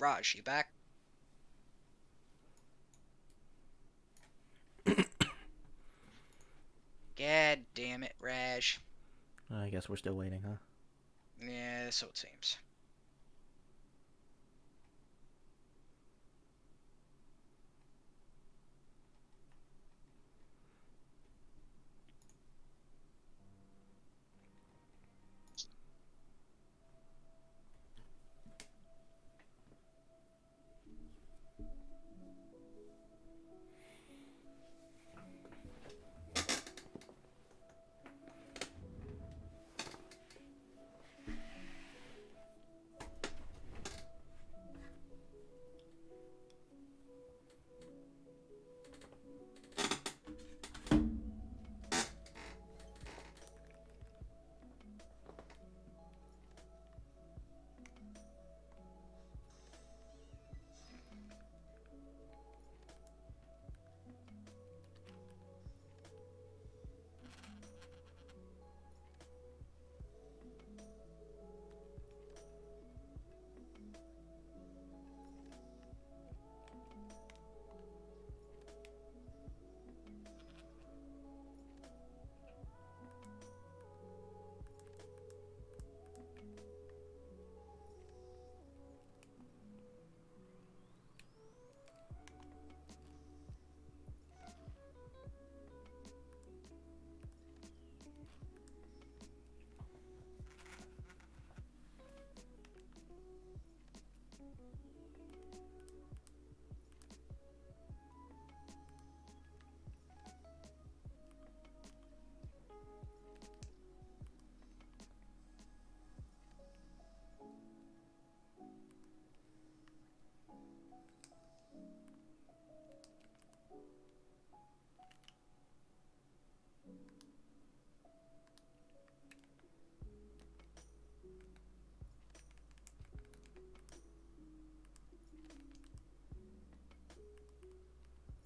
Raj, you back? God damn it, Raj. I guess we're still waiting, huh? Yeah, so it seems.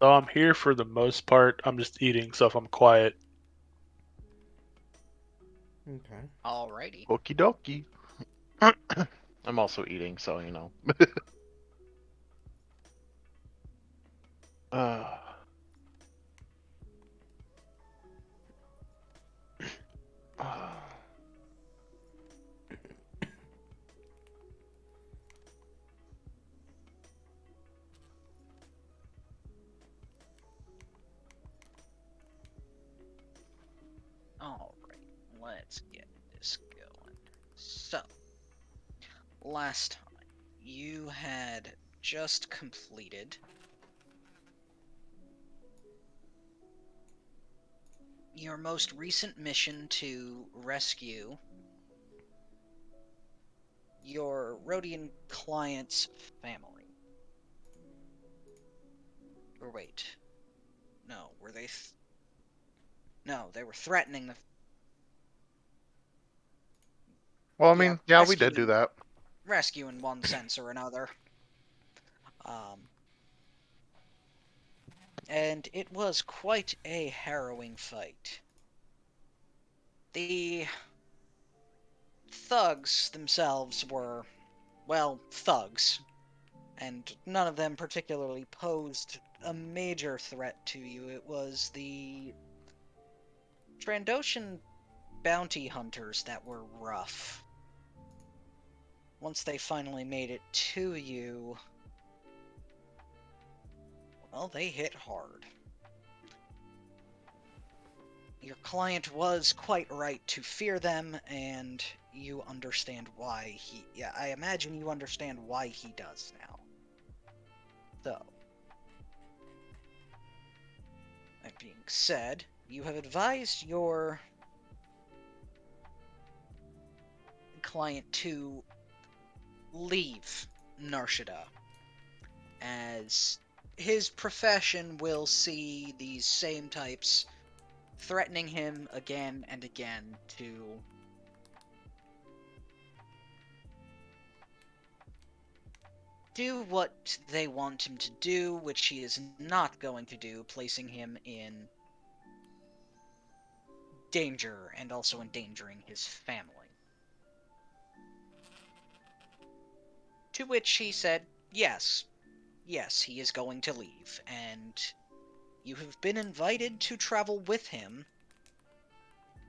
So I'm here for the most part. I'm just eating, so if I'm quiet. Okay. Alrighty. Okie dokie. I'm also eating, so you know. uh, uh, Alright, let's get this going. So, last time, you had just completed your most recent mission to rescue your Rhodian client's family. Or wait, no, were they? No, they were threatening the. well, I Yeah, mean, yeah, we did do that. rescue in one sense or another. Um, and it was quite a harrowing fight. The thugs themselves were, well, thugs, and none of them particularly posed a major threat to you. It was the Trandoshan bounty hunters that were rough. Once they finally made it to you, well, they hit hard. Your client was quite right to fear them, and you understand why he. Yeah, I imagine you understand why he does now. So, that being said, you have advised your client to leave Narshada, as his profession will see these same types threatening him again and again to do what they want him to do, which he is not going to do, placing him in danger and also endangering his family. To which he said, Yes, yes, he is going to leave, and you have been invited to travel with him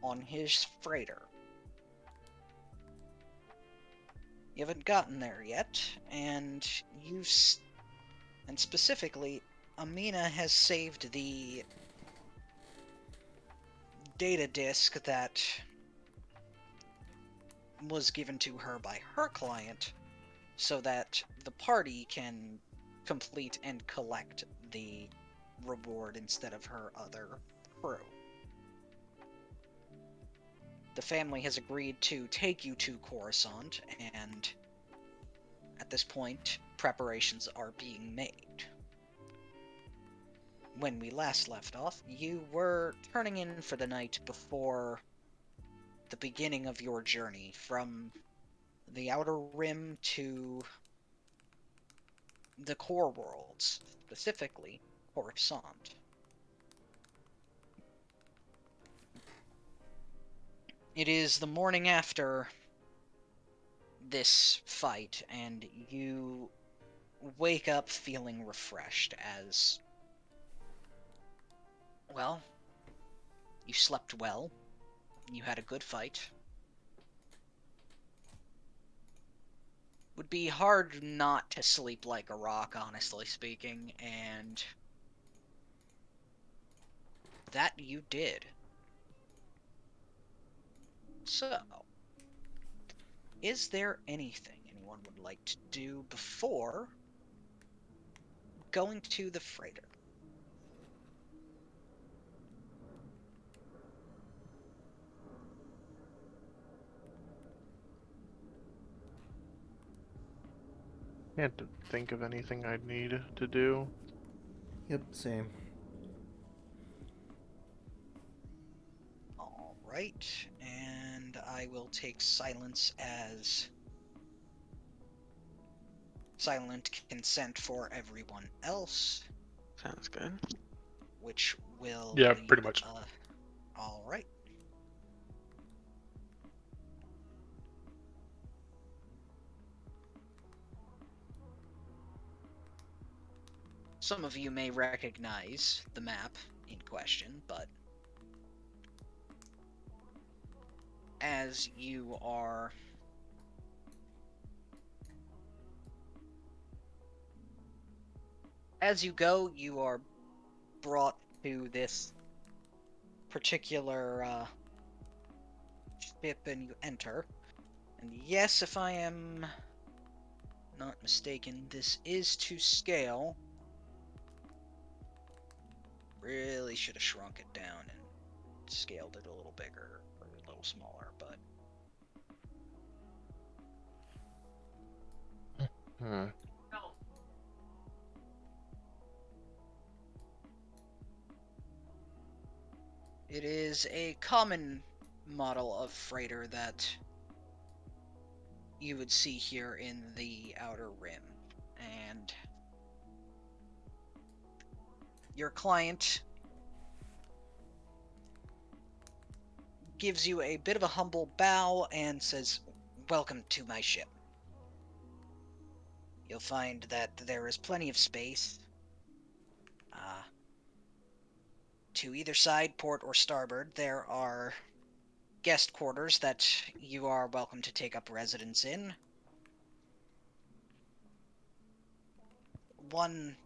on his freighter. You haven't gotten there yet, and and specifically, Amina has saved the data disk that was given to her by her client so that the party can complete and collect the reward instead of her other crew. The family has agreed to take you to Coruscant, and at this point, preparations are being made. When we last left off, you were turning in for the night before the beginning of your journey from the Outer Rim to the core worlds, specifically Coruscant. It is the morning after this fight, and you wake up feeling refreshed as, well, you slept well, you had a good fight. Would be hard not to sleep like a rock, honestly speaking, and that you did. So, is there anything anyone would like to do before going to the freighter? Can't think of anything I'd need to do. Yep, same. Alright, and I will take silence as silent consent for everyone else, Sounds good. which will Yeah, lead, pretty much. alright. Some of you may recognize the map in question, but as you go, you are brought to this particular ship and you enter. And yes, if I am not mistaken, this is to scale. Really should have shrunk it down and scaled it a little bigger or a little smaller, but Hmm. it is a common model of freighter that you would see here in the Outer Rim. And your client gives you a bit of a humble bow and says, "Welcome to my ship. You'll find that there is plenty of space to either side, port or starboard. There are guest quarters that you are welcome to take up residence in. One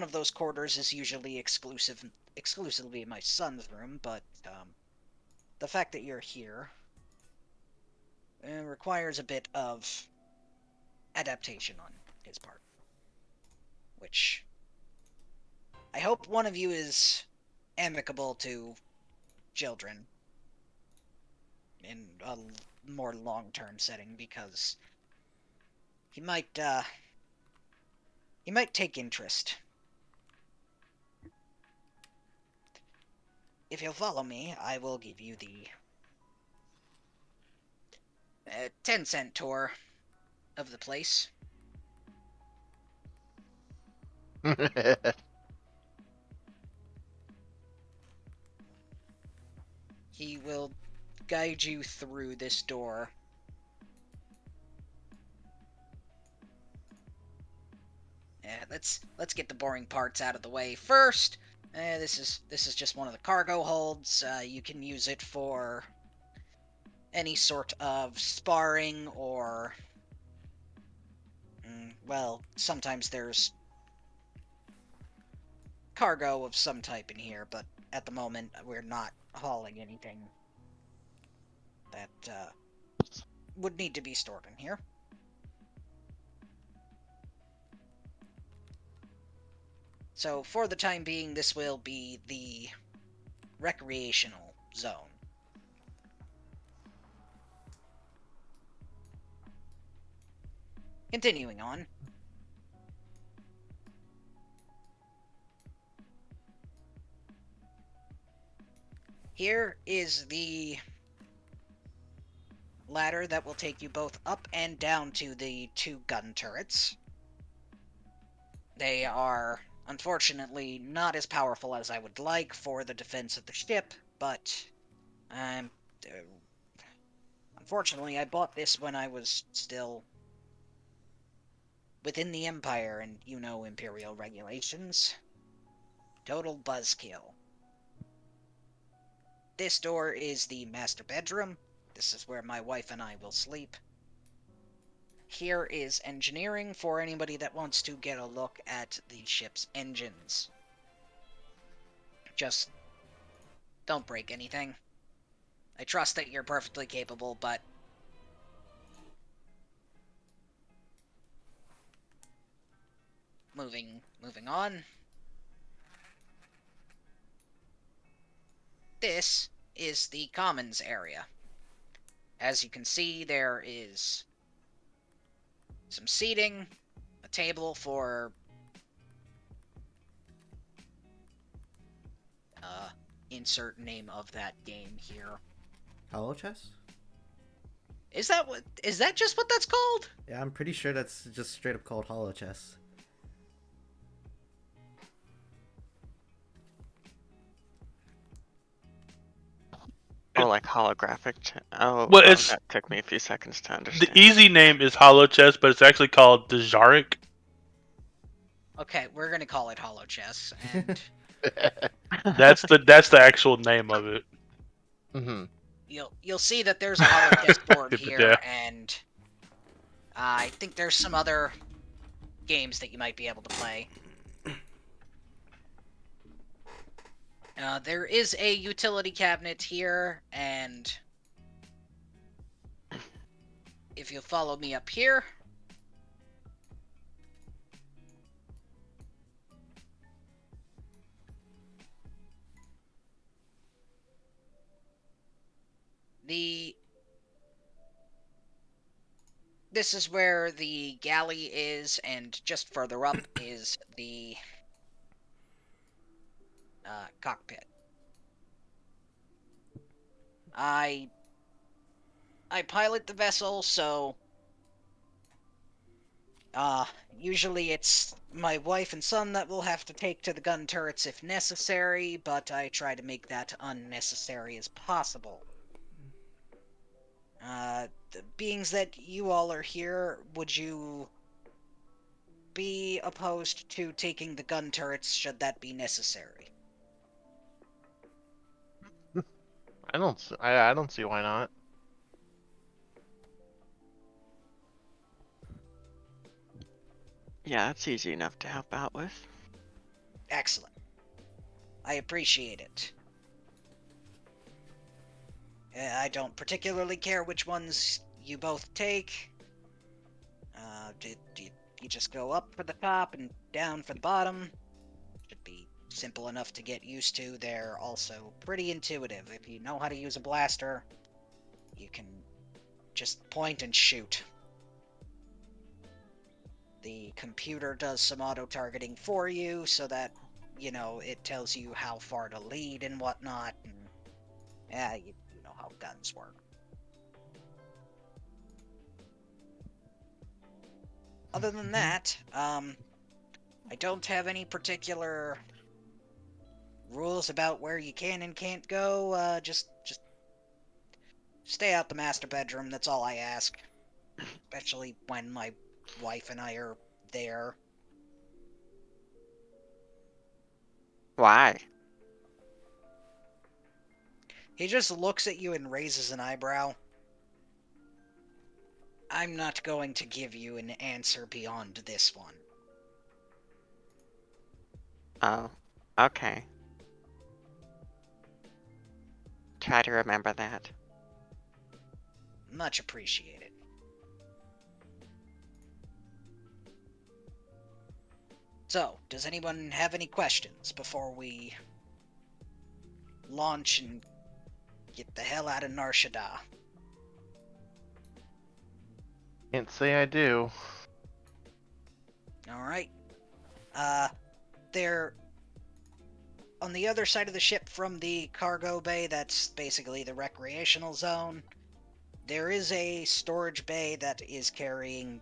of those quarters is usually exclusively my son's room, but the fact that you're here requires a bit of adaptation on his part, which I hope one of you is amicable to children in a more long-term setting, because he might take interest. If you'll follow me, I will give you the 10-cent tour of the place." He will guide you through this door. let's get the boring parts out of the way first. This is just one of the cargo holds. You can use it for any sort of sparring or, well, sometimes there's cargo of some type in here, but at the moment we're not hauling anything that would need to be stored in here. So for the time being, this will be the recreational zone. Continuing on. Here is the ladder that will take you both up and down to the 2 gun turrets. They are, unfortunately, not as powerful as I would like for the defense of the ship, but unfortunately, I bought this when I was still within the Empire, and you know Imperial regulations. Total buzzkill. This door is the master bedroom. This is where my wife and I will sleep. Here is engineering for anybody that wants to get a look at the ship's engines. Just don't break anything. I trust that you're perfectly capable, but moving on. This is the commons area. As you can see, there is some seating, a table for insert name of that game here. Hollow chess? Is that just what that's called? Yeah, I'm pretty sure that's just straight up called hollow chess. Oh, like holographic. Well, it's that took me a few seconds to the understand. easy name is Hollow Chess, but it's actually called Dejarik. Okay, we're gonna call it hollow chess, and That's the actual name of it. Mm-hmm. you'll see that there's a hollow chess board But here, yeah. and I think there's some other games that you might be able to play. There is a utility cabinet here, and if you'll follow me up here, this is where the galley is, and just further up is the cockpit. I pilot the vessel, so usually it's my wife and son that will have to take to the gun turrets if necessary, but I try to make that unnecessary as possible. Beings that you all are here, would you be opposed to taking the gun turrets should that be necessary? I don't see why not. Yeah, that's easy enough to help out with. Excellent. I appreciate it. I don't particularly care which ones you both take. You just go up for the top and down for the bottom? Should be simple enough to get used to. They're also pretty intuitive. If you know how to use a blaster, you can just point and shoot. The computer does some auto-targeting for you so that, you know, it tells you how far to lead and whatnot. And, yeah, you know how guns work. Other than that, I don't have any particular rules about where you can and can't go. Just stay out the master bedroom. That's all I ask. Especially when my wife and I are there. Why? He just looks at you and raises an eyebrow. I'm not going to give you an answer beyond this one. Oh, okay. Try to remember that. Much appreciated. So, does anyone have any questions before we launch and get the hell out of Nar Shaddaa? Can't say I do. Alright. They're on the other side of the ship from the cargo bay, that's basically the recreational zone. There is a storage bay that is carrying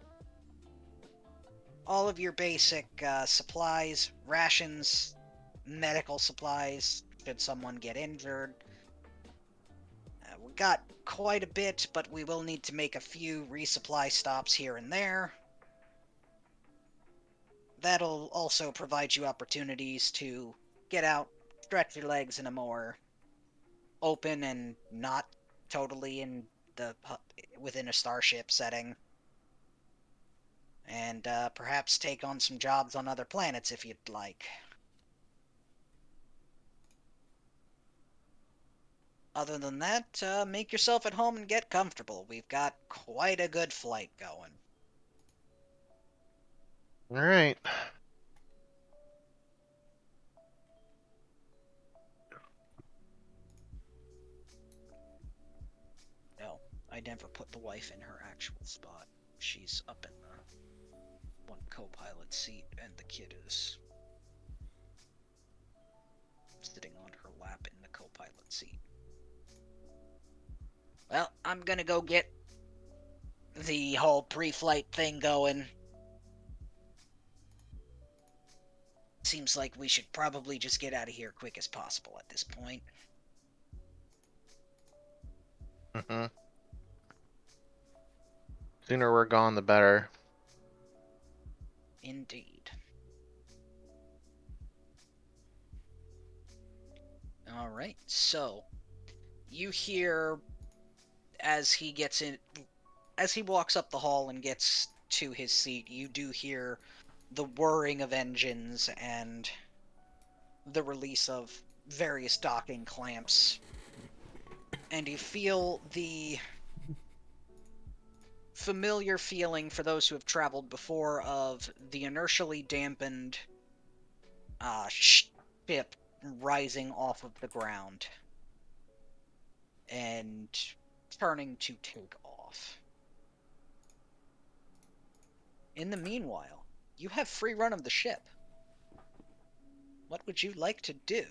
all of your basic supplies, rations, medical supplies, should someone get injured. We got quite a bit, but we will need to make a few resupply stops here and there. That'll also provide you opportunities to get out, stretch your legs in a more open and not totally in the within a starship setting. And perhaps take on some jobs on other planets if you'd like. Other than that, make yourself at home and get comfortable. We've got quite a good flight going. Alright. No, I never put the wife in her actual spot. She's up in the one co-pilot seat, and the kid is sitting on her lap in the co-pilot seat. Well, I'm gonna go get the whole pre-flight thing going. Seems like we should probably just get out of here quick as possible at this point. Mm-hmm. Sooner we're gone, the better. Indeed. Alright, so you hear as he gets in, as he walks up the hall and gets to his seat, you do hear the whirring of engines and the release of various docking clamps. And you feel the familiar feeling for those who have traveled before of the inertially dampened ship rising off of the ground and turning to take off. In the meanwhile, you have free run of the ship. What would you like to do?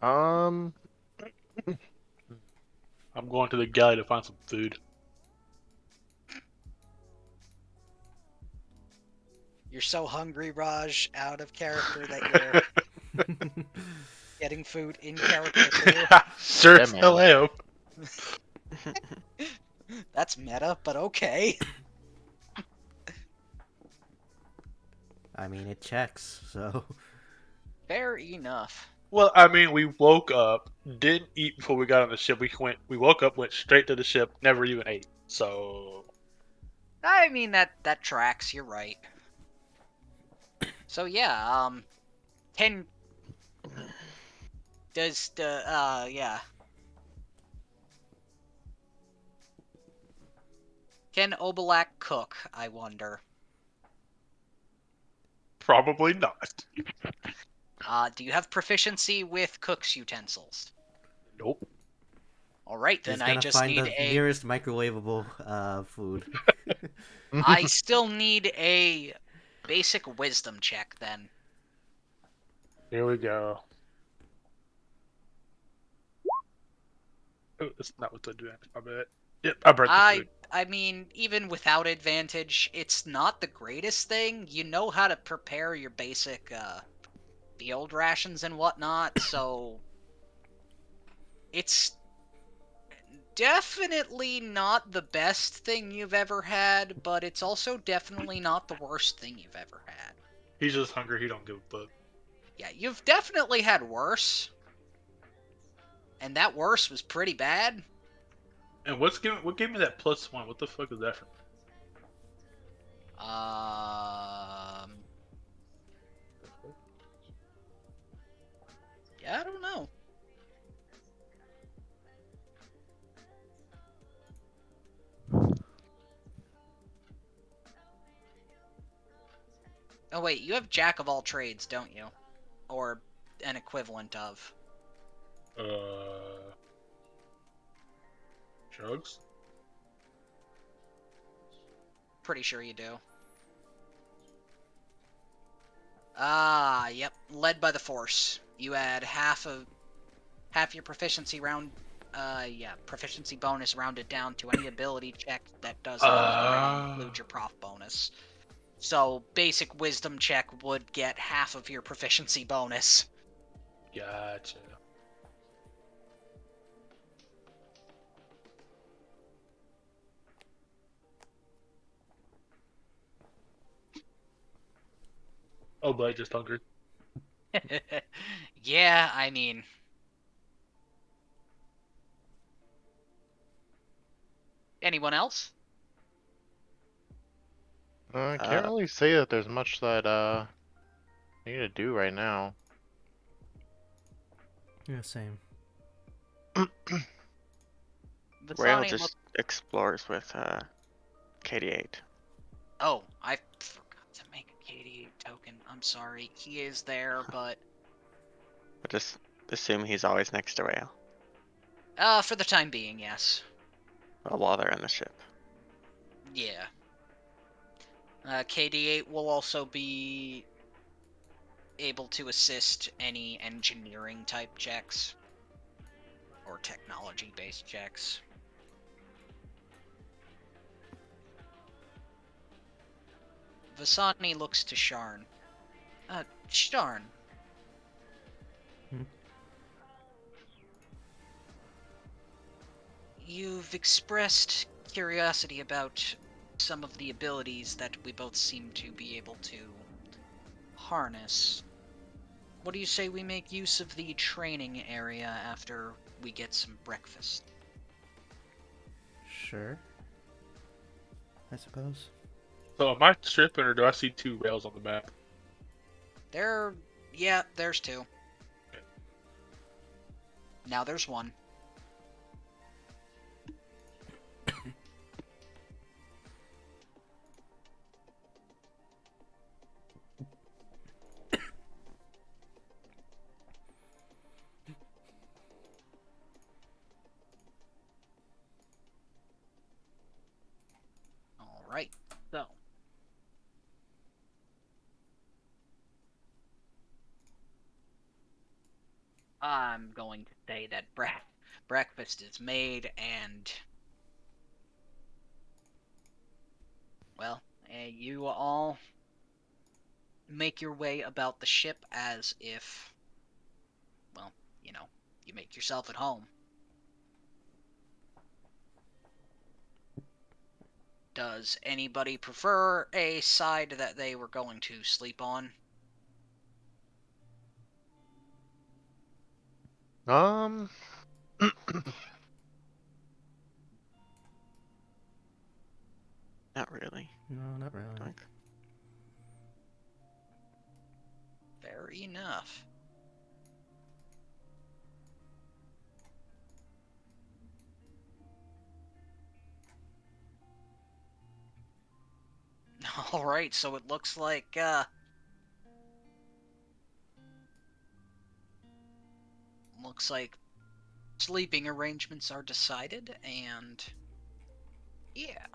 I'm going to the galley to find some food. You're so hungry, Raj, out of character that you're getting food in character too. Sure, Yeah, man. hell am. That's meta, but okay. I mean, it checks, so. Fair enough. Well, I mean, we woke up, didn't eat before we got on the ship. We woke up, went straight to the ship, never even ate. So I mean, that tracks, you're right. So yeah, can... Does the, yeah. Can Obalak cook, I wonder? probably not. Do you have proficiency with cook's utensils? Nope. Alright, He's then I gonna just find need the a... nearest microwavable food. I still need a basic wisdom check, then. Here we go. Oh, that's not what they're doing. My bad. Yep, I burnt the food. I mean, even without advantage, it's not the greatest thing. You know how to prepare your basic, field rations and whatnot, so... It's definitely not the best thing you've ever had, but it's also definitely not the worst thing you've ever had. He's just hungry. He don't give a fuck. Yeah, you've definitely had worse, and that worse was pretty bad. And what gave me that +1? What the fuck is that from? Yeah, I don't know. Oh wait, you have Jack of all trades, don't you? Or an equivalent of. Drugs? Pretty sure you do. Ah, yep. Led by the Force. You add half your proficiency proficiency bonus rounded down to any ability check that does not already include your prof bonus. So basic wisdom check would get half of your proficiency bonus. Gotcha. Oh, Blade just hungry. Yeah, I mean, anyone else? I can't really say that there's much that I need to do right now. Yeah, same. Rail Vasani just explores with KD8. Oh, I forgot to make a KD token. I'm sorry. He is there, but But just assume he's always next to Rail for the time being, yes. while they're in the ship. Yeah. KD8 will also be able to assist any engineering type checks or technology based checks. Vasani looks to Sharn. Sharn. Hmm? You've expressed curiosity about some of the abilities that we both seem to be able to harness. What do you say we make use of the training area after we get some breakfast? Sure. I suppose. So am I tripping, or do I see 2 rails on the map? There's 2. Now there's 1. Alright, so. I'm going to say that breakfast is made and... Well, you all make your way about the ship as if, well, you make yourself at home. Does anybody prefer a side that they were going to sleep on? Um, Not really. No, not really. Like, Fair enough. Alright, so it looks like, sleeping arrangements are decided, and yeah.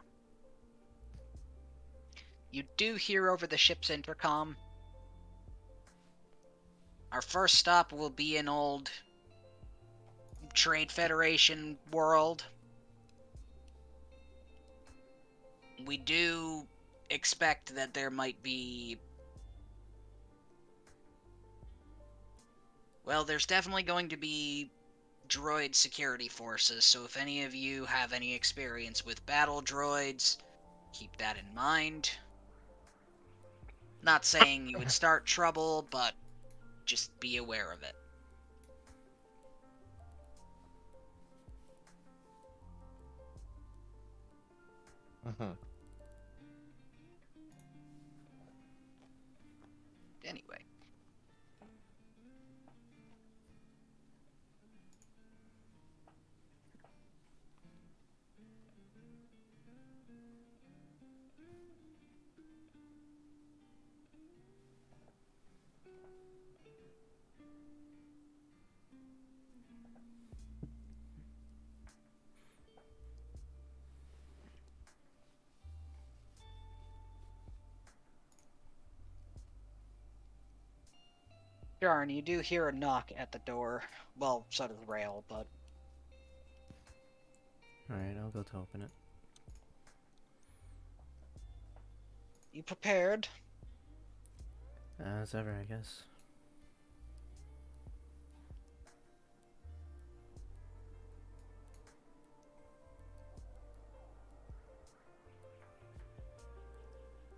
You do hear over the ship's intercom. Our first stop will be in old Trade Federation world. We do expect that there might be... Well, there's definitely going to be droid security forces, so if any of you have any experience with battle droids, keep that in mind. Not saying you would start trouble, but just be aware of it. Mhm. Anyway. Jarn, you do hear a knock at the door. Well, so does Rail, but Alright, I'll go to open it. you prepared? As ever, I guess.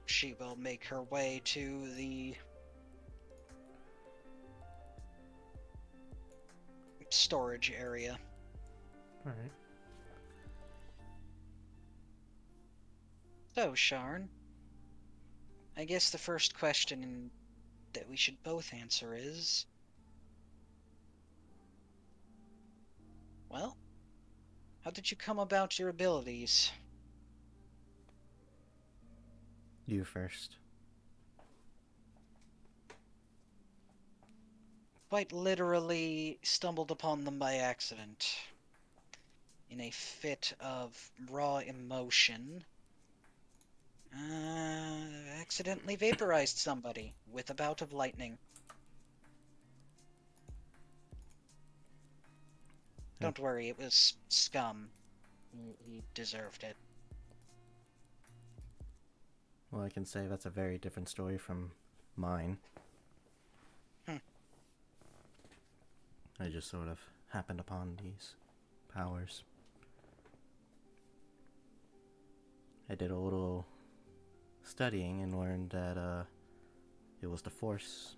She will make her way to the storage area. Alright. So, Sharn, I guess the first question that we should both answer is... Well, how did you come about your abilities? You first. Quite literally stumbled upon them by accident. In a fit of raw emotion. Accidentally vaporized somebody with a bout of lightning. Don't worry, it was scum. He deserved it. Well, I can say that's a very different story from mine. I just sort of happened upon these powers. I did a little studying and learned that it was the Force.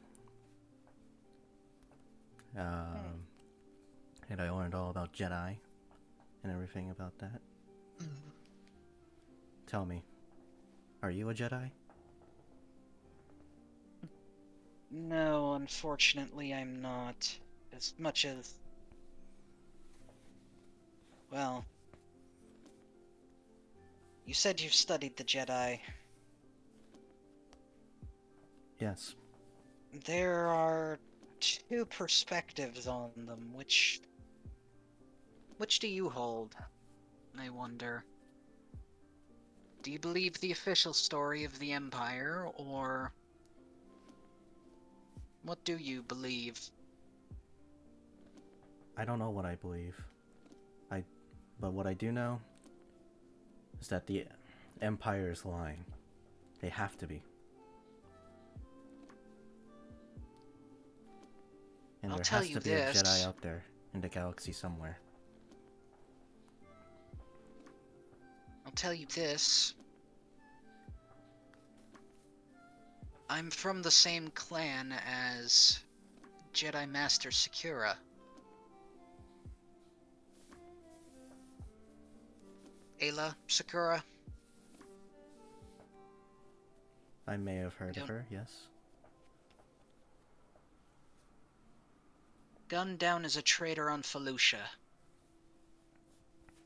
And I learned all about Jedi and everything about that. Tell me, are you a Jedi? No, unfortunately I'm not. As much as... Well... You said you've studied the Jedi. Yes. There are two perspectives on them. Which do you hold? I wonder. Do you believe the official story of the Empire, or what do you believe? I don't know what I believe. But what I do know is that the Empire is lying. They have to be. And I'll there tell has you to be a this. Jedi out there in the galaxy somewhere. I'll tell you this. I'm from the same clan as Jedi Master Sakura. Ayla Sakura? I may have heard of Don't- her, yes. Gunned down as a traitor on Felucia.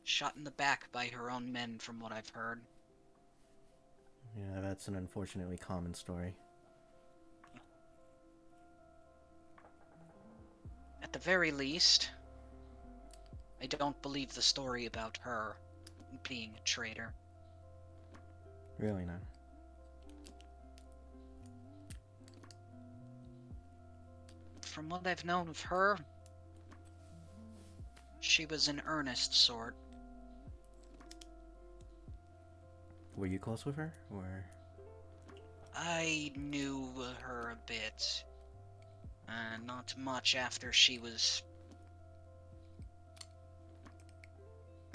Shot in the back by her own men, from what I've heard. Yeah, that's an unfortunately common story. At the very least, I don't believe the story about her being a traitor. Really now. From what I've known of her, she was an earnest sort. Were you close with her, or? I knew her a bit. Not much after she was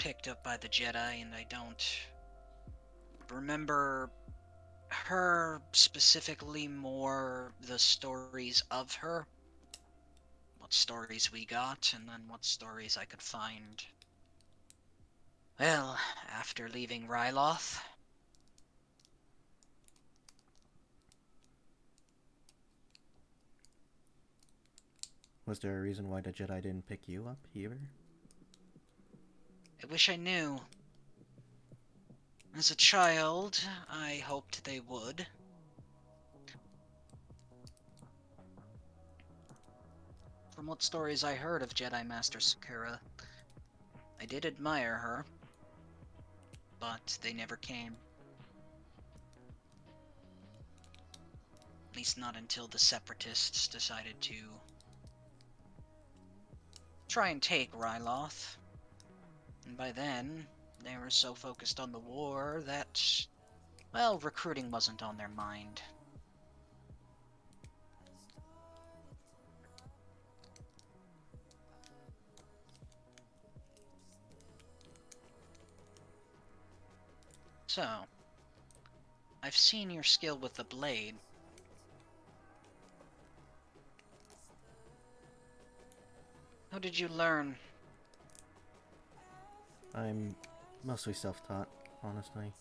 picked up by the Jedi, and I don't remember her specifically, more the stories of her. What stories we got, and then what stories I could find. Well, after leaving Ryloth. Was there a reason why the Jedi didn't pick you up either? I wish I knew. As a child, I hoped they would. From what stories I heard of Jedi Master Sakura, I did admire her, but they never came. At least not until the Separatists decided to try and take Ryloth. And by then, they were so focused on the war that, well, recruiting wasn't on their mind. So, I've seen your skill with the blade. How did you learn? I'm mostly self-taught, honestly.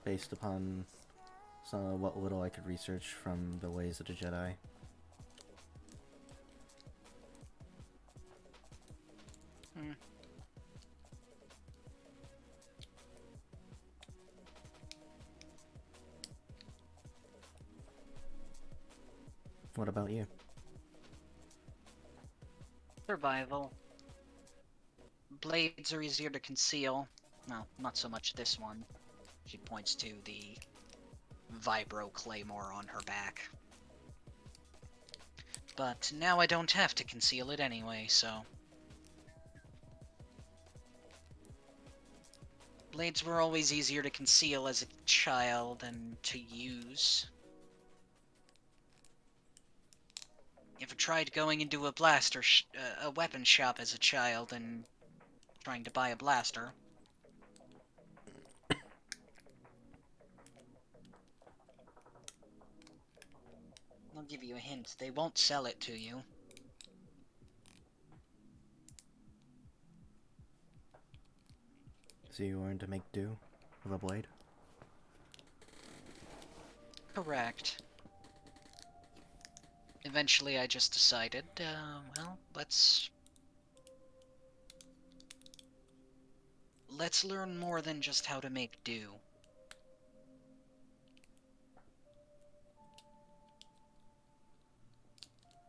Based upon some of what little I could research from the ways of the Jedi. What about you? Survival. Blades are easier to conceal. Well, not so much this one. She points to the Vibro Claymore on her back. But now I don't have to conceal it anyway, so... Blades were always easier to conceal as a child than to use. You ever tried going into a a weapon shop as a child and trying to buy a blaster? I'll give you a hint. They won't sell it to you. So you learned to make do with a blade? Correct. Eventually I just decided, well, let's learn more than just how to make do.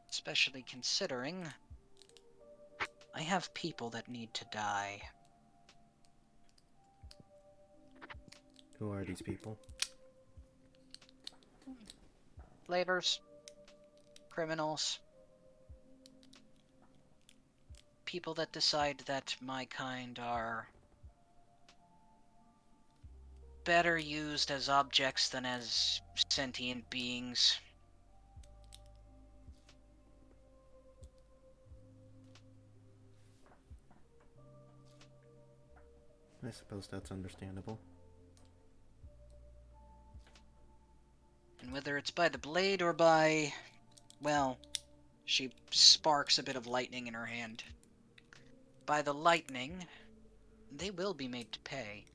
Especially considering I have people that need to die. Who are these people? Slavers, criminals, people that decide that my kind are better used as objects than as sentient beings. I suppose that's understandable. And whether it's by the blade or by, well, she sparks a bit of lightning in her hand. By the lightning, they will be made to pay.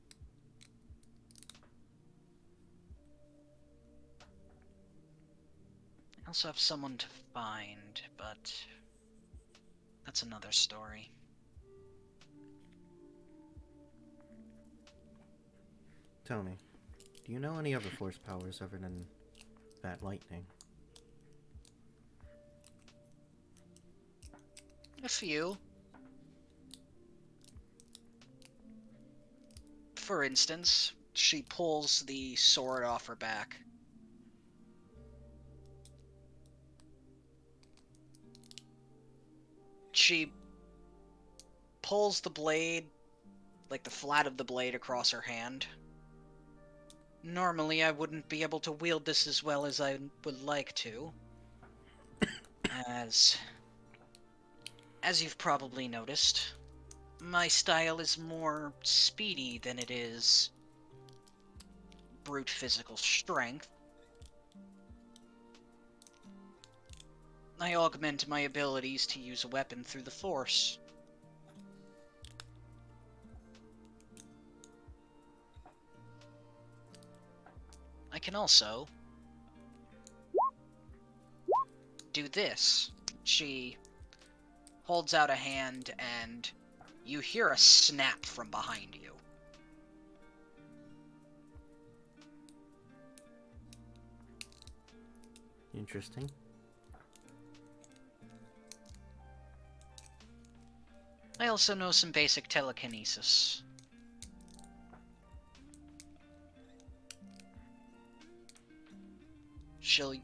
I also have someone to find, but that's another story. Tell me, do you know any other force powers other than that lightning? A few. For instance, she pulls the sword off her back. She pulls the blade, like the flat of the blade, across her hand. Normally, I wouldn't be able to wield this as well as I would like to. As you've probably noticed, my style is more speedy than it is brute physical strength. I augment my abilities to use a weapon through the Force. I can also do this. She holds out a hand and you hear a snap from behind you. Interesting. I also know some basic telekinesis. She'll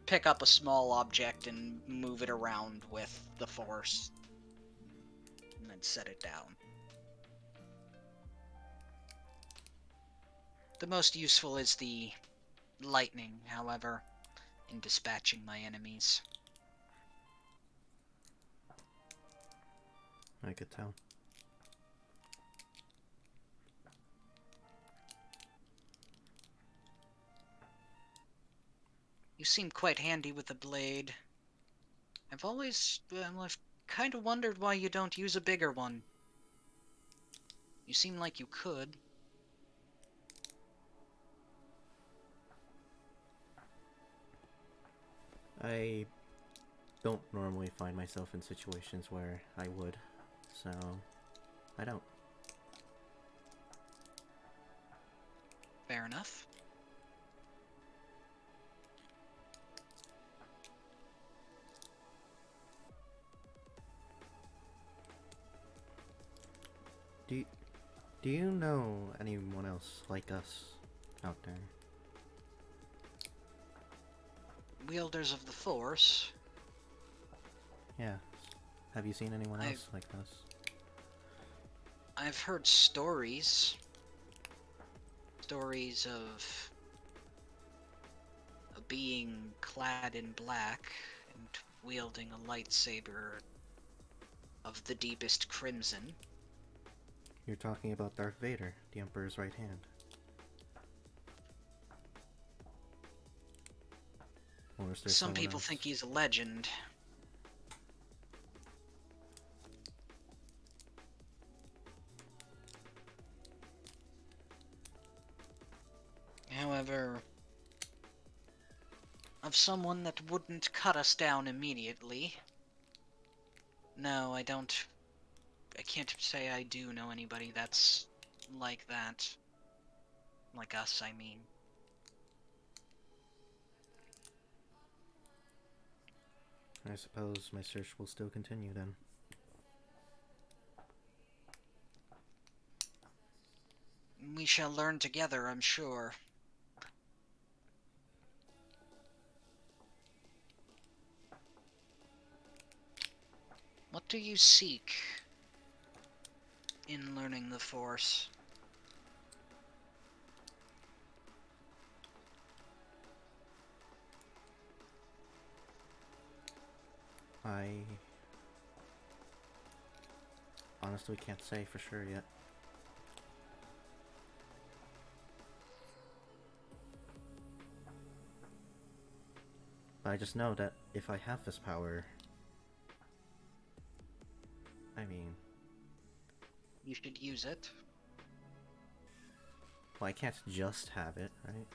pick up a small object and move it around with the Force, and then set it down. The most useful is the lightning, however, in dispatching my enemies. I could tell. You seem quite handy with a blade. I've kind of wondered why you don't use a bigger one. You seem like you could. I don't normally find myself in situations where I would, so I don't. Fair enough. Do you know anyone else like us out there? Wielders of the Force. Yeah. Have you seen anyone else like us? I've heard stories. Stories of a being clad in black and wielding a lightsaber of the deepest crimson. You're talking about Darth Vader, the Emperor's right hand. Or is there Some someone people else? think he's a legend. However, of someone that wouldn't cut us down immediately. No, I can't say I do know anybody that's like that. Like us, I mean. I suppose my search will still continue then. We shall learn together, I'm sure. What do you seek in learning the Force? I honestly can't say for sure yet. But I just know that if I have this power, I mean, You should use it. well, I can't just have it, right?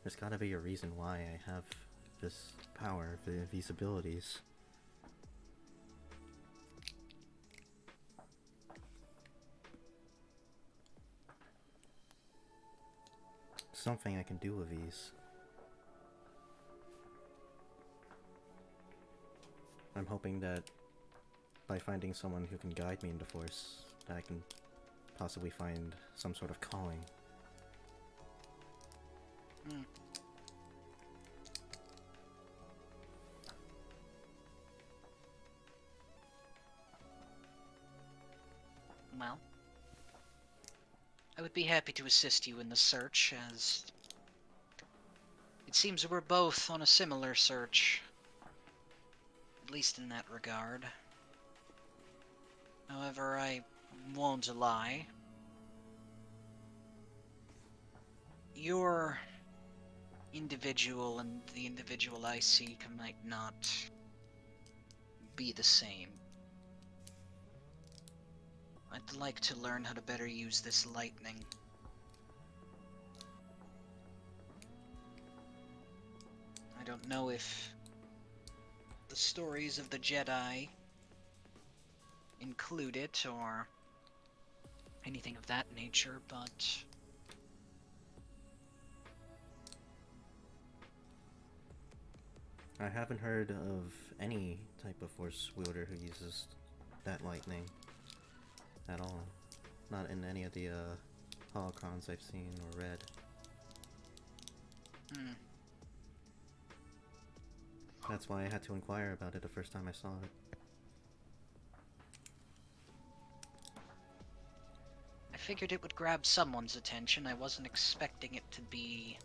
There's gotta be a reason why I have this power, these abilities. Something I can do with these. I'm hoping that by finding someone who can guide me in the Force, that I can possibly find some sort of calling. Hmm. Well, I would be happy to assist you in the search, as it seems we're both on a similar search. At least in that regard. However, I won't lie. Your individual and the individual I seek might not be the same. I'd like to learn how to better use this lightning. I don't know if the stories of the Jedi include it or anything of that nature, but I haven't heard of any type of Force wielder who uses that lightning at all. Not in any of the holocrons I've seen or read. That's why I had to inquire about it the first time I saw it. I figured it would grab someone's attention. I wasn't expecting it to be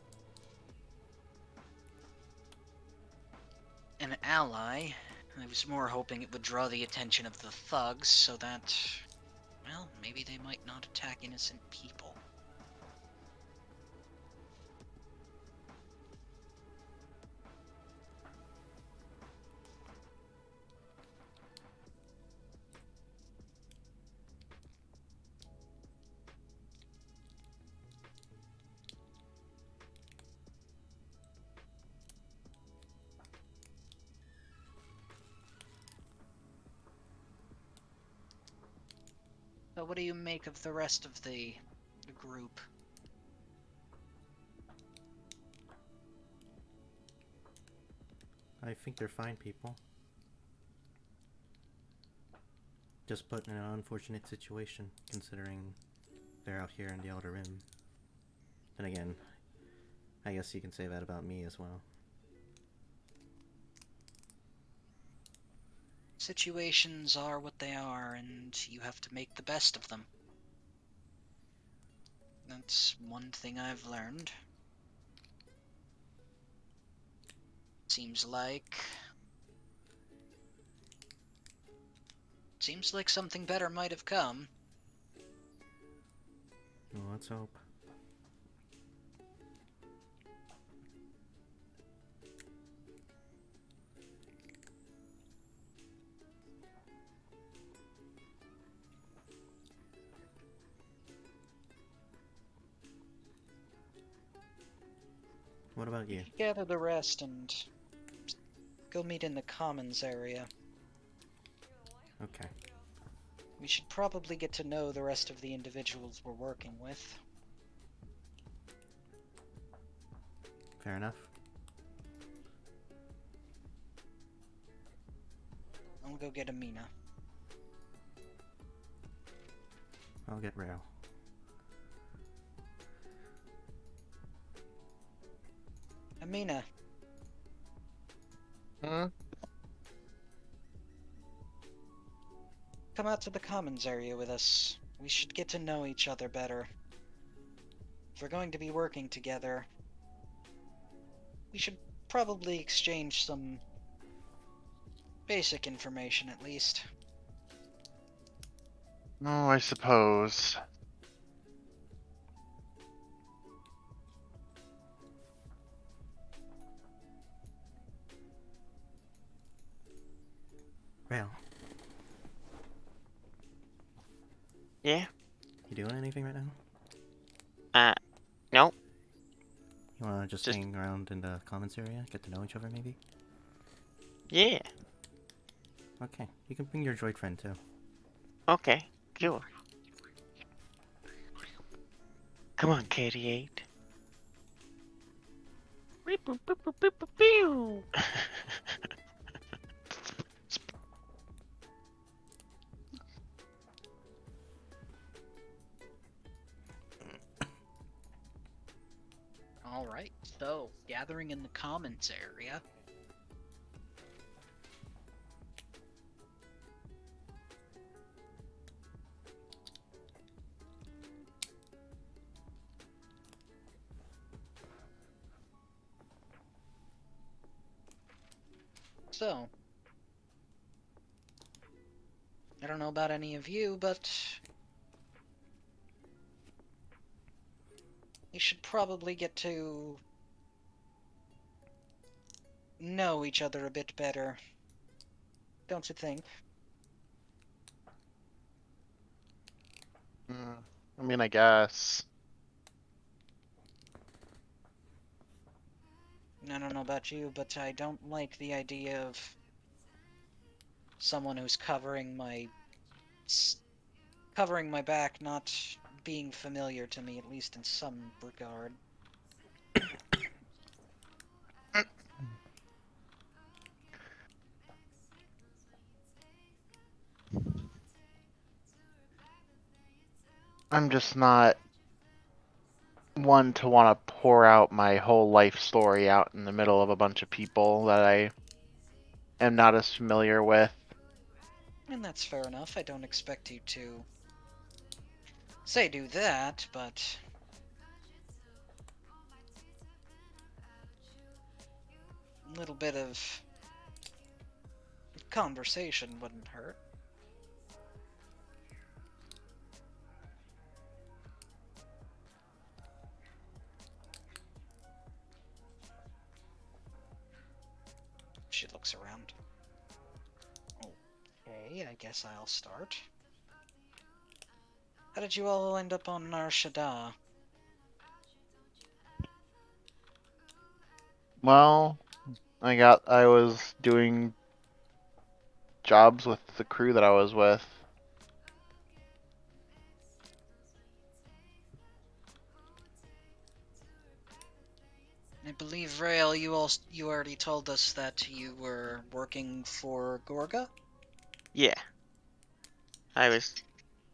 an ally. I was more hoping it would draw the attention of the thugs so that, well, maybe they might not attack innocent people. So what do you make of the rest of the group? I think they're fine people. Just put in an unfortunate situation, considering they're out here in the Outer Rim. Then again, I guess you can say that about me as well. Situations are what they are, and you have to make the best of them. That's one thing I've learned. Seems like something better might have come. Well, let's hope. What about you? Gather the rest and go meet in the commons area. Okay. We should probably get to know the rest of the individuals we're working with. Fair enough. I'll go get Amina. I'll get Rail. Amina, Hmm? come out to the commons area with us. We should get to know each other better. If we're going to be working together, we should probably exchange some basic information at least. Oh, I suppose. Rail, Yeah. you doing anything right now? No. You wanna just Just- hang around in the commons area? Get to know each other maybe? Yeah. Okay. You can bring your droid friend too. Okay. Sure. Come on, KD8. Beep, boop, boop, boop, boop, boop, pew. Alright, so, gathering in the commons area. So, don't know about any of you, but you should probably get to know each other a bit better. Don't you think? I mean, I guess. I don't know about you, but I don't like the idea of someone who's covering my back not being familiar to me, at least in some regard. I'm just not one to want to pour out my whole life story out in the middle of a bunch of people that I am not as familiar with. And that's fair enough. I don't expect you to say do that, but a little bit of conversation wouldn't hurt. She looks around. Okay, I guess I'll start. How did you all end up on Nar Shaddaa? Well, I was doing jobs with the crew that I was with. I believe, Rael, you already told us that you were working for Gorga? Yeah. I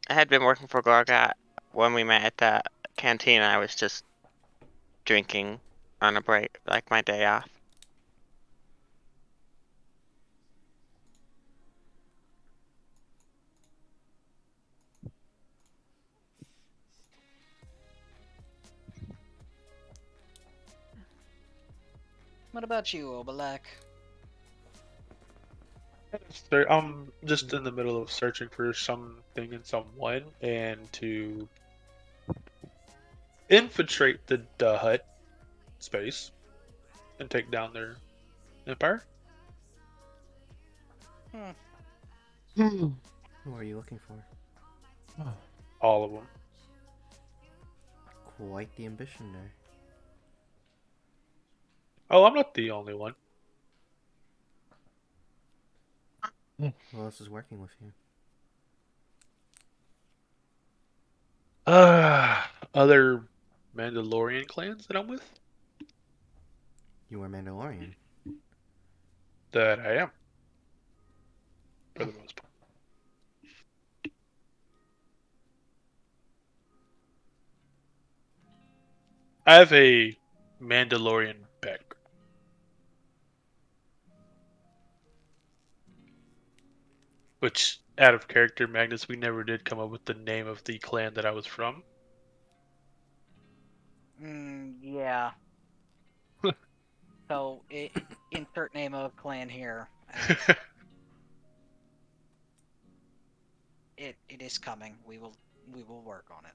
had been working for Gorga when we met at the canteen. I was just drinking on a break, like my day off. What about you, Obalak? I'm just in the middle of searching for something and someone, and to infiltrate the hut space and take down their empire. Who are you looking for? All of them. Quite the ambition there. Oh, I'm not the only one. Who else is working with you? Other Mandalorian clans that I'm with? You are Mandalorian. That I am. For the most part. I have a Mandalorian background. Which, out of character, Magnus, we never did come up with the name of the clan that I was from. Yeah. So, insert name of clan here. It is coming. We will work on it.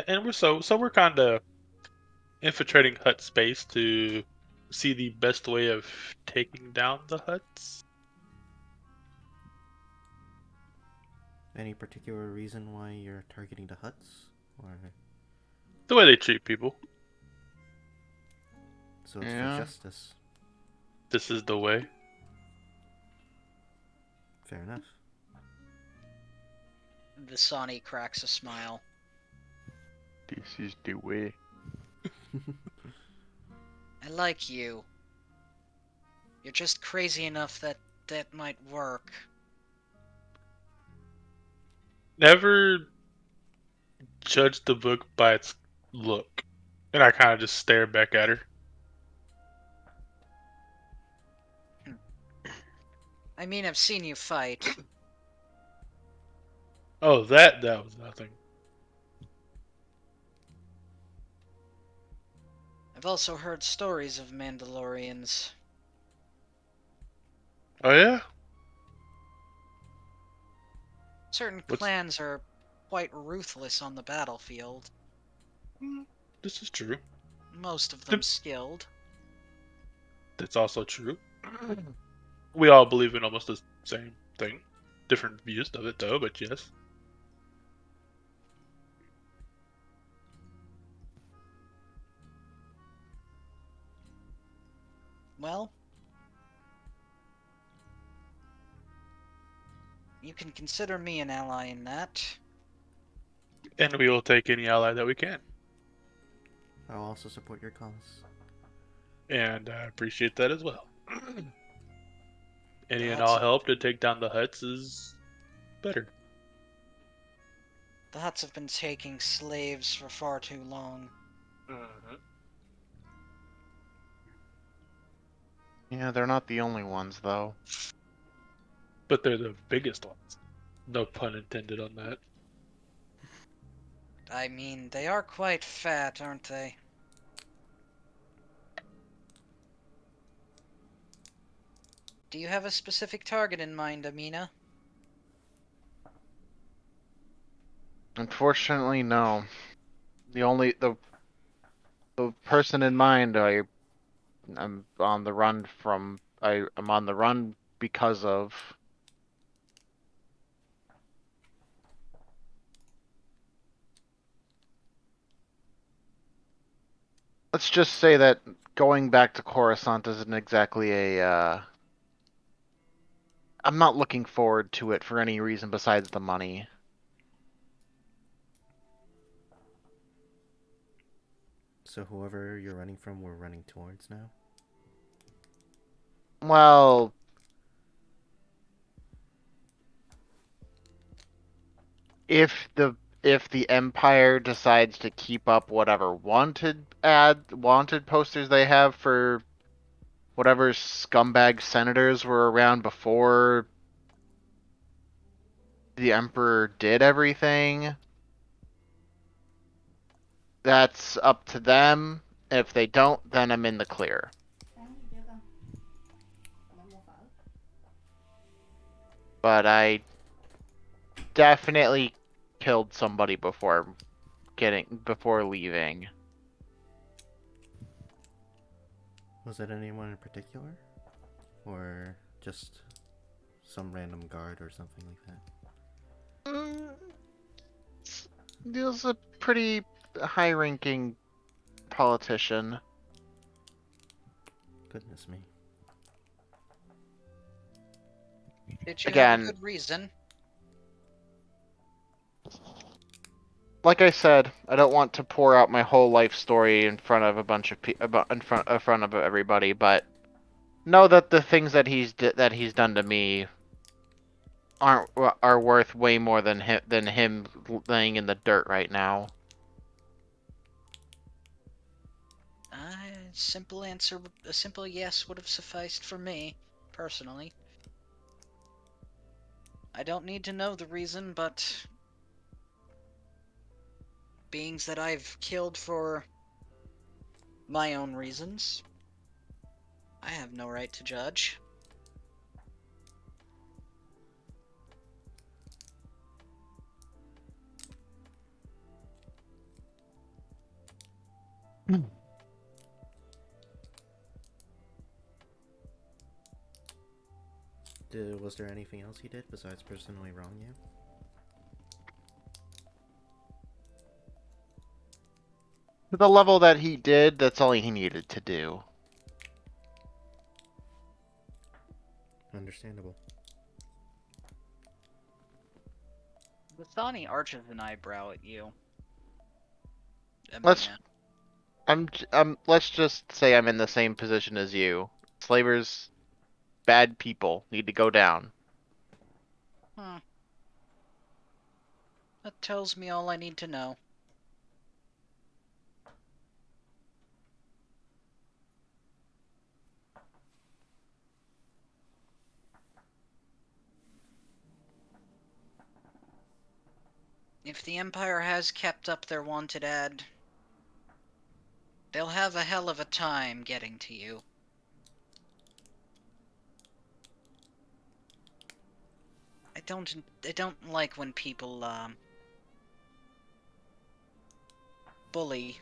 And we're kind of infiltrating hut space to see the best way of taking down the huts. Any particular reason why you're targeting the huts? Or The way they treat people. so it's Yeah. for justice? This is the way. Fair enough. Visani cracks a smile. This is the way. I like you. You're just crazy enough that might work. Never judge the book by its look. And I kind of just stare back at her. I mean, I've seen you fight. Oh, that was nothing. I've also heard stories of Mandalorians. Oh yeah. Certain What's clans are quite ruthless on the battlefield, Hmm, this is true. most of them Th- skilled. That's also true. We all believe in almost the same thing. Different views of it, though. But yes. Well, you can consider me an ally in that. And we will take any ally that we can. I'll also support your cause. And I appreciate that as well. Any The and Huts all have, help to take down the Huts is better. the Huts have been taking slaves for far too long. Yeah, they're not the only ones, though. But they're the biggest ones. No pun intended on that. I mean, they are quite fat, aren't they? Do you have a specific target in mind, Amina? Unfortunately, no. The person in mind I'm on the run from. I'm on the run because of. Let's just say that going back to Coruscant isn't exactly I'm not looking forward to it for any reason besides the money. So whoever you're running from, we're running towards now? Well, if the Empire decides to keep up whatever wanted posters they have for whatever scumbag senators were around before the Emperor did everything, that's up to them. If they don't, then I'm in the clear. But I definitely killed somebody before leaving. Was it anyone in particular? Or just some random guard or something like that? He was a pretty high-ranking politician. Goodness me. Did you have a Again, good reason? like I said, I don't want to pour out my whole life story in front of a bunch of in front of everybody, but know that the things that he's done to me are worth way more than him laying in the dirt right now. Simple answer, a simple yes would have sufficed for me, personally. I don't need to know the reason, but beings that I've killed for my own reasons, I have no right to judge. Was there anything else he did besides personally wrong you? To the level that he did, that's all he needed to do. Understandable. Vistani arches an eyebrow at you. Let's Amina. let's just say I'm in the same position as you. Slavers, bad people, need to go down. Hmm. That tells me all I need to know. If the Empire has kept up their wanted ad, They'll have a hell of a time getting to you. I don't like when people bully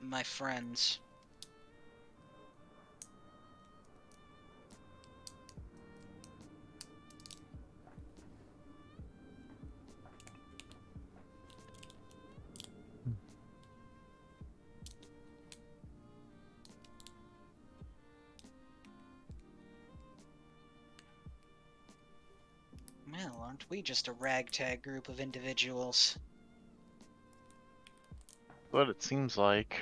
my friends. Well, aren't we just a ragtag group of individuals? What it seems like.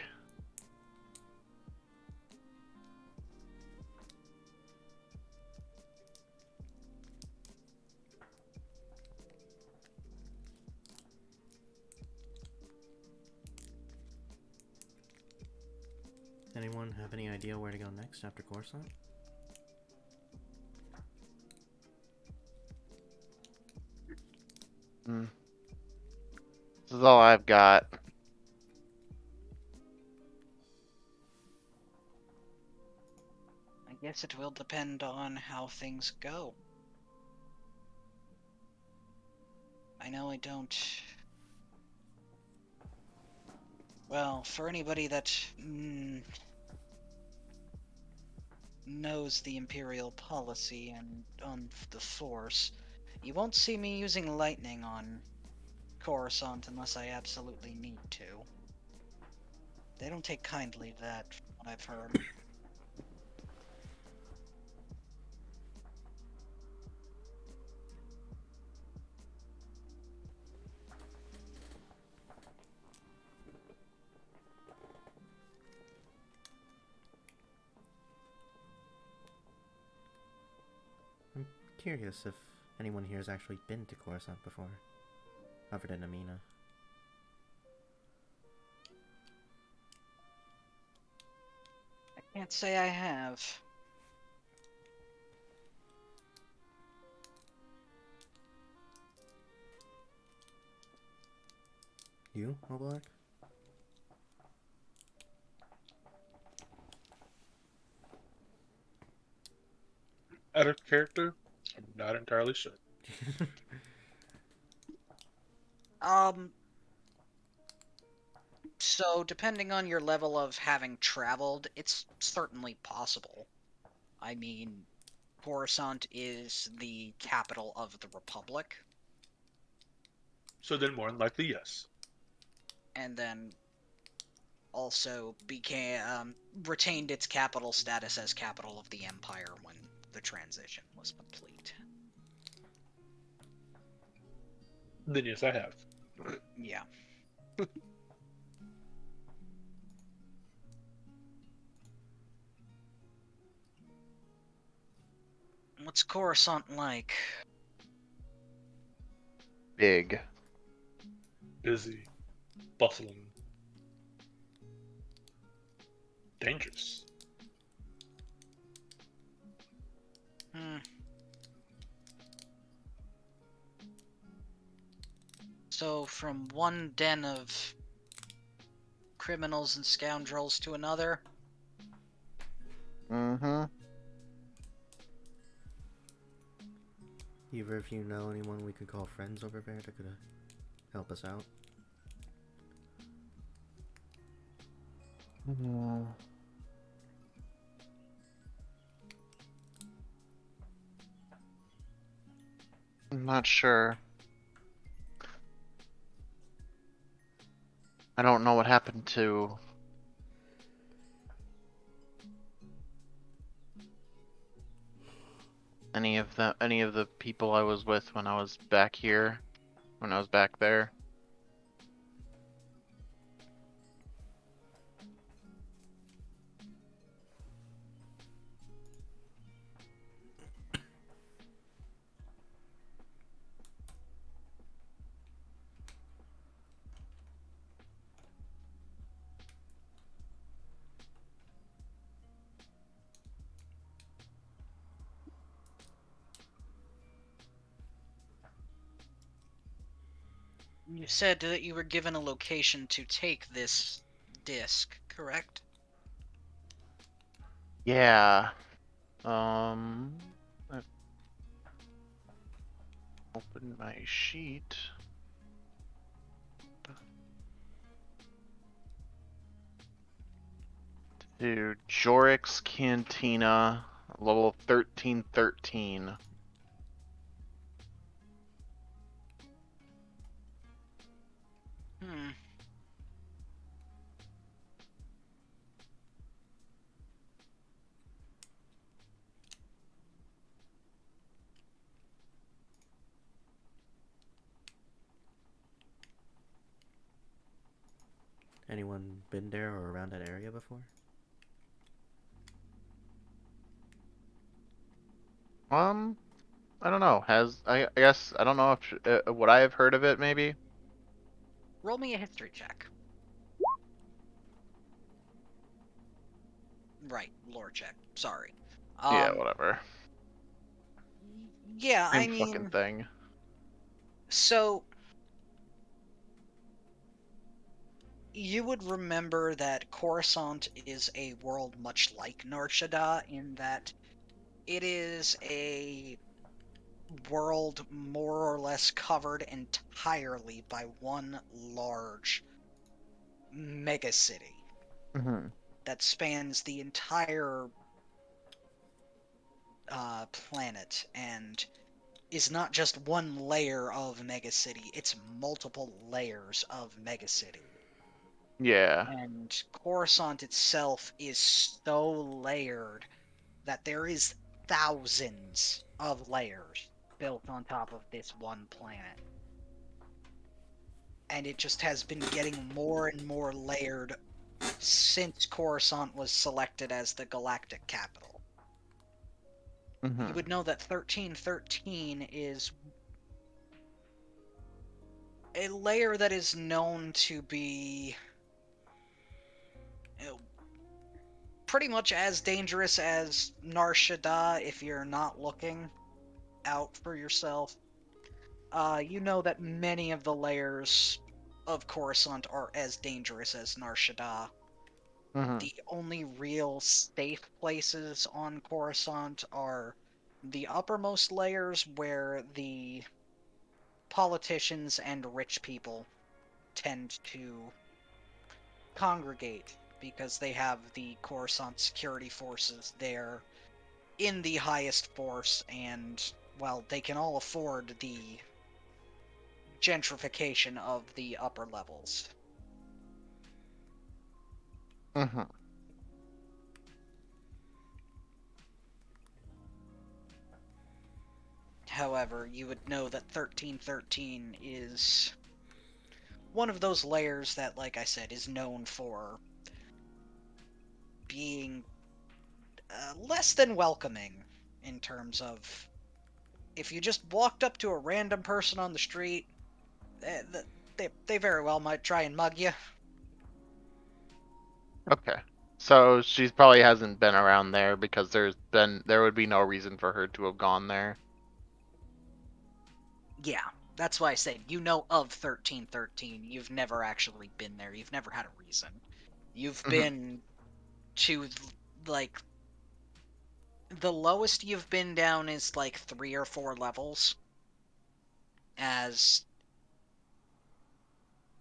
Anyone have any idea where to go next after Coruscant? Hmm. This is all I've got. I guess it will depend on how things go. I know I don't... Well, for anybody that knows the Imperial policy and on the Force, you won't see me using lightning on Coruscant unless I absolutely need to. They don't take kindly to that, from what I've heard. I'm curious if anyone here has actually been to Coruscant before, other than Amina. I can't say I have. You, Oblark? Out of character, I'm not entirely sure. So depending on your level of having traveled, it's certainly possible. I mean, Coruscant is the capital of the Republic, So then, more than likely, yes. and then also became retained its capital status as capital of the Empire when the transition was complete. Then yes, I have. Yeah. What's Coruscant like? Big. Busy, bustling, dangerous. Hmm. So from one den of criminals and scoundrels to another? Mm-hmm. Either of you know anyone we could call friends over there that could help us out? I'm not sure. I don't know what happened to any of the people I was with when I was back here, when I was back there. You said that you were given a location to take this disc, correct? Yeah. I've opened my sheet. To Jorik's Cantina, level 1313. Hmm. Anyone been there or around that area before? I don't know. I guess I don't know if would I have heard of it maybe? Roll me a history check. Right, lore check. Sorry. Yeah, Um, whatever. yeah, I Same fucking mean, thing. so you would remember that Coruscant is a world much like Nar Shaddaa in that it is a world more or less covered entirely by one large megacity Mm-hmm. that spans the entire planet and is not just one layer of megacity, it's multiple layers of megacity. Yeah. And Coruscant itself is so layered that there is thousands of layers built on top of this one planet. And it just has been getting more and more layered since Coruscant was selected as the galactic capital. You Mm-hmm. would know that 1313 is a layer that is known to be pretty much as dangerous as Nar Shaddaa if you're not looking out for yourself. You know that many of the layers of Coruscant are as dangerous as Nar Shaddaa. Mm-hmm. The only real safe places on Coruscant are the uppermost layers where the politicians and rich people tend to congregate because they have the Coruscant security forces there in the highest force, and, well, they can all afford the gentrification of the upper levels. Mm-hmm. However, you would know that 1313 is one of those layers that, like I said, is known for being less than welcoming in terms of if you just walked up to a random person on the street, they very well might try and mug you. Okay. So she probably hasn't been around there because there would be no reason for her to have gone there. Yeah, that's why I said you know of 1313. You've never actually been there. You've never had a reason. You've Mm-hmm. been to, like, the lowest you've been down is like 3 or 4 levels, as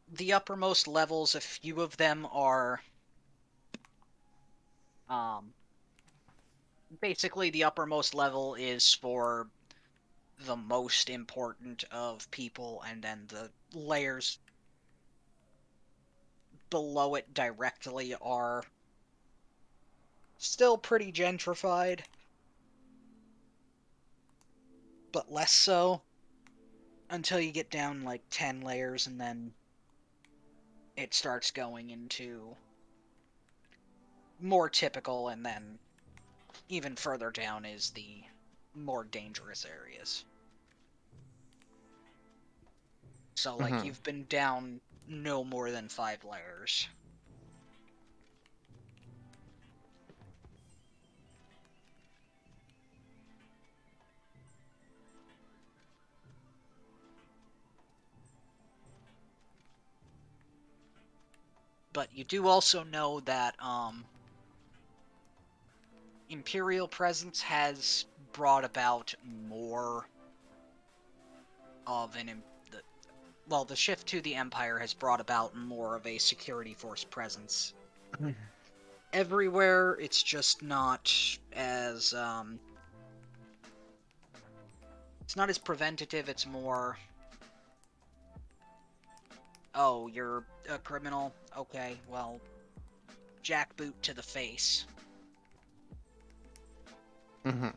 the uppermost levels, a few of them are um basically the uppermost level is for the most important of people, and then the layers below it directly are still pretty gentrified, but less so until you get down like 10 layers, and then it starts going into more typical, and then even further down is the more dangerous areas. So, like, Mm-hmm. you've been down no more than 5 layers. But you do also know that, Imperial presence has brought about more of the shift to the Empire has brought about more of a security force presence. Everywhere, it's just not as it's not as preventative. It's more, oh, you're a criminal. Okay, well, jackboot to the face. Hmm.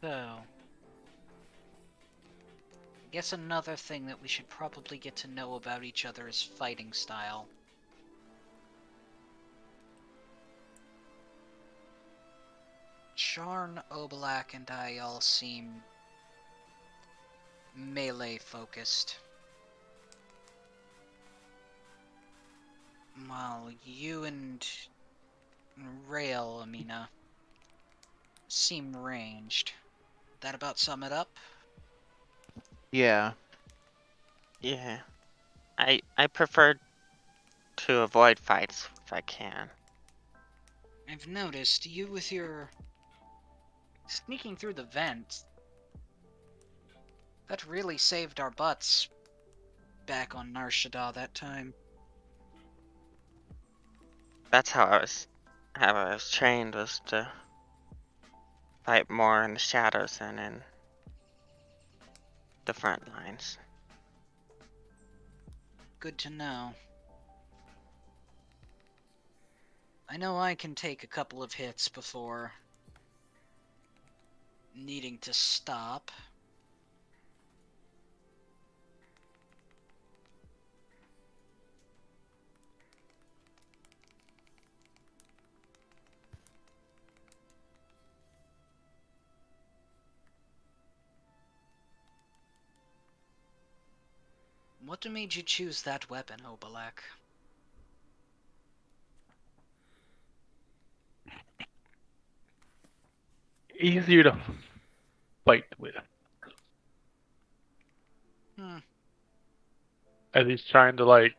So, I guess another thing that we should probably get to know about each other is fighting style. Charn, Obalak, and I all seem melee focused. While you and Rail, Amina, seem ranged. That about sum it up? Yeah. Yeah. I prefer to avoid fights if I can. I've noticed you with your sneaking through the vent. That really saved our butts back on Nar Shaddaa that time. That's how I was trained, was to fight more in the shadows than in the front lines. Good to know. I know I can take a couple of hits before needing to stop. What made you choose that weapon, Obalak? Easier to fight with. Hmm. As he's trying to like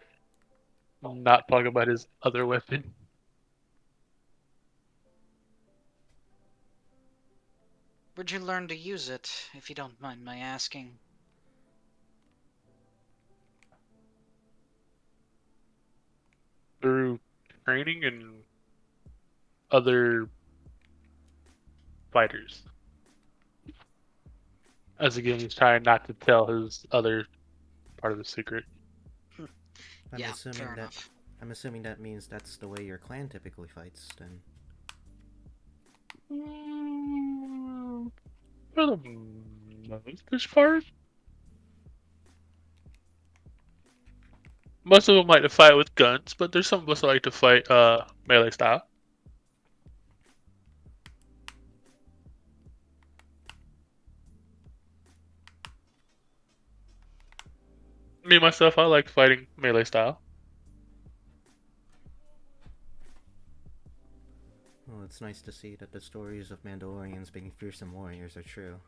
not talk about his other weapon. Where'd you learn to use it, if you don't mind my asking? Through training and other fighters. As again, he's trying not to tell his other part of the secret. I'm Yeah, assuming fair that enough. I'm assuming that means that's the way your clan typically fights. Then For the most part, most of them like to fight with guns, but there's some of us that like to fight melee style. Me myself, I like fighting melee style. well, it's nice to see that the stories of Mandalorians being fearsome warriors are true.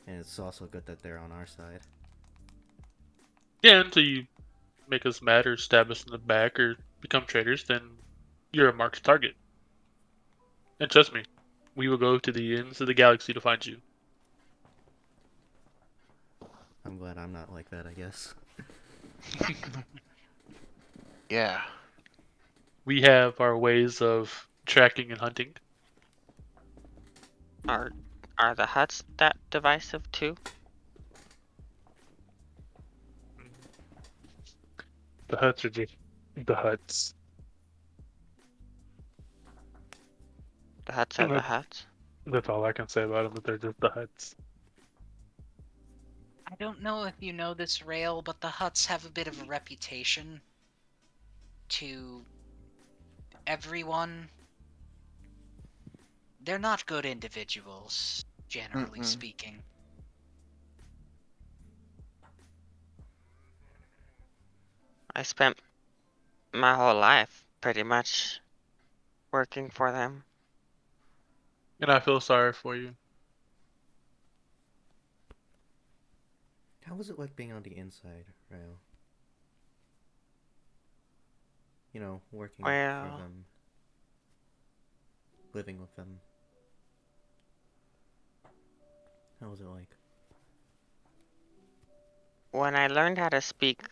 And it's also good that they're on our side. Yeah, until you make us mad or stab us in the back or become traitors, then you're a marked target. And trust me, we will go to the ends of the galaxy to find you. I'm glad I'm not like that, I guess. Yeah. We have our ways of tracking and hunting. Are the huts that divisive too? The huts are just the huts. The huts are And the huts. that's all I can say about them. That they're just the huts. I don't know if you know this, Rail, but the huts have a bit of a reputation to everyone. They're not good individuals, generally Mm-mm. speaking. I spent my whole life pretty much working for them. And I feel sorry for you. How was it like being on the inside, Rayo? You know, working for Well, them, living with them. How was it like? when I learned how to speak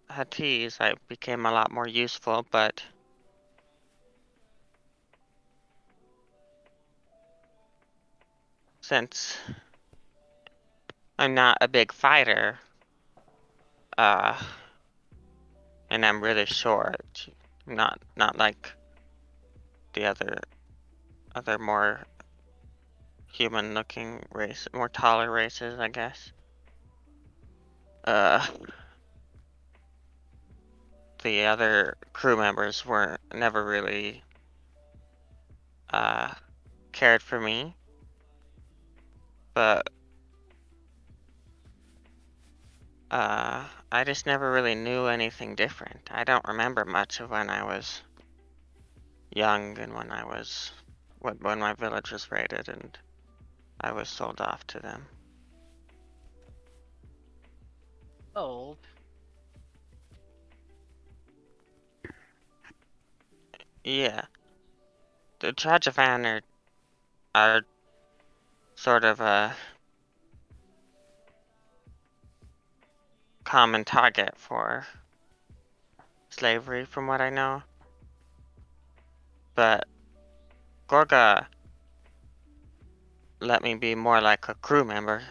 Huttese, I became a lot more useful, but since I'm not a big fighter, uh, and I'm really short, not like the other more human-looking race, more taller races, I guess. Uh, the other crew members were never really uh cared for me, but I just never really knew anything different. I don't remember much of when I was young and when my village was raided and I was sold off to them. Old. Yeah, the Trajavan are sort of a common target for slavery, from what I know. But Gorga let me be more like a crew member,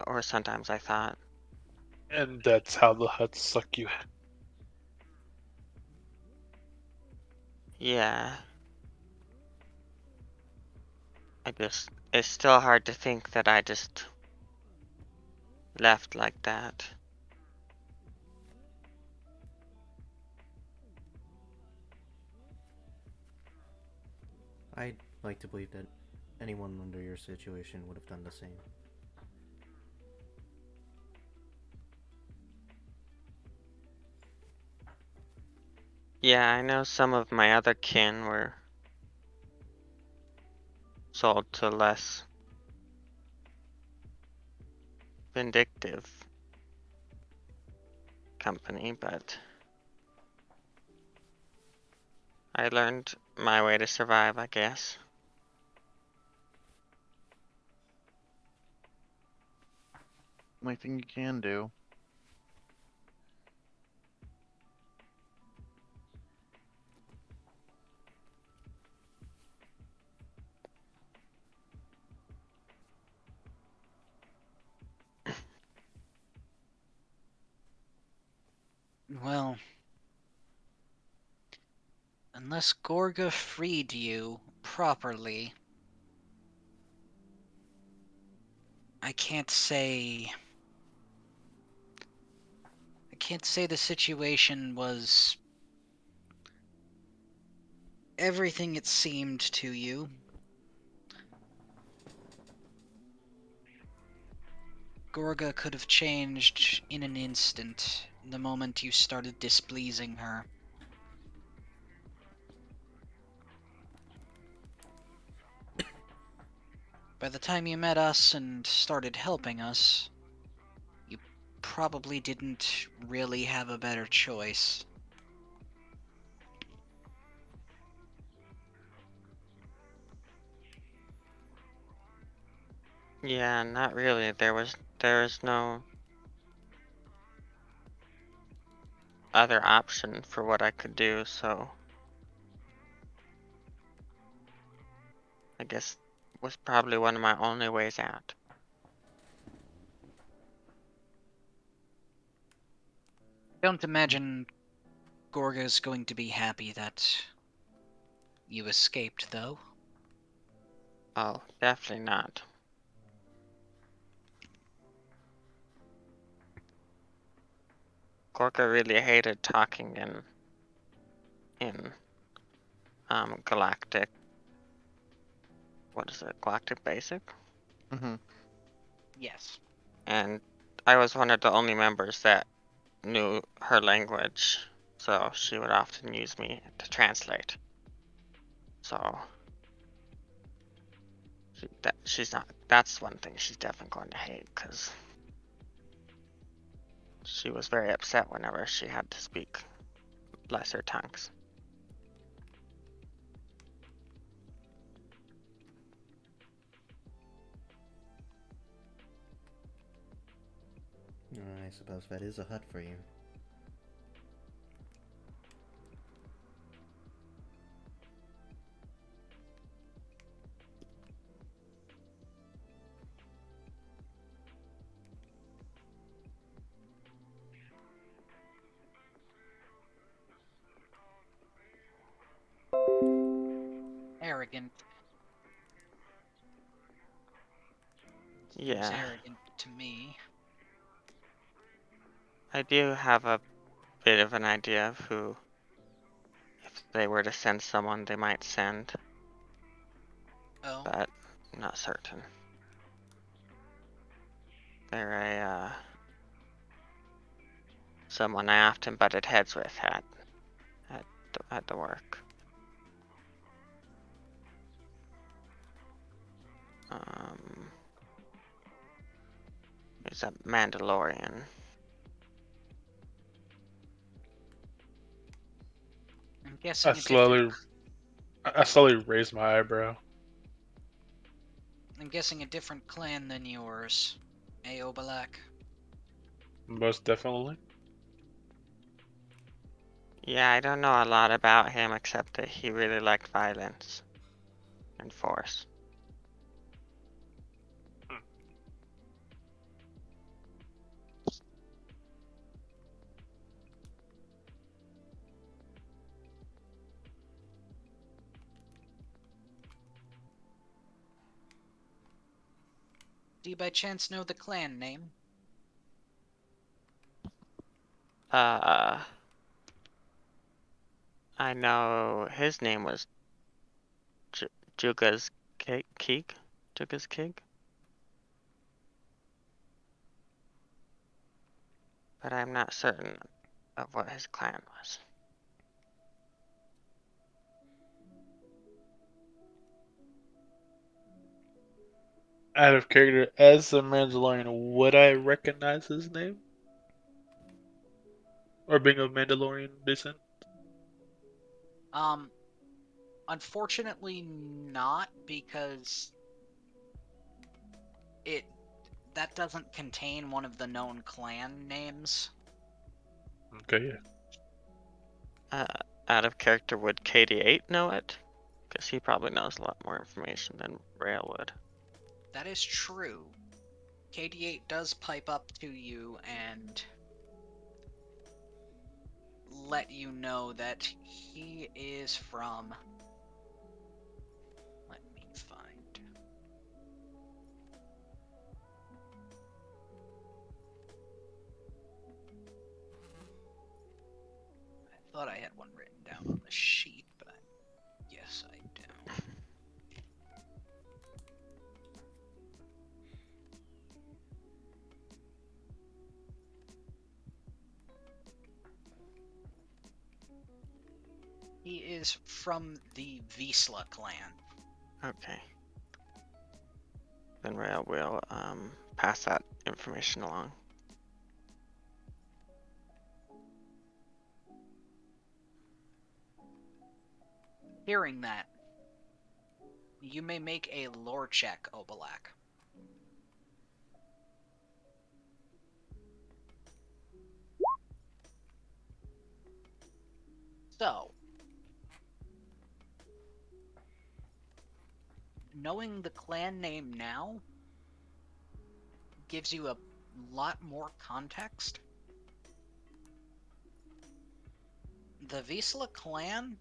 or sometimes I thought. And that's how the huts suck you. Yeah, it's still hard to think that I just left like that. I'd like to believe that anyone under your situation would have done the same. Yeah, I know some of my other kin were sold to less vindictive company, but I learned my way to survive, I guess. Only thing you can do. Well, unless Gorga freed you properly, I can't say. I can't say the situation was everything it seemed to you. Gorga could have changed in an instant the moment you started displeasing her. By the time you met us and started helping us, you probably didn't really have a better choice. Yeah, not really. There was no other option for what I could do, so I guess was probably one of my only ways out. Don't imagine Gorga's going to be happy that you escaped, though. Oh, definitely not. Gorka really hated talking in Galactic. What is it? Galactic Basic? Hmm. Yes. And I was one of the only members that knew her language, so she would often use me to translate. So she's not. That's one thing she's definitely going to hate, because she was very upset whenever she had to speak lesser tongues. I suppose that is a hut for you. Arrogant. Seems Yeah, arrogant to me. I do have a bit of an idea of who, if they were to send someone, they might send, Oh. but I'm not certain. They're a someone I often butted heads with at the work. He's a Mandalorian. I'm guessing I a different. slowly raise my eyebrow. I'm guessing a different clan than yours. Aobalak. Most definitely. Yeah, I don't know a lot about him except that he really liked violence and force. Do you by chance know the clan name? I know his name was Jugas Keeg? Jugas Keeg? But I'm not certain of what his clan was. Out of character, as a Mandalorian, would I recognize his name? Or being of Mandalorian descent? Unfortunately not, because that doesn't contain one of the known clan names. Okay, yeah. Out of character, would KD8 know it? Because he probably knows a lot more information than Rail would. That is true. KD8 does pipe up to you and let you know that he is from... Let me find... I thought I had one written down on the sheet, but yes, I don't. He is from the Visla clan. Okay. Then Rail will pass that information along. Hearing that, you may make a lore check, Obalak. So, knowing the clan name now gives you a lot more context. The Visla clan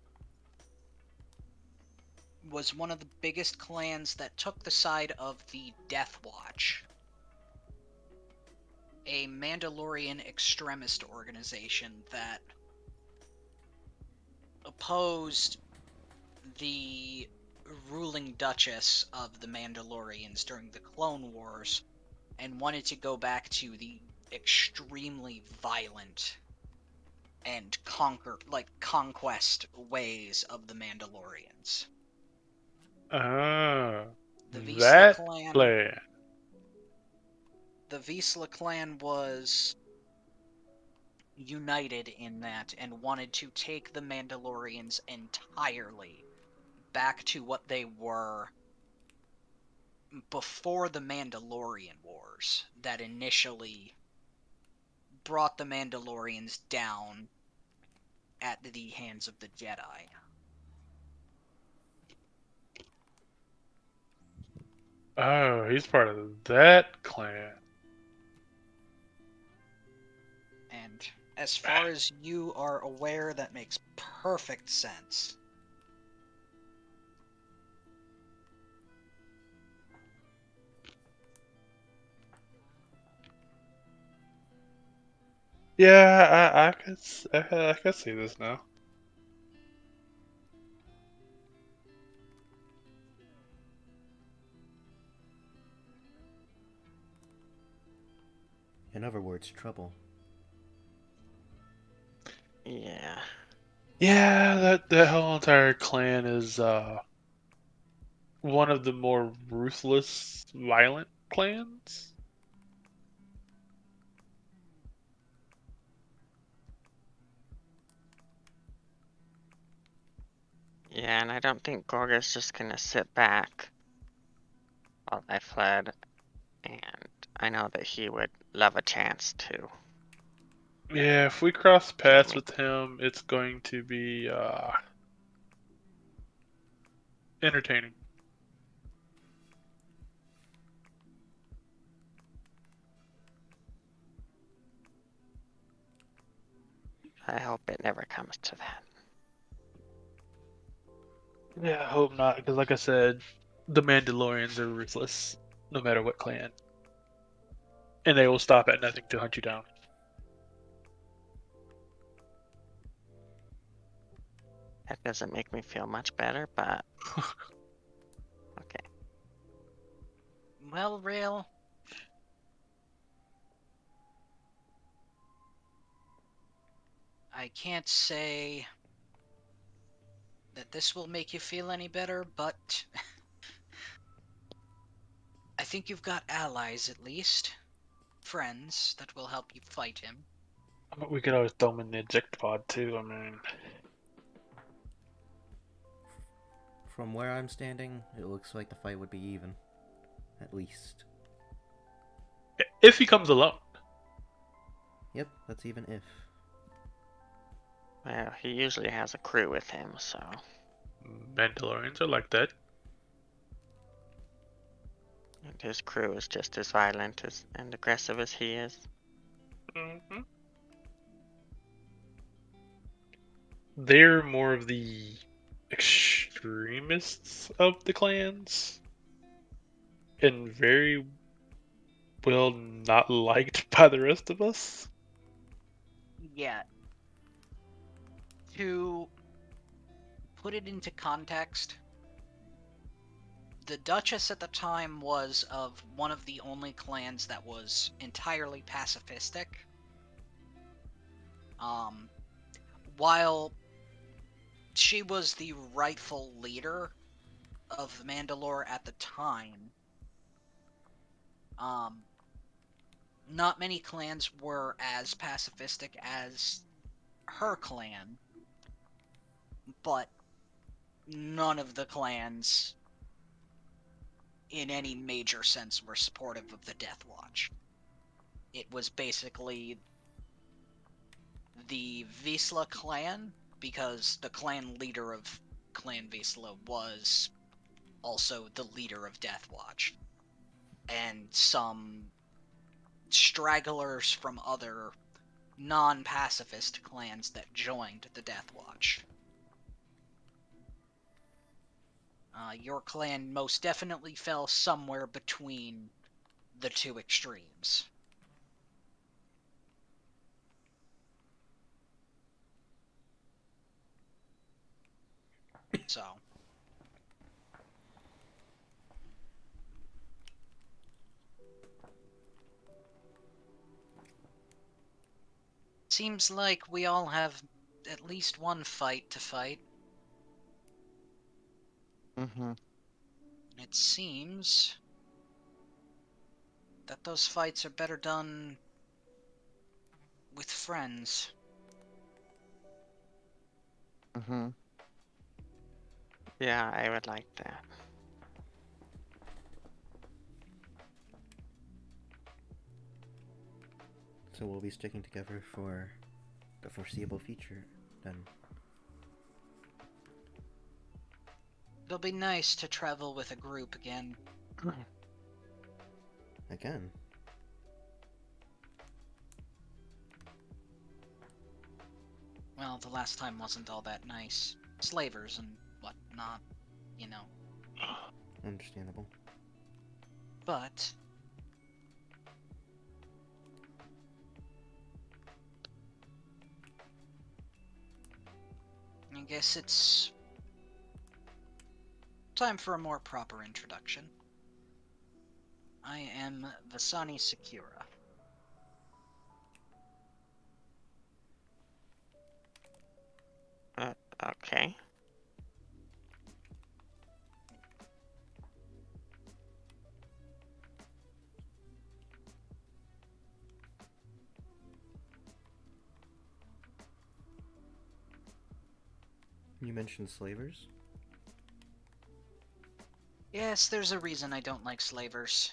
was one of the biggest clans that took the side of the Death Watch, a Mandalorian extremist organization that opposed the ruling Duchess of the Mandalorians during the Clone Wars and wanted to go back to the extremely violent and conquest ways of the Mandalorians. Ah, The Visla that clan plan. the Visla clan was united in that and wanted to take the Mandalorians entirely back to what they were before the Mandalorian Wars that initially brought the Mandalorians down at the hands of the Jedi. Oh, he's part of that clan. And as far as you are aware, that makes perfect sense. Yeah, I could see this now. In other words, trouble. Yeah. Yeah, that whole entire clan is one of the more ruthless, violent clans. Yeah, and I don't think Gorga's just gonna sit back while I fled, and I know that he would love a chance to Yeah, if we cross kill paths me. with him, it's going to be entertaining. I hope it never comes to that. Yeah, I hope not, because like I said, the Mandalorians are ruthless, no matter what clan, and they will stop at nothing to hunt you down. That doesn't make me feel much better, but okay. Well, Rail, I can't say that this will make you feel any better, but I think you've got allies at least. Friends that will help you fight him. But we could always throw him in the eject pod too. I mean, From where I'm standing, it looks like the fight would be even. At least. if he comes alone. Yep, that's even if. Well, he usually has a crew with him, so Mandalorians are like that. and his crew is just as violent as and aggressive as he is. Hmm. They're more of the extremists of the clans, and very well not liked by the rest of us. Yeah. To put it into context, the Duchess at the time was of one of the only clans that was entirely pacifistic. While she was the rightful leader of Mandalore at the time, not many clans were as pacifistic as her clan, but none of the clans in any major sense were supportive of the Death Watch. It was basically the Visla clan, because the clan leader of Clan Visla was also the leader of Death Watch, and some stragglers from other non-pacifist clans that joined the Death Watch. Your clan most definitely fell somewhere between the two extremes. So, seems like we all have at least one fight to fight. Mm-hmm. It seems that those fights are better done with friends. Mm-hmm. Yeah, I would like that. So we'll be sticking together for the foreseeable future, then. It'll be nice to travel with a group again. Again. Well, the last time wasn't all that nice. Slavers and whatnot, you know. Understandable. But I guess it's time for a more proper introduction. I am Vasani Sakura. Okay. You mentioned slavers? Yes, there's a reason I don't like slavers.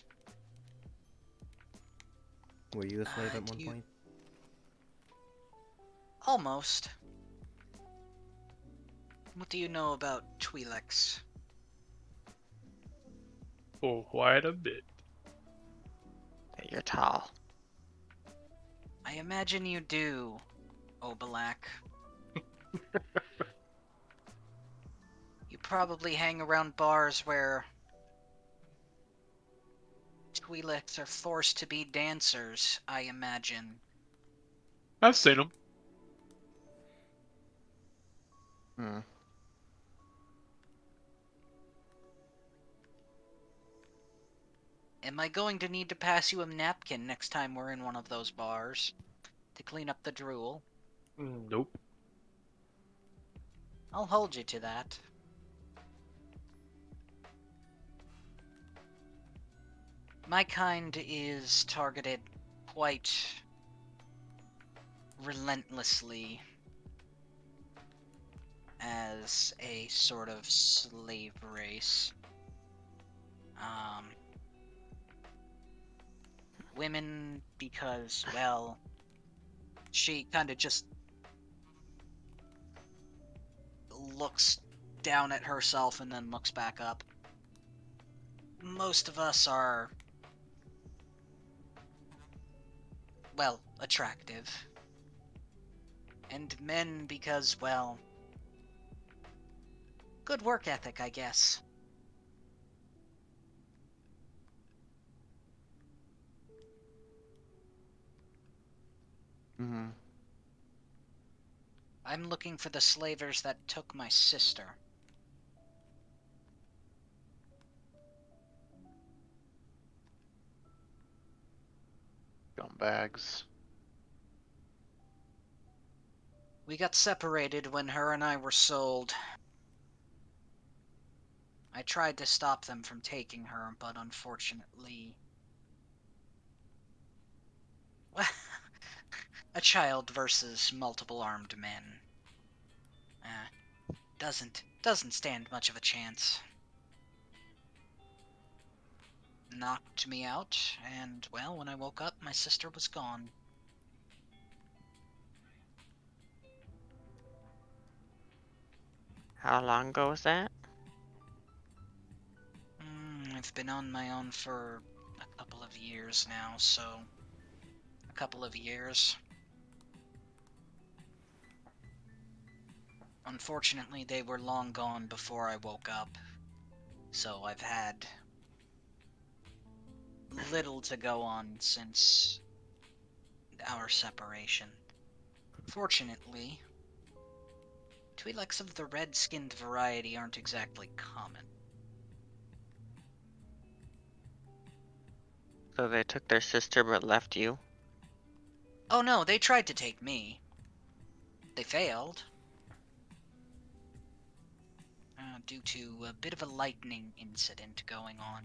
Were you a slave at do one you- point? Almost. What do you know about Twi'leks? Oh, quite a bit. You're tall. I imagine you do, Obalak. You probably hang around bars where Twi'leks are forced to be dancers, I imagine. I've seen them. Hmm. Am I going to need to pass you a napkin next time we're in one of those bars to clean up the drool? Nope. I'll hold you to that. My kind is targeted quite relentlessly as a sort of slave race. Women, because, well, she kind of just looks down at herself and then looks back up. Most of us are, well, attractive. And men because, well, good work ethic, I guess. Mm-hmm. I'm looking for the slavers that took my sister. Scumbags. We got separated when her and I were sold. I tried to stop them from taking her, but unfortunately... a child versus multiple armed men. Doesn't stand much of a chance. Knocked me out, and, well, when I woke up, my sister was gone. How long ago was that? I've been on my own for a couple of years now, so... a couple of years. Unfortunately, they were long gone before I woke up, so I've had little to go on since our separation. Fortunately, Twi'leks of the red-skinned variety aren't exactly common. So they took their sister but left you? Oh no, they tried to take me. They failed. Due to a bit of a lightning incident going on.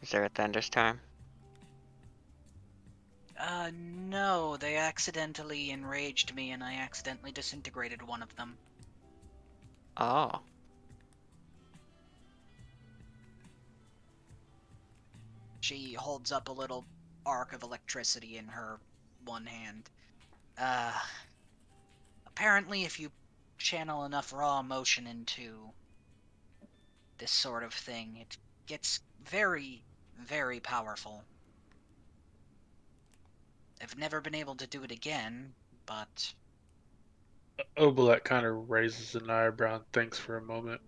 Is there a thunderstorm? No, they accidentally enraged me and I accidentally disintegrated one of them. Oh. She holds up a little arc of electricity in her one hand. Apparently if you channel enough raw emotion into this sort of thing, it gets very, very powerful. I've never been able to do it again, but Obelak kind of raises an eyebrow and thinks for a moment.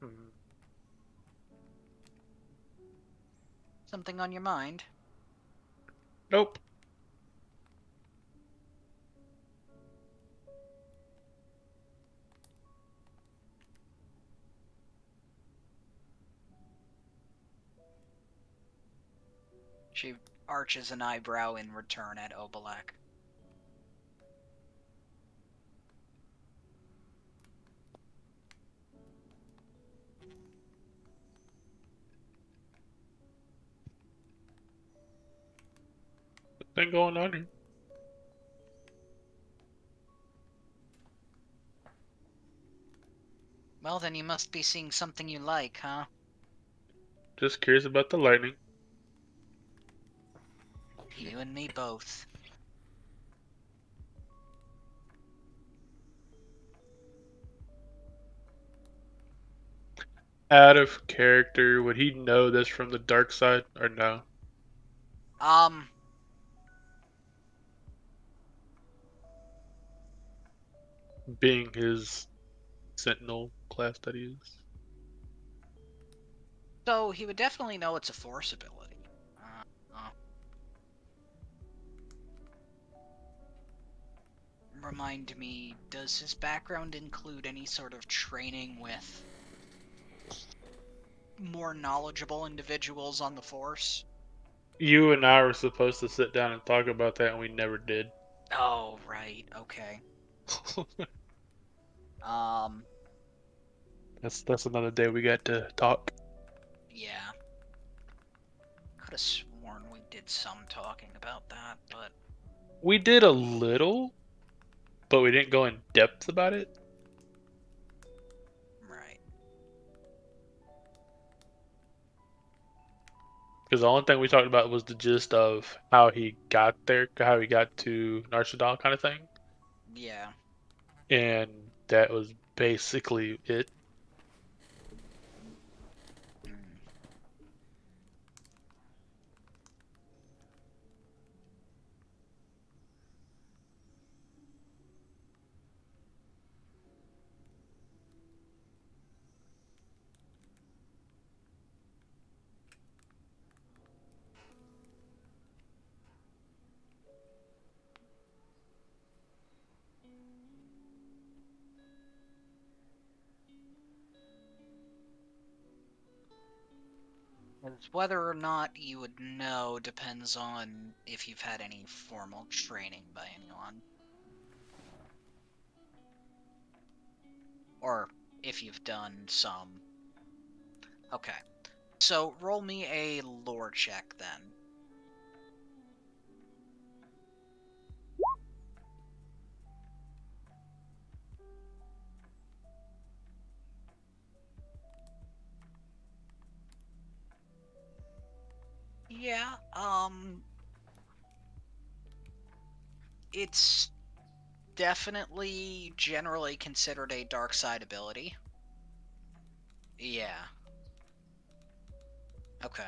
Hmm. something on your mind? Nope. She arches an eyebrow in return at Obelak. Nothing going on here. Well, then you must be seeing something you like, huh? Just curious about the lightning. You and me both. Out of character, would he know this from the dark side or no? Um, Being his sentinel class that he is. so he would definitely know it's a force ability. Uh, remind me, does his background include any sort of training with more knowledgeable individuals on the force? You and I were supposed to sit down and talk about that, and we never did. Oh, right, okay. Um, That's another day we got to talk. yeah. Could have sworn we did some talking about that, but We did a little, but we didn't go in depth about it. right. Because the only thing we talked about was the gist of how he got there, how he got to Narshadal kind of thing. Yeah. And that was basically it. Mm. Whether or not you would know depends on if you've had any formal training by anyone. Or if you've done some. Okay. So roll me a lore check then. Yeah, it's definitely generally considered a dark side ability. Yeah. Okay.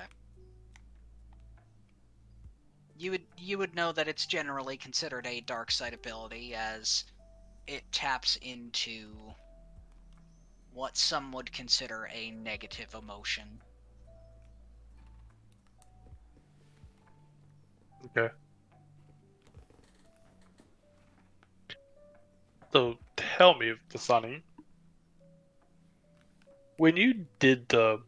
you would know that it's generally considered a dark side ability, as it taps into what some would consider a negative emotion. Okay. So tell me, Dasani, when you did the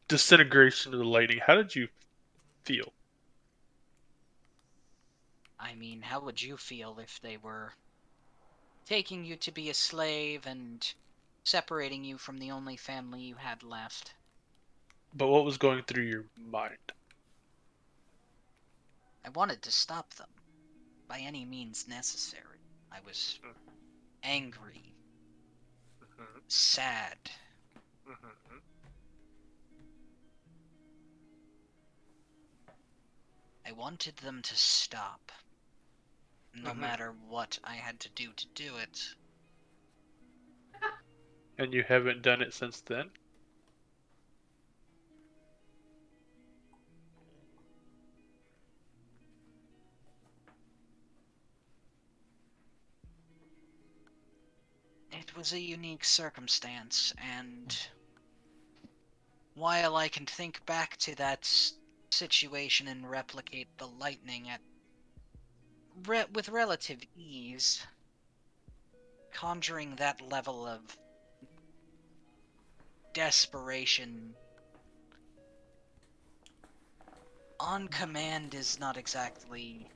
disintegration of the lightning, how did you feel? I mean, how would you feel if they were taking you to be a slave and separating you from the only family you had left? But what was going through your mind? I wanted to stop them by any means necessary. I was angry, sad. I wanted them to stop, no matter what I had to do it. And you haven't done it since then? It was a unique circumstance, and while I can think back to that situation and replicate the lightning with relative ease, conjuring that level of desperation on command is not exactly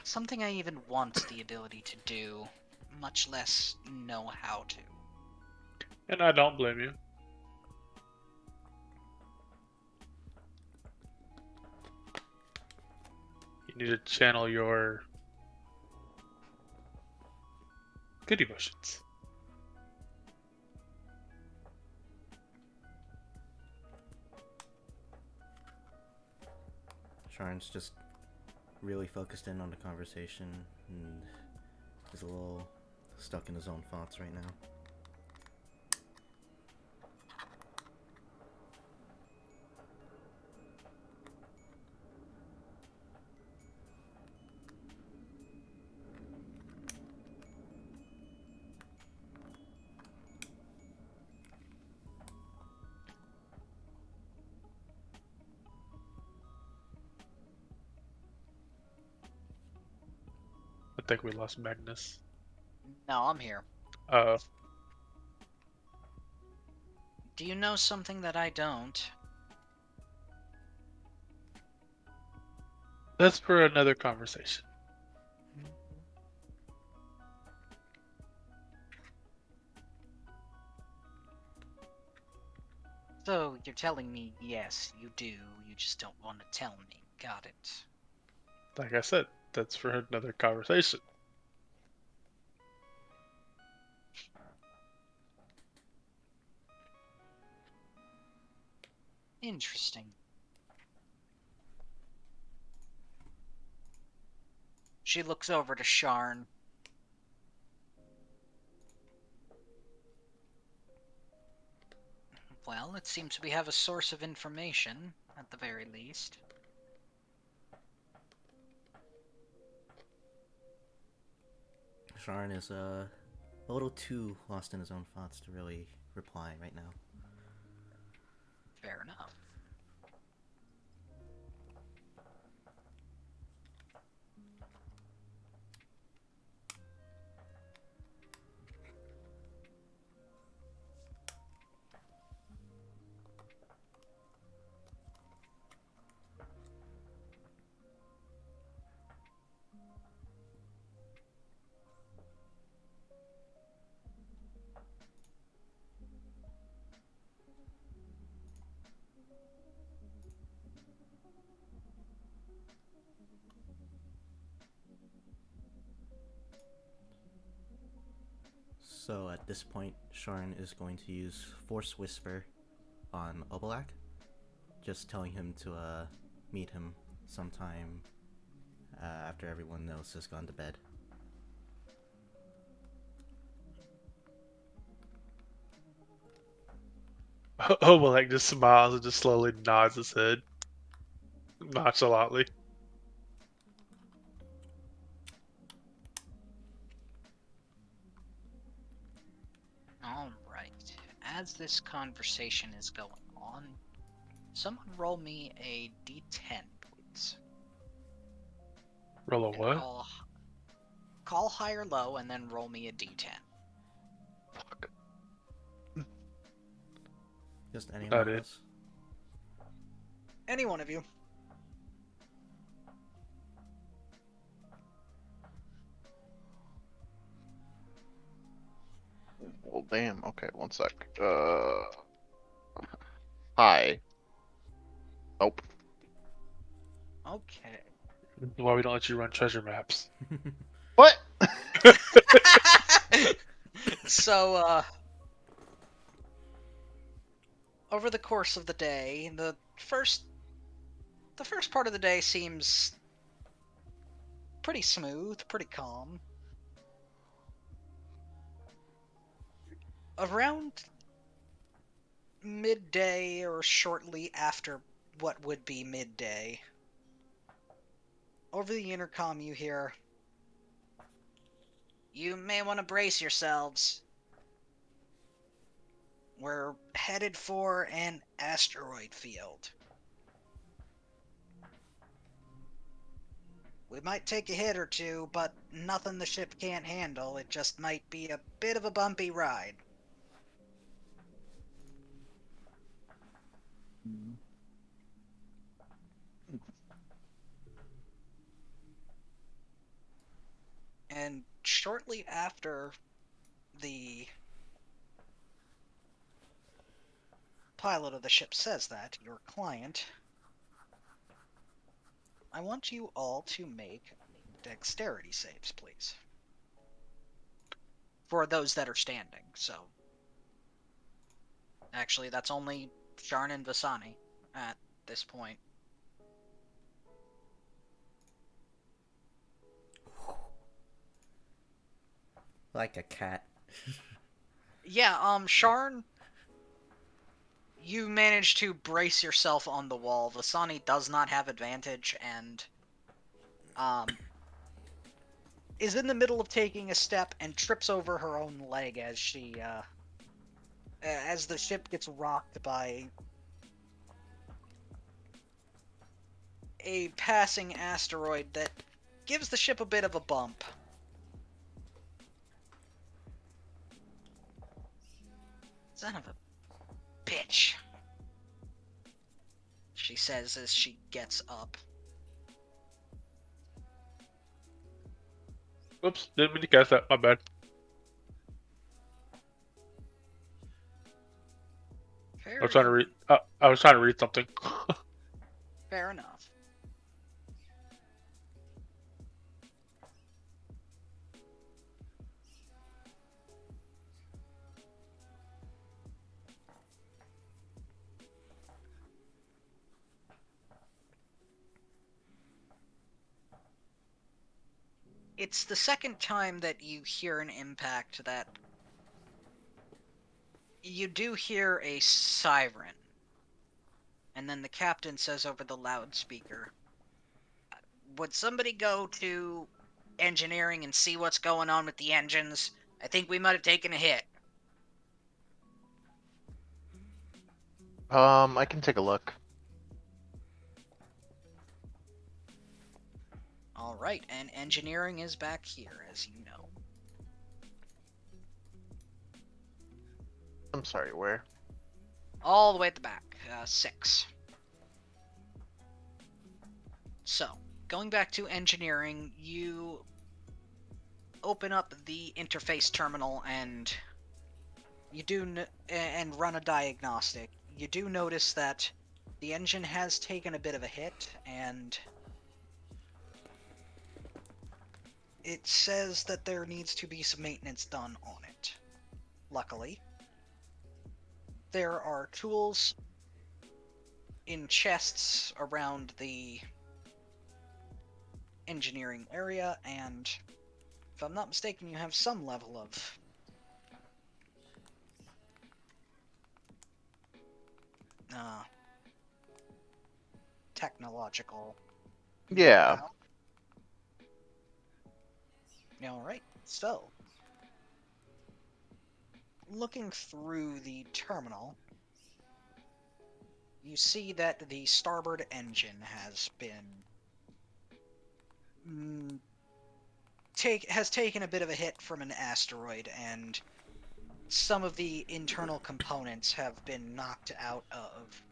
something I even want the ability to do, much less know how to. And I don't blame you. You need to channel your good emotions. Sharn's just really focused in on the conversation and is a little stuck in his own thoughts right now. I think we lost Magnus. No, I'm here. Uh, Do you know something that I don't? that's for another conversation. So, you're telling me, yes, you do, you just don't want to tell me. Got it. Like I said, that's for another conversation. Interesting. She looks over to Sharn. Well, it seems we have a source of information, at the very least. Sharn is a little too lost in his own thoughts to really reply right now. Fair enough. So at this point, Sharn is going to use Force Whisper on Obalak, just telling him to meet him sometime after everyone else has gone to bed. Omelek just smiles and just slowly nods his head nonchalantly. Alright. As this conversation is going on, someone roll me a d10, please. Roll a And what? call high or low, and then roll me a d10. Fuck. Just any That one of it. us. Any one of you. Well, damn. Okay, one sec. Hi. Nope. Okay. Why we don't let you run treasure maps? What? So, over the course of the day, the first part of the day seems pretty smooth, pretty calm. Around midday or shortly after what would be midday, over the intercom you hear, "You may want to brace yourselves. We're headed for an asteroid field. We might take a hit or two, but nothing the ship can't handle. It just might be a bit of a bumpy ride." And shortly after the pilot of the ship says that, your client, I want you all to make dexterity saves, please. For those that are standing, so. Actually, that's only Sharn and Vasani at this point. Like a cat. Yeah, Sharn, you managed to brace yourself on the wall. Vasani does not have advantage and is in the middle of taking a step and trips over her own leg as she as the ship gets rocked by a passing asteroid that gives the ship a bit of a bump. Son of a bitch, she says as she gets up. Oops, didn't mean to cast that. My bad. Fair I was trying to enough. read. I was trying to read something. Fair enough. It's the second time that you hear an impact that you do hear a siren. And then the captain says over the loudspeaker, "Would somebody go to engineering and see what's going on with the engines? I think we might have taken a hit." I can take a look. Alright, and engineering is back here, as you know. I'm sorry, where? All the way at the back. 6. So, going back to engineering, you open up the interface terminal and and run a diagnostic. You do notice that the engine has taken a bit of a hit, and it says that there needs to be some maintenance done on it. Luckily, there are tools in chests around the engineering area, and if I'm not mistaken, you have some level of technological Yeah. know-how. Alright, so looking through the terminal, you see that the starboard engine has been has taken a bit of a hit from an asteroid, and some of the internal components have been knocked out of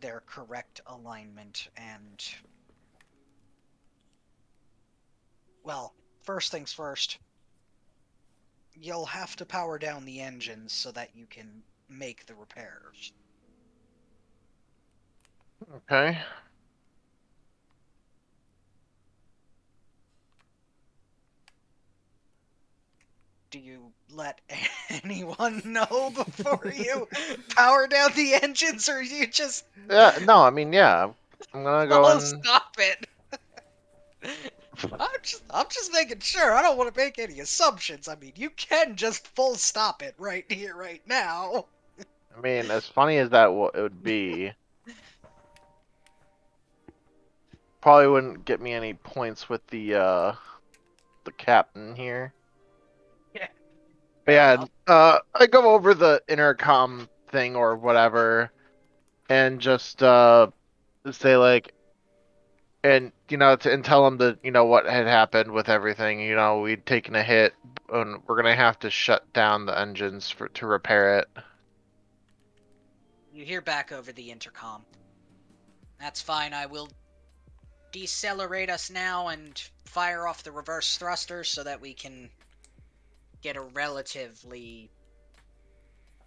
their correct alignment, and well, first things first, you'll have to power down the engines so that you can make the repairs. Okay. Do you let anyone know before you power down the engines, or you just Yeah. No, I mean, yeah. I'm gonna go oh and. stop it? I'm just making sure. I don't want to make any assumptions. I mean, you can just full stop it right here, right now. I mean, as funny as that it would be, probably wouldn't get me any points with the captain here. Yeah, But fair yeah, enough. I go over the intercom thing or whatever, and just say like, and and tell them that what had happened with everything. We'd taken a hit, and we're gonna have to shut down the engines to repair it. You hear back over the intercom. That's fine. I will decelerate us now and fire off the reverse thrusters so that we can get a relatively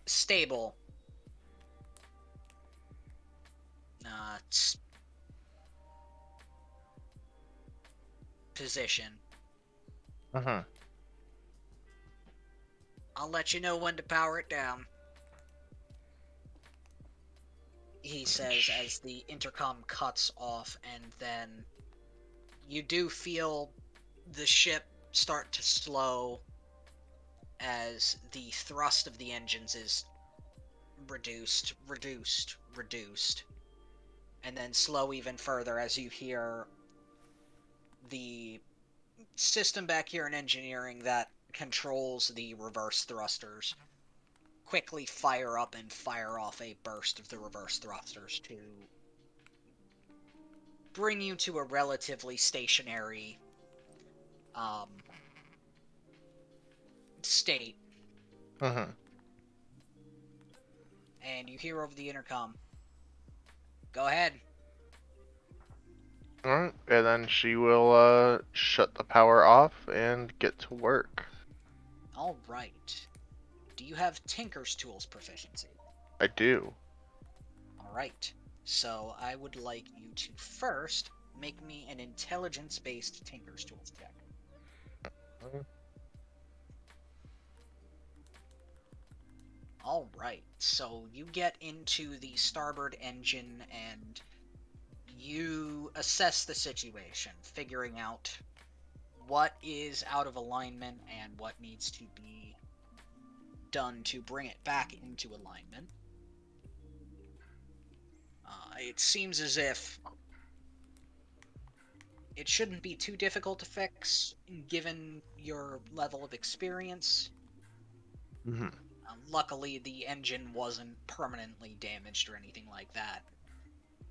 stable position. Mm-hmm. I'll let you know when to power it down, he says as the intercom cuts off, and then you do feel the ship start to slow as the thrust of the engines is reduced, and then slow even further as you hear the system back here in engineering that controls the reverse thrusters quickly fire up and fire off a burst of the reverse thrusters to bring you to a relatively stationary state. Mm-hmm. And you hear over the intercom, go ahead. Alright, and then she will shut the power off and get to work. All right. Do you have Tinker's Tools proficiency? I do. All right. So I would like you to first make me an intelligence-based Tinker's Tools check. All right. So you get into the starboard engine and you assess the situation, figuring out what is out of alignment and what needs to be done to bring it back into alignment. It seems as if it shouldn't be too difficult to fix, given your level of experience. Mm-hmm. Luckily, the engine wasn't permanently damaged or anything like that.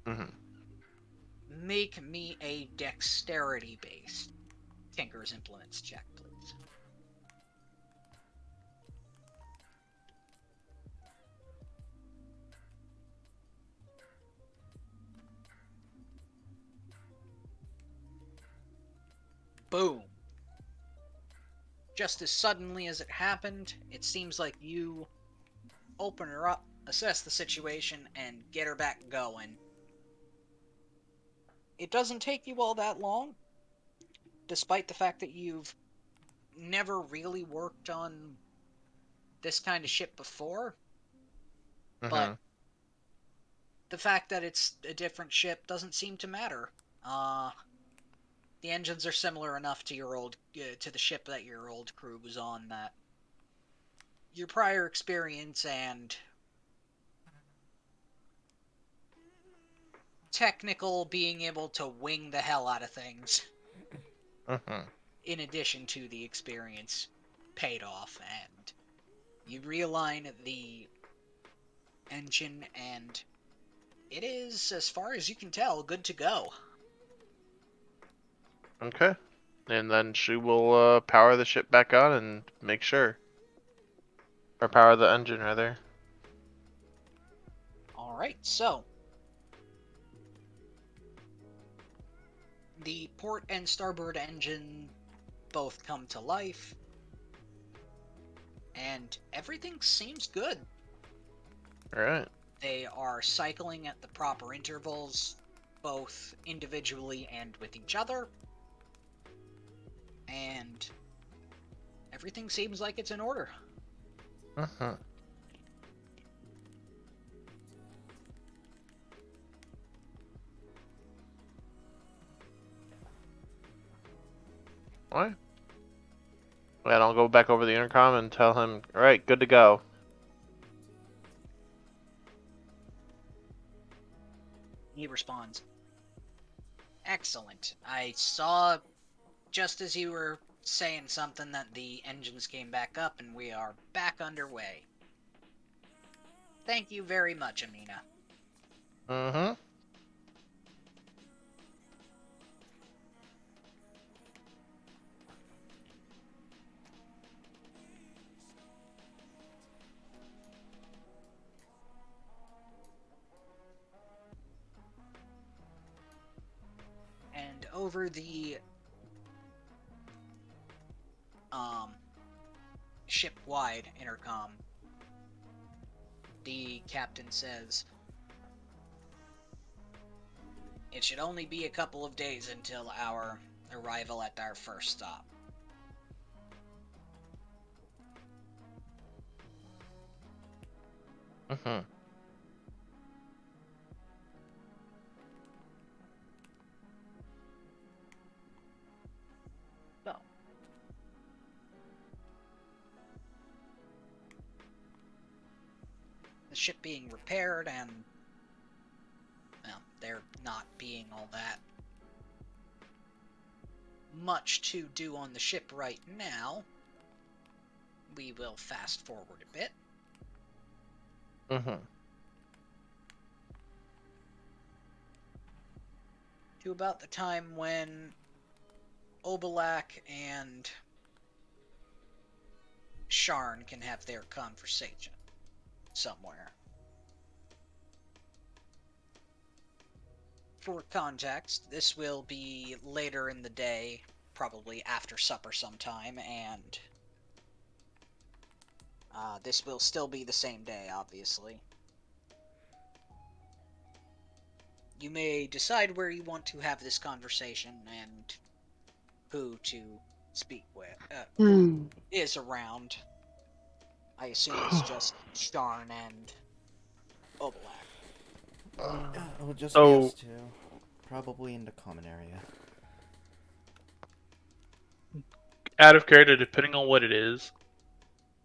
Mm-hmm. Make me a dexterity-based Tinker's Implements check, please. Boom. Just as suddenly as it happened, it seems like you open her up, assess the situation, and get her back going. It doesn't take you all that long, despite the fact that you've never really worked on this kind of ship before. But Mm-hmm. the fact that it's a different ship doesn't seem to matter. The engines are similar enough to to the ship that your old crew was on that your prior experience and technical being able to wing the hell out of things, Mm-hmm. in addition to the experience, paid off, and you realign the engine, and it is, as far as you can tell, good to go. Okay. And then she will power the ship back on and make sure. Or power the engine, rather. Alright, so the port and starboard engine both come to life, and everything seems good. Alright. They are cycling at the proper intervals, both individually and with each other, and everything seems like it's in order. Mm-hmm. Alright. And I'll go back over the intercom and tell him, alright, good to go. He responds, "Excellent. I saw, just as you were saying something, that the engines came back up and we are back underway. Thank you very much, Amina." Mm-hmm. And over the ship-wide intercom, the captain says, "It should only be a couple of days until our arrival at our first stop." Mm-hmm. So, the ship being repaired and, well, there not being all that much to do on the ship right now, we will fast forward a bit. Mm-hmm. To about the time when Obalak and Sharn can have their conversation somewhere. For context, this will be later in the day, probably after supper sometime, and this will still be the same day, obviously. You may decide where you want to have this conversation and who to speak with, who is around. I assume it's just Sharn and Obalak. It'll just be us So, two. Probably in the common area. out of character, depending on what it is,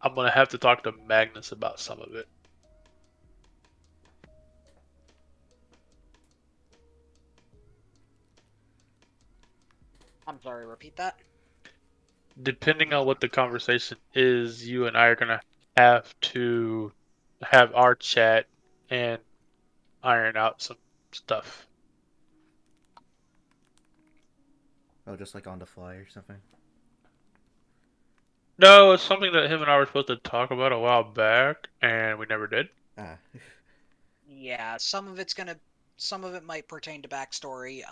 I'm gonna have to talk to Magnus about some of it. I'm sorry, repeat that? Depending on what the conversation is, you and I are gonna have to have our chat and iron out some stuff. Oh, just like on the fly or something? No, it's something that him and I were supposed to talk about a while back, and we never did. Ah. Yeah, some of it might pertain to backstory.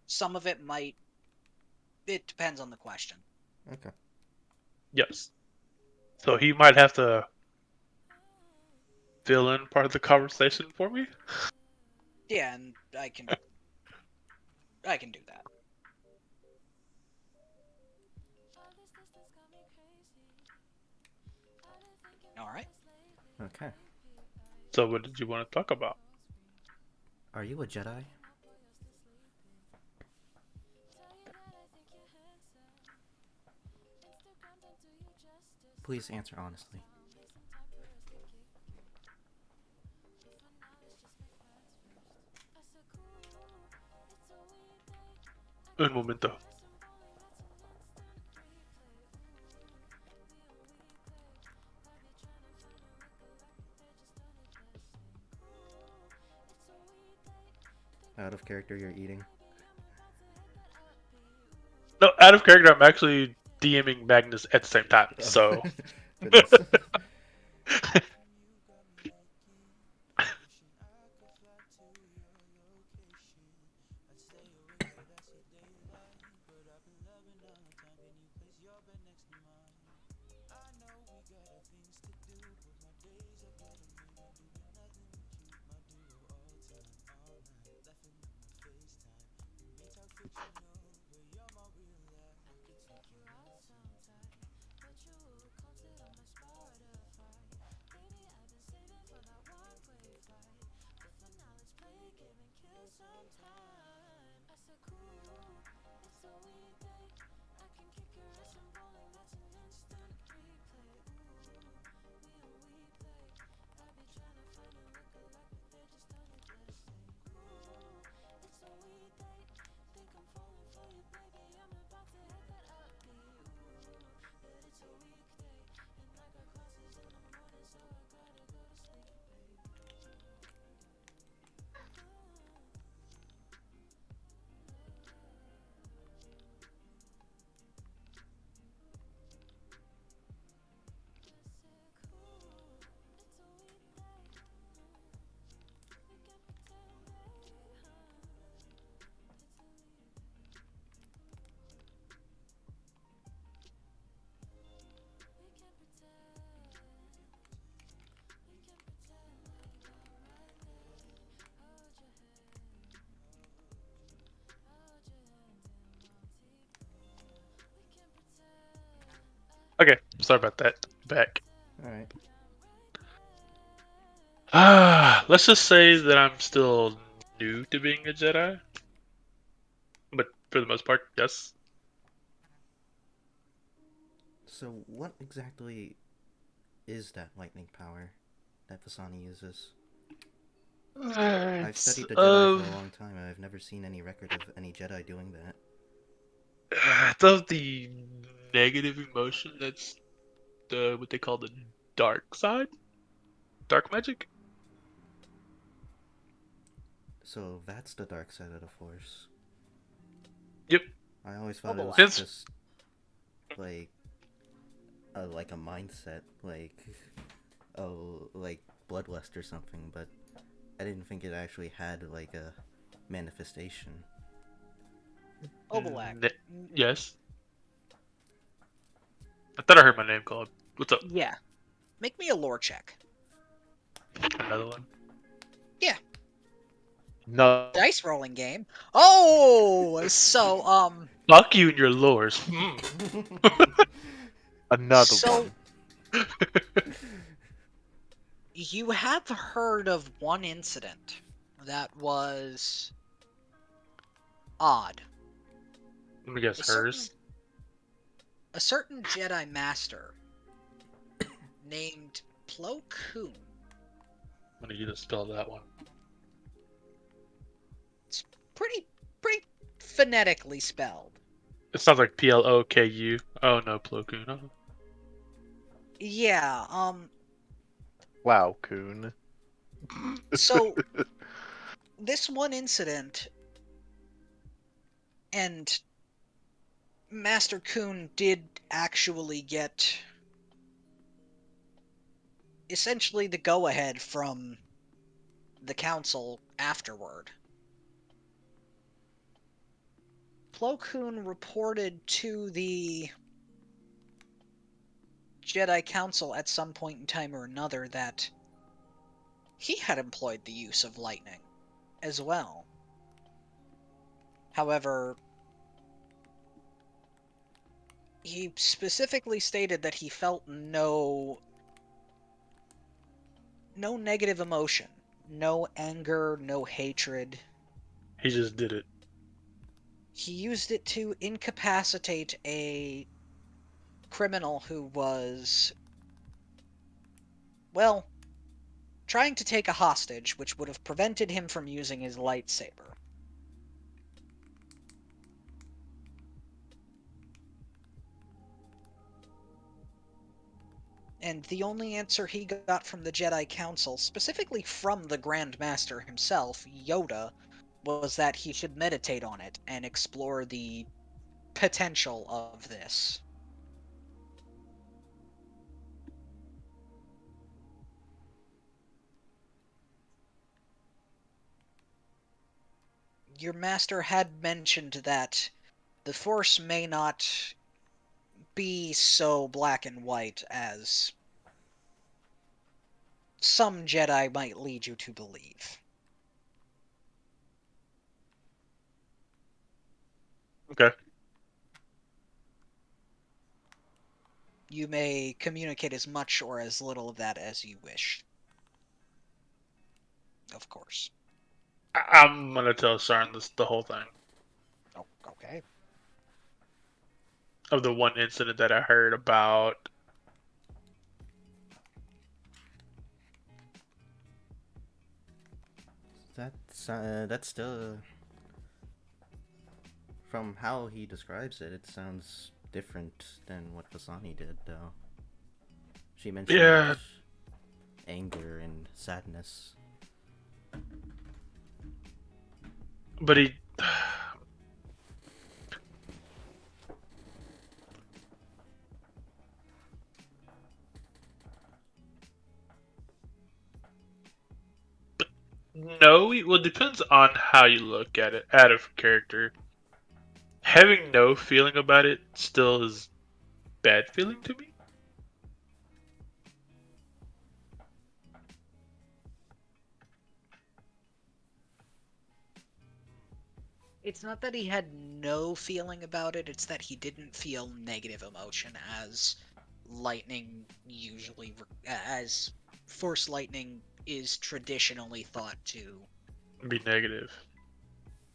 Some of it might. It depends on the question. Okay. Yes. So he might have to fill in part of the conversation for me. Yeah, and I can do that. All right. Okay. So what did you want to talk about? Are you a Jedi? Please answer honestly. Un momento. Out of character, you're eating. No, out of character, I'm actually DMing Magnus at the same time. So, Goodness. okay, sorry about that. Back. Alright. Let's just say that I'm still new to being a Jedi. But for the most part, yes. So, what exactly is that lightning power that Vasani uses? I've It's studied the Jedi for a long time, and I've never seen any record of any Jedi doing that. it's of the negative emotion that's what they call the dark side? Dark magic? So, that's the dark side of the Force. Yep. I always thought it was Since- just like a mindset, like bloodlust or something, but I didn't think it actually had like a manifestation. Obalak. Yes. I thought I heard my name called. What's up? Yeah. Make me a lore check. Another one. No. Dice rolling game. Oh, so Fuck you and your lures. Another So- one. you have heard of one incident that was odd. Let me guess, A certain- hers. A certain Jedi Master named Plo Koon. I'm gonna need to spell that one. Pretty phonetically spelled. It sounds like Ploku. Oh no, Plo Koon. Oh. Yeah, Wow, Coon. so this one incident, and Master Koon did actually get essentially the go-ahead from the council afterward. Plo Koon reported to the Jedi Council at some point in time or another that he had employed the use of lightning as well. However, he specifically stated that he felt no negative emotion, no anger, no hatred. He just did it. He used it to incapacitate a criminal who was, well, trying to take a hostage, which would have prevented him from using his lightsaber. And the only answer he got from the Jedi Council, specifically from the Grand Master himself, Yoda, was that he should meditate on it and explore the potential of this. Your master had mentioned that the Force may not be so black and white as some Jedi might lead you to believe. Okay. You may communicate as much or as little of that as you wish. Of course. I'm gonna tell Sarn the whole thing Oh, okay. of the one incident that I heard about. That's still, from how he describes it, it sounds different than what Vasani did, though. She mentioned Yeah, anger and sadness. but he. No, well, it depends on how you look at it. Out of character, having no feeling about it still is bad feeling to me. It's not that he had no feeling about it, it's that he didn't feel negative emotion as lightning usually, as Force lightning is traditionally thought to Be negative.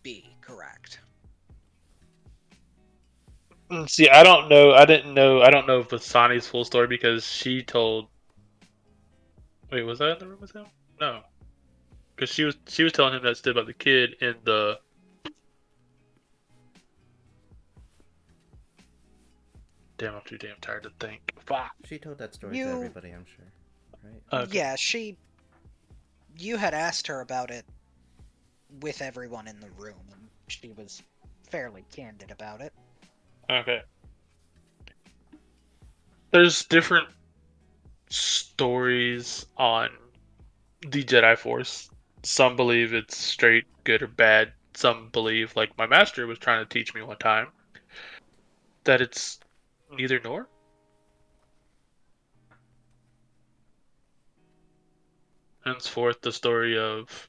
be correct. See, I don't know. I didn't know. I don't know Vasani's full story because she told. Wait, was I in the room with him? No, because she was telling him that stuff about the kid in the. Damn, I'm too damn tired to think. Fuck. She told that story to You, everybody, I'm sure. Right? Okay. yeah, you had asked her about it with everyone in the room, and she was fairly candid about it. Okay. There's different stories on the Jedi Force. Some believe it's straight good or bad. Some believe, like my master was trying to teach me one time, that it's neither nor. Henceforth, the story of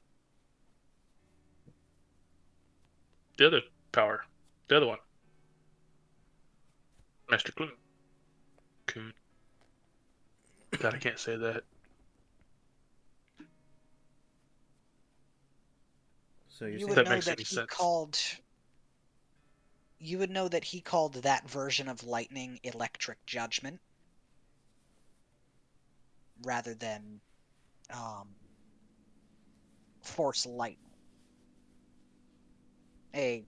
the other power, the other one, Master Clune. Coon. God, I can't say that. So you're You saying would That know makes that any he sense. called. You would know that he called that version of lightning electric judgment, rather than force lightning. A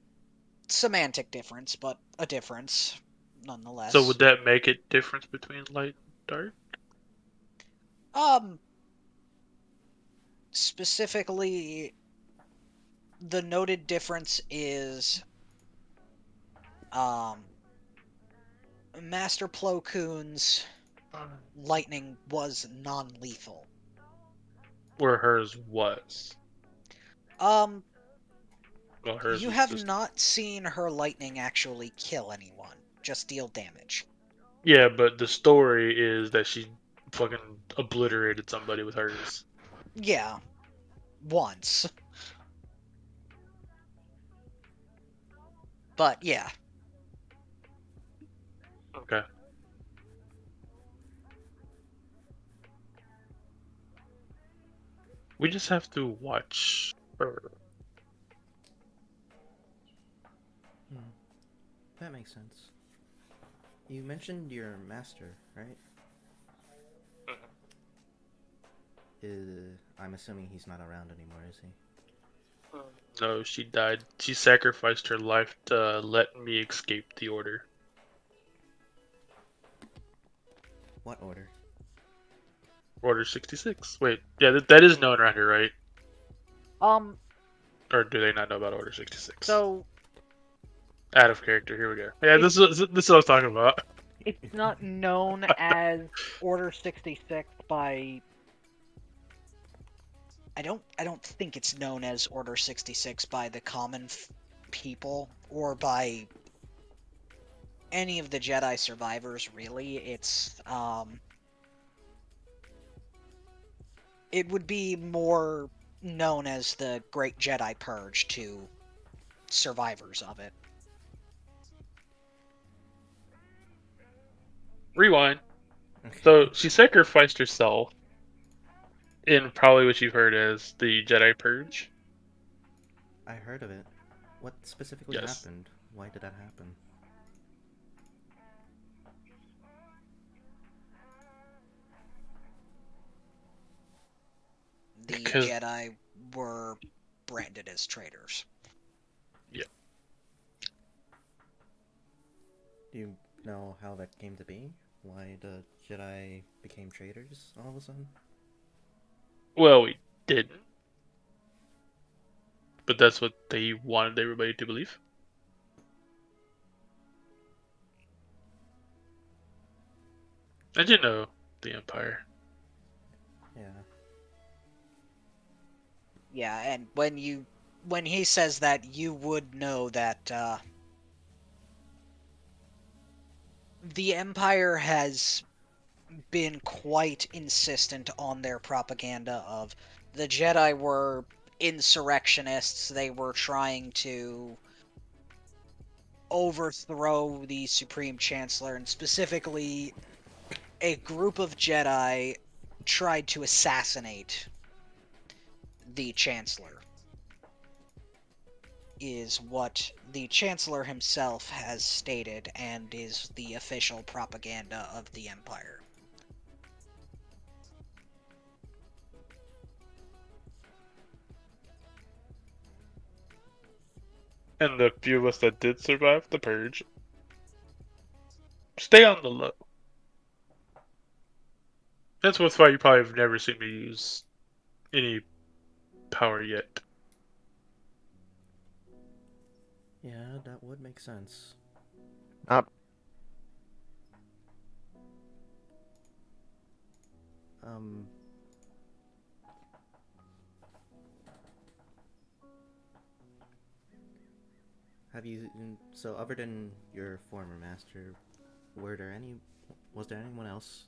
semantic difference, but a difference So nonetheless. would that make it difference between light and dark? Specifically, the noted difference is Master Plo Koon's lightning was non-lethal. Where hers was. Um, Well, hers you was have just. not seen her lightning actually kill anyone, just deal damage. Yeah, but the story is that she fucking obliterated somebody with hers. Yeah, once. But yeah, Okay. We just have to watch her. that makes sense. You mentioned your master, right? I'm assuming he's not around anymore, is he? No, she died. She sacrificed her life to let me escape the order. What order? Order 66. Wait, yeah, that is known around here, right? Or do they not know about Order 66? So Out of character. Here we go. Yeah, this is what I was talking about. it's not known as Order 66 by. I don't think it's known as Order 66 by the common people or by any of the Jedi survivors. Really, it would be more known as the Great Jedi Purge to survivors of it. Rewind. So she sacrificed herself in probably what you've heard as the Jedi Purge. I heard of it. What specifically Yes. happened? Why did that happen? The Because- Jedi were branded as traitors. Do you know how that came to be? Why the Jedi became traitors all of a sudden? Well, we didn't. But that's what they wanted everybody to believe. I didn't know the Empire. Yeah. Yeah, and when he says that, you would know that the Empire has been quite insistent on their propaganda of the Jedi were insurrectionists. They were trying to overthrow the Supreme Chancellor, and specifically, a group of Jedi tried to assassinate the Chancellor, is what the Chancellor himself has stated and is the official propaganda of the Empire. And the few of us that did survive the Purge stay on the low. That's why you probably have never seen me use any power yet. Yeah, that would make sense. Up. Um. Have you so other than your former master, was there anyone else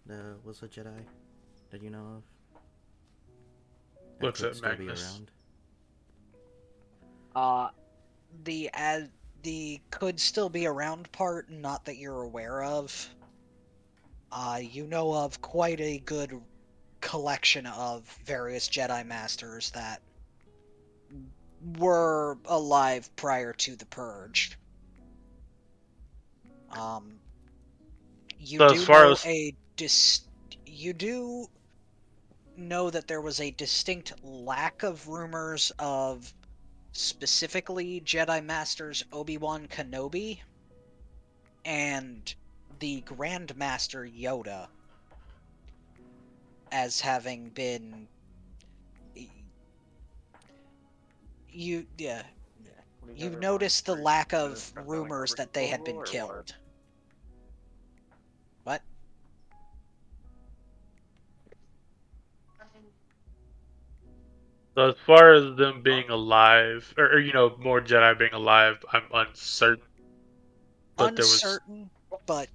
that was a Jedi that you know of? That Looks could at still be Magnus. around. The could still be around part, not that you're aware of. You know of quite a good collection of various Jedi Masters that were alive prior to the Purge. You So do as far know as you do know that there was a distinct lack of rumors of specifically Jedi Masters Obi-Wan Kenobi and the Grand Master Yoda as having been you noticed the lack of rumors that they had been killed. What? So as far as them being alive, or more Jedi being alive, I'm uncertain. But there was Uncertain, but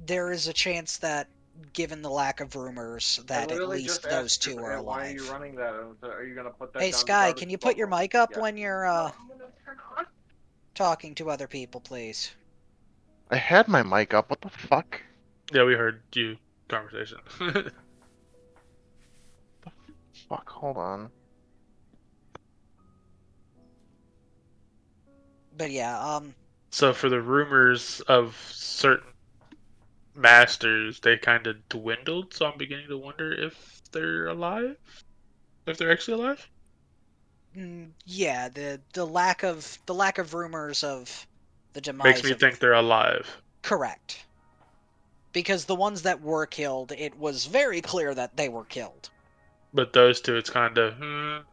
there is a chance that, given the lack of rumors, that at least those two are alive. Why are you running that? Are you gonna put that Hey down the Sky, garbage can you put your mic up when you're No, I'm gonna turn on. talking to other people, please? I had my mic up. What the fuck? yeah, we heard you conversation. Fuck. Hold on. But yeah, So for the rumors of certain masters, they kind of dwindled. So I'm beginning to wonder if they're alive, if they're actually alive. yeah, the lack of rumors of the demise Makes me of think they're alive. correct. Because the ones that were killed, it was very clear that they were killed. But those two, it's kind of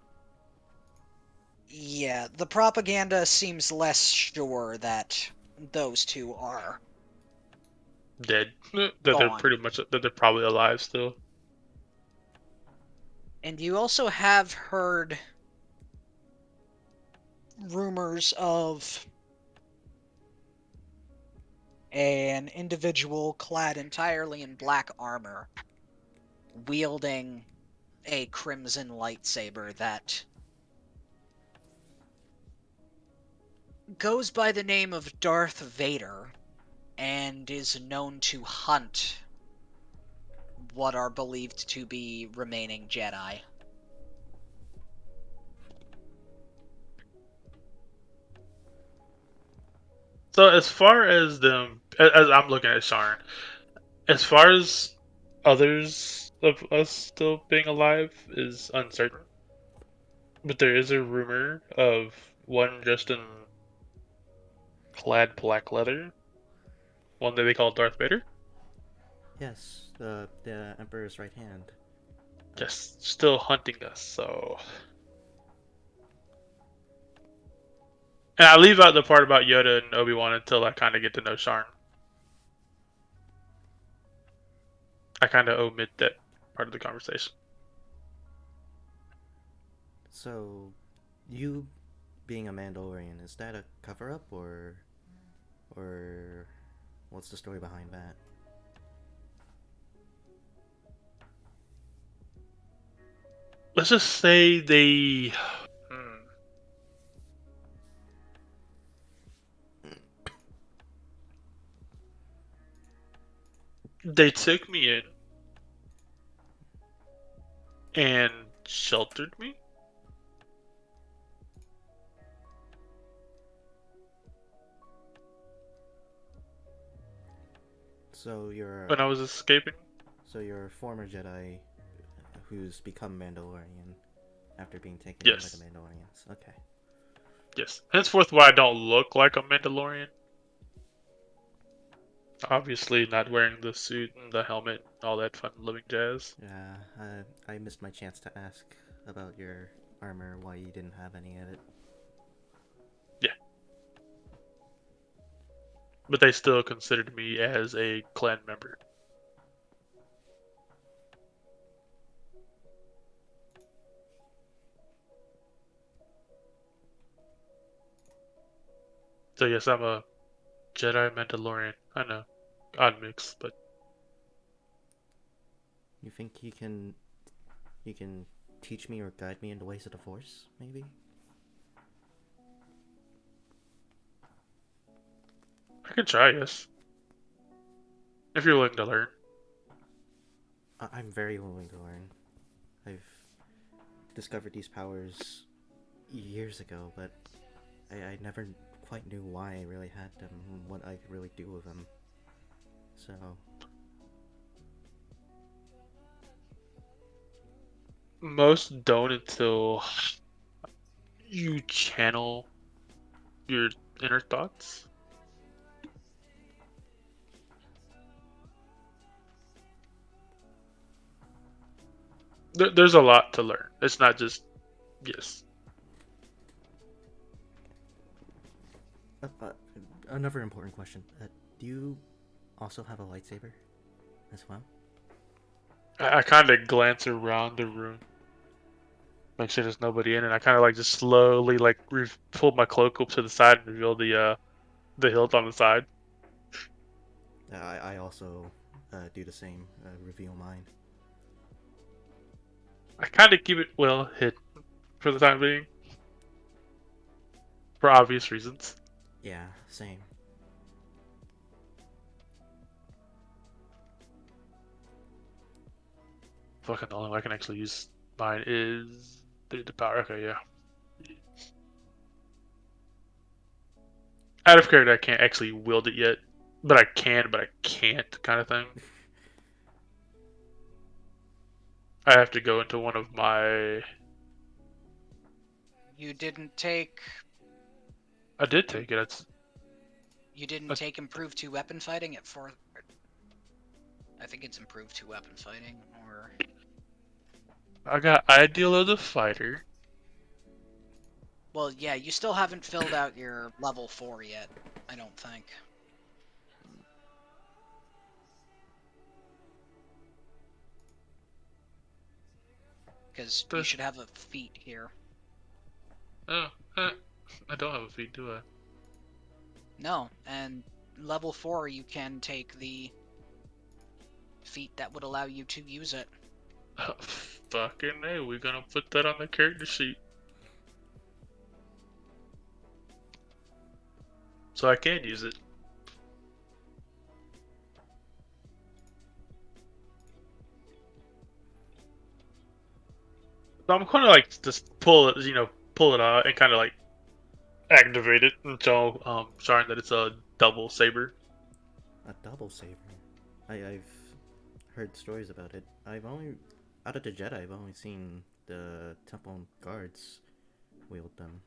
Yeah, the propaganda seems less sure that those two are dead. That they're gone. pretty much that they're probably alive still. And you also have heard rumors of an individual clad entirely in black armor wielding a crimson lightsaber that goes by the name of Darth Vader and is known to hunt what are believed to be remaining Jedi. So as far as them, as I'm looking at Sharn, as far as others of us still being alive is uncertain. But there is a rumor of one just in clad black leather, one that they call Darth Vader. Yes, the Emperor's right hand. Just still hunting us, so. And I leave out the part about Yoda and Obi-Wan until I kind of get to know Sharn. I kind of omit that part of the conversation. So, you being a Mandalorian, is that a cover-up or what's the story behind that? Let's just say they. They took me in and sheltered me. So you're When I was escaping. a former Jedi who's become Mandalorian after being taken in by Yes. the Mandalorians. Okay. Yes. Henceforth, why I don't look like a Mandalorian. Obviously, not wearing the suit and the helmet, all that fun living jazz. Yeah, I missed my chance to ask about your armor, why you didn't have any of it. Yeah. But they still considered me as a clan member. So yes, I'm a Jedi Mandalorian. I know. Odd mix, but You think you can teach me or guide me in the ways of the Force, maybe? I can try, yes. If you're willing to learn. I'm very willing to learn. I've discovered these powers years ago, but I never quite knew why I really had them and what I could really do with them. So, Most don't until you channel your inner thoughts. There's a lot to learn. It's not just yes. another important question. Do you also have a lightsaber as well? I kind of glance around the room, make sure there's nobody in it. I kind of like just slowly like pull my cloak up to the side and reveal the hilt on the side. I also do the same, reveal mine. I kind of keep it well hidden for the time being, for obvious reasons. Yeah, same. Fucking the only way I can actually use mine is the power. Okay, yeah. Out of character, I can't actually wield it yet, but I can, but I can't, kind of thing. I have to go into one of my. You didn't take I did take it. you didn't take improved 2 weapon fighting at 4th. I think it's improved 2 weapon fighting, or I got Ideal of the Fighter. well, yeah, you still haven't filled out your level 4 yet. I don't think. Because you The- should have a feat here. Oh, I don't have a feat, do I? No, and level 4 you can take the feat that would allow you to use it. Fucking A, we're gonna put that on the character sheet. So I can use it. So I'm gonna like just pull it, pull it out and kind of like activate it and tell Sharon that it's a double saber. A double saber. I've heard stories about it. I've only, out of the Jedi, I've only seen the temple guards wield them.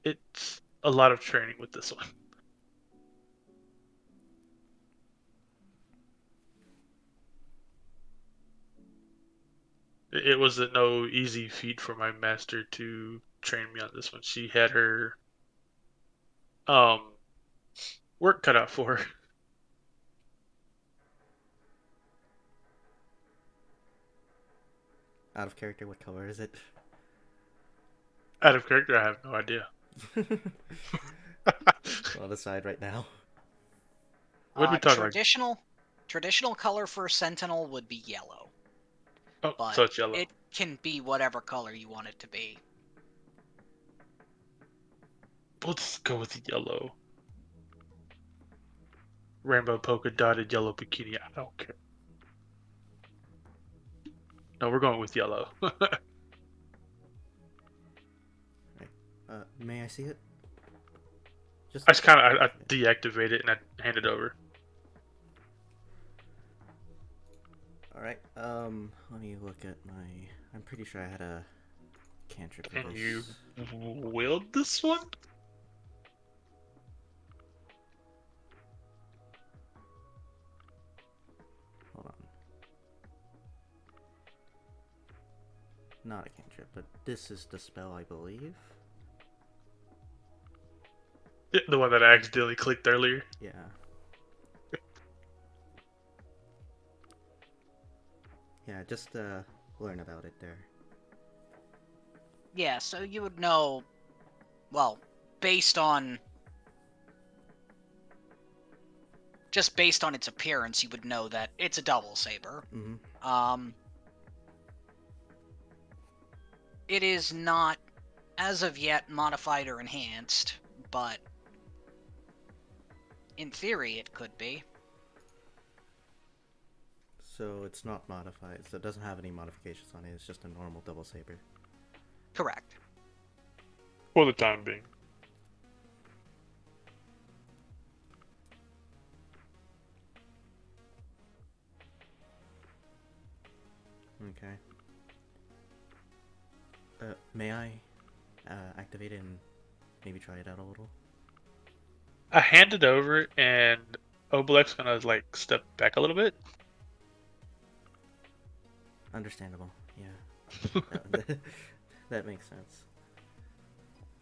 It's a lot of training with this one. It was no easy feat for my master to train me on this one. She had her work cut out for her. Out of character, what color is it? Out of character, I have no idea. I'll decide right now. What are we talking about? Traditional color for a Sentinel would be yellow, Oh, but so it's yellow. it can be whatever color you want it to be. Let's go with yellow. Rainbow polka dotted yellow bikini. I don't care. No, we're going with yellow. May I see it? Just I just kind of I deactivate it and I hand it over. Alright, let me look at my... I'm pretty sure I had a cantrip for Can this. you wield this one? Hold on. Not a cantrip, but this is the spell, I believe. The one that I accidentally clicked earlier. Yeah. Yeah, just learn about it there. Yeah, so you would know, well, based on its appearance, you would know that it's a double saber. Mm-hmm. It is not, as of yet, modified or enhanced, but in theory it could be. So it's not modified, so it doesn't have any modifications on it, it's just a normal double saber. Correct. For the time being. Okay. May I activate it and maybe try it out a little? I hand it over and Obelix gonna like step back a little bit. Understandable, yeah. That makes sense.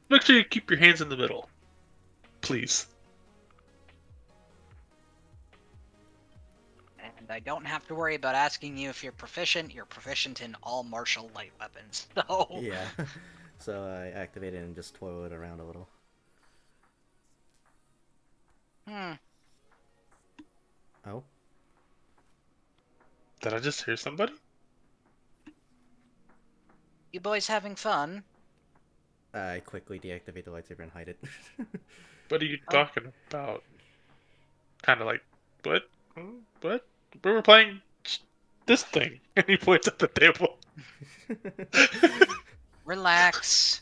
Make sure you keep your hands in the middle. Please. And I don't have to worry about asking you if you're proficient. You're proficient in all martial light weapons. So Yeah. So I activate it and just twirl it around a little. Oh? Did I just hear somebody? You boys having fun? I quickly deactivate the lightsaber and hide it. What are you talking about? Kind of like, what? What? We were playing this thing. And he points at the table. Relax.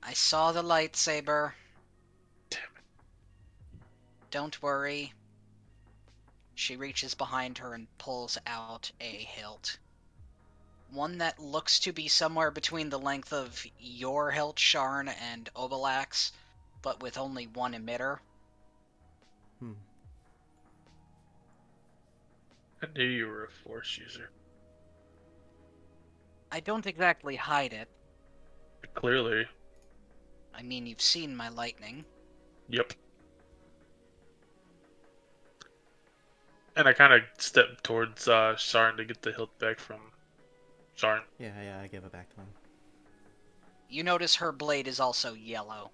I saw the lightsaber. Damn it. Don't worry. She reaches behind her and pulls out a hilt. One that looks to be somewhere between the length of your hilt, Sharn, and Obelax, but with only one emitter. I knew you were a Force user. I don't exactly hide it. Clearly. I mean, you've seen my lightning. Yep. And I kind of stepped towards Sharn to get the hilt back from Sharn. Yeah, I give it back to him. You notice her blade is also yellow.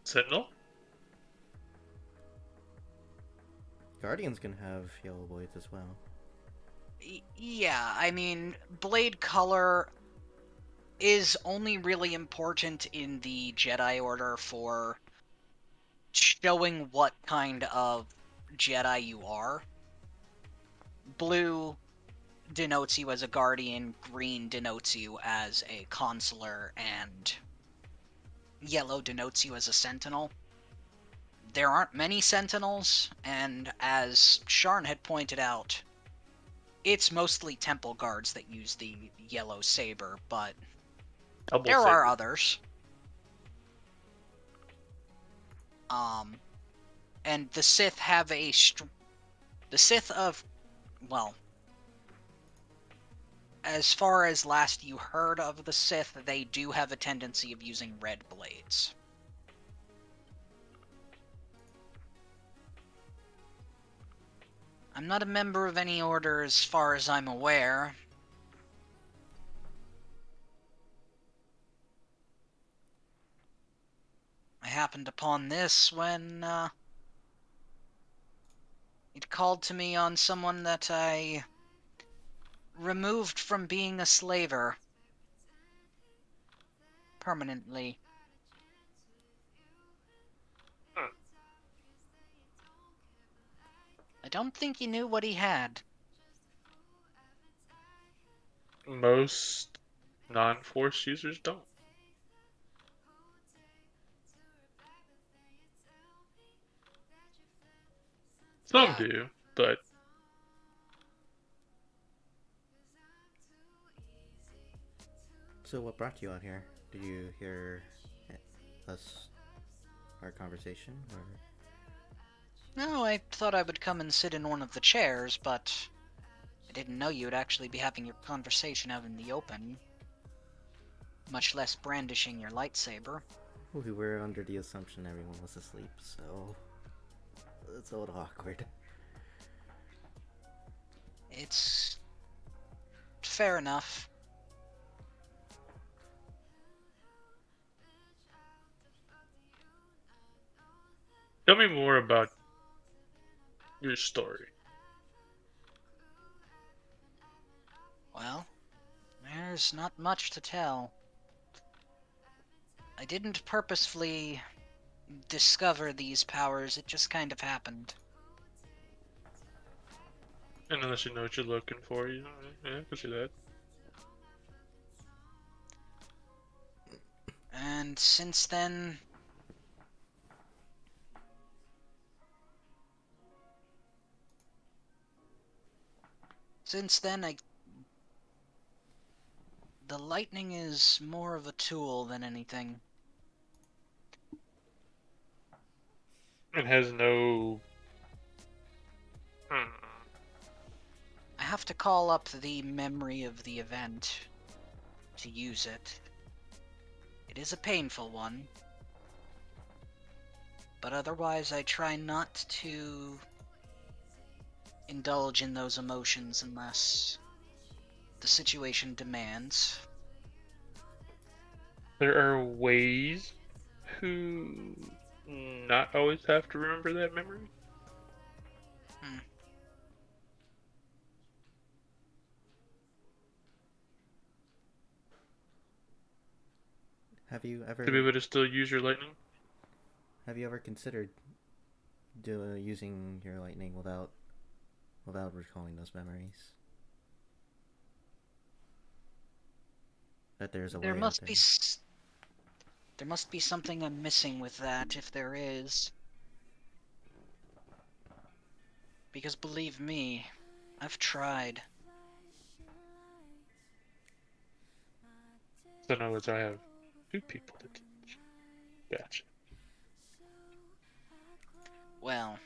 Sentinel? Guardians can have yellow blades as well. Yeah, I mean, blade color is only really important in the Jedi Order for showing what kind of Jedi you are. Blue denotes you as a Guardian, green denotes you as a Consular, and yellow denotes you as a Sentinel. There aren't many Sentinels, and as Sharn had pointed out, it's mostly Temple Guards that use the yellow saber, but Double there are saber. others. And the Sith have the Sith of, well, as far as last you heard of the Sith, they do have a tendency of using red blades. I'm not a member of any order as far as I'm aware. I happened upon this when, it called to me on someone that I removed from being a slaver. Permanently. I don't think he knew what he had. Most non-Force users don't. Some Yeah. do, but So what brought you out here? Did you hear our conversation, or? No, I thought I would come and sit in one of the chairs, but I didn't know you'd actually be having your conversation out in the open. Much less brandishing your lightsaber. We were under the assumption everyone was asleep, so it's a little awkward. It's fair enough. tell me more about your story. Well, there's not much to tell. I didn't purposefully discover these powers, it just kind of happened. And unless you know what you're looking for, you know, yeah, I can see that. And since then, the lightning is more of a tool than anything. It has no. Hmm. I have to call up the memory of the event to use it. It is a painful one, but otherwise I try not to indulge in those emotions unless the situation demands. There are ways to not always have to remember that memory. Have you To be ever able to still use your lightning. considered using your lightning without recalling those memories? That there's a way There out must there. be there must be something I'm missing with that, if there is. Because believe me, I've tried. So in other words, I have two people to teach. Gotcha. Well,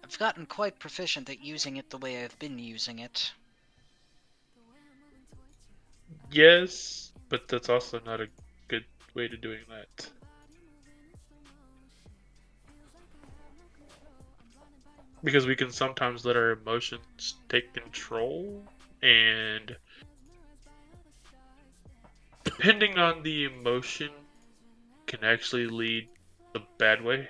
I've gotten quite proficient at using it the way I've been using it. Yes, but that's also not a good way to doing that. Because we can sometimes let our emotions take control, and depending on the emotion, can actually lead the bad way.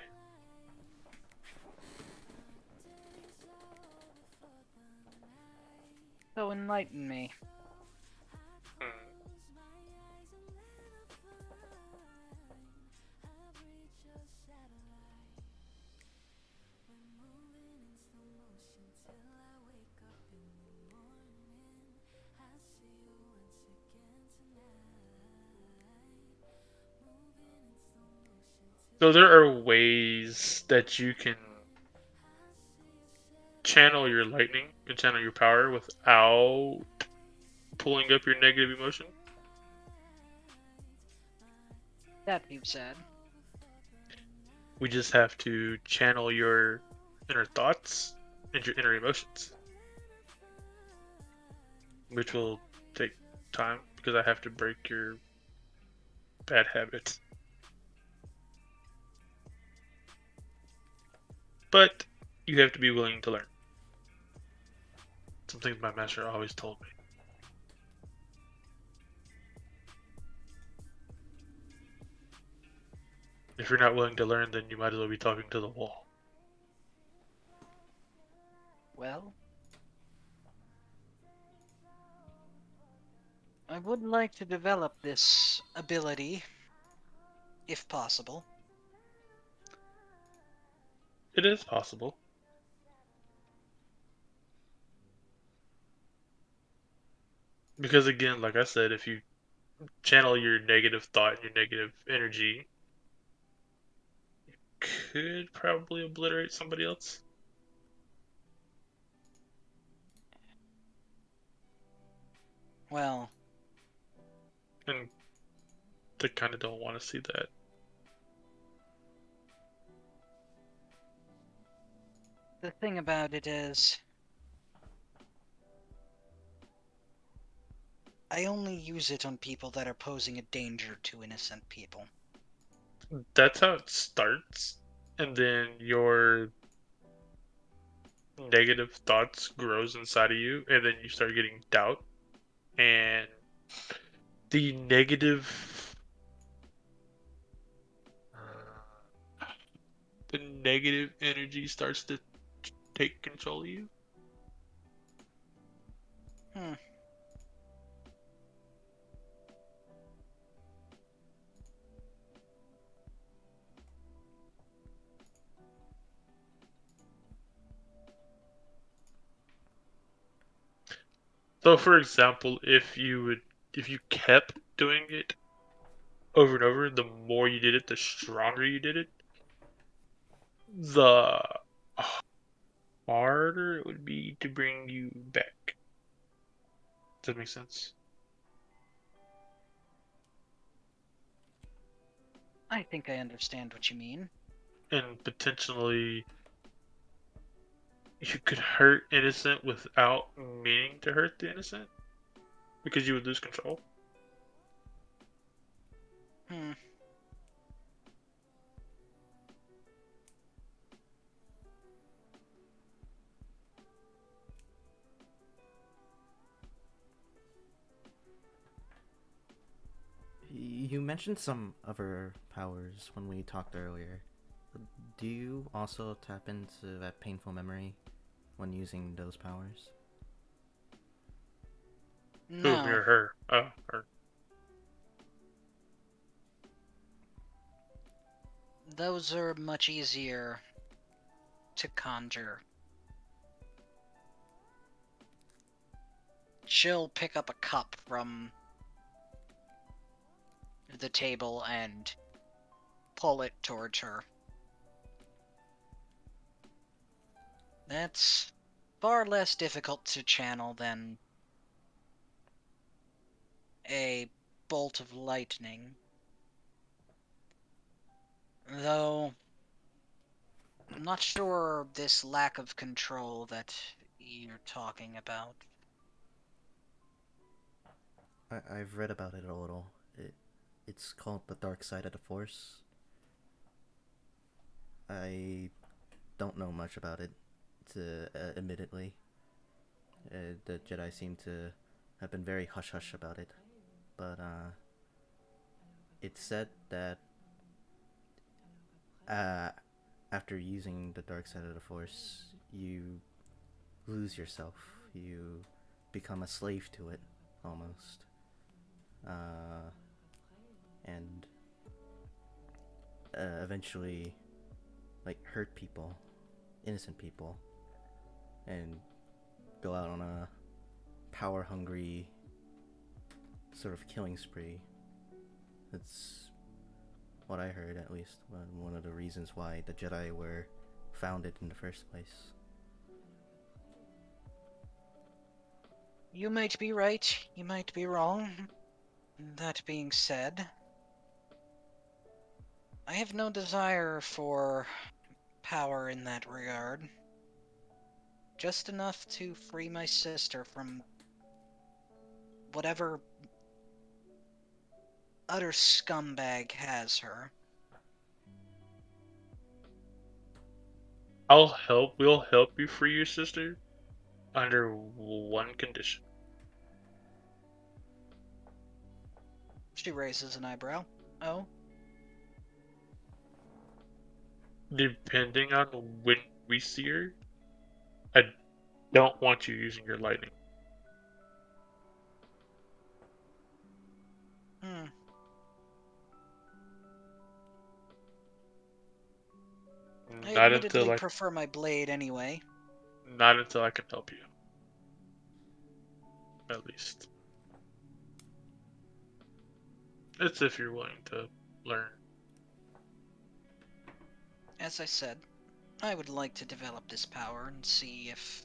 So enlighten me. Hmm. So there are ways that you can channel your lightning and channel your power without pulling up your negative emotion. That being said, We just have to channel your inner thoughts and your inner emotions, which will take time because I have to break your bad habits. But you have to be willing to learn. Some things my master always told me. If you're not willing to learn, then you might as well be talking to the wall. well, I would like to develop this ability, if possible. It is possible. Because again, like I said, if you channel your negative thought and your negative energy, could probably obliterate somebody else. Well, And they kind of don't want to see that. the thing about it is, I only use it on people that are posing a danger to innocent people. That's how it starts. And then your negative thoughts grows inside of you, and then you start getting doubt. And the negative energy starts to take control of you. Hmm. So for example, if you kept doing it over and over, the more you did it, the stronger you did it, the harder it would be to bring you back. Does that make sense? I think I understand what you mean. And potentially you could hurt innocent without meaning to hurt the innocent because you would lose control. Hmm. You mentioned some other powers when we talked earlier. Do you also tap into that painful memory when using those powers? Who, No, me or her? Oh, her. those are much easier to conjure. She'll pick up a cup from the table and pull it towards her. That's far less difficult to channel than a bolt of lightning. Though, I'm not sure this lack of control that you're talking about. I've read about it a little. It's called the dark side of the Force. I don't know much about it, admittedly. The Jedi seem to have been very hush hush about it, but it's said that after using the dark side of the Force, you lose yourself. You become a slave to it, almost. And eventually, like, hurt people, innocent people, and go out on a power-hungry sort of killing spree. That's what I heard, at least. One of the reasons why the Jedi were founded in the first place. You might be right, you might be wrong. That being said, I have no desire for power in that regard. Just enough to free my sister from whatever utter scumbag has her. We'll help you free your sister under one condition. She raises an eyebrow. Oh? Depending on when we see her, I don't want you using your lightning. I Not admittedly until prefer my blade anyway. not until I can help you. At least. It's if you're willing to learn. As I said, I would like to develop this power and see if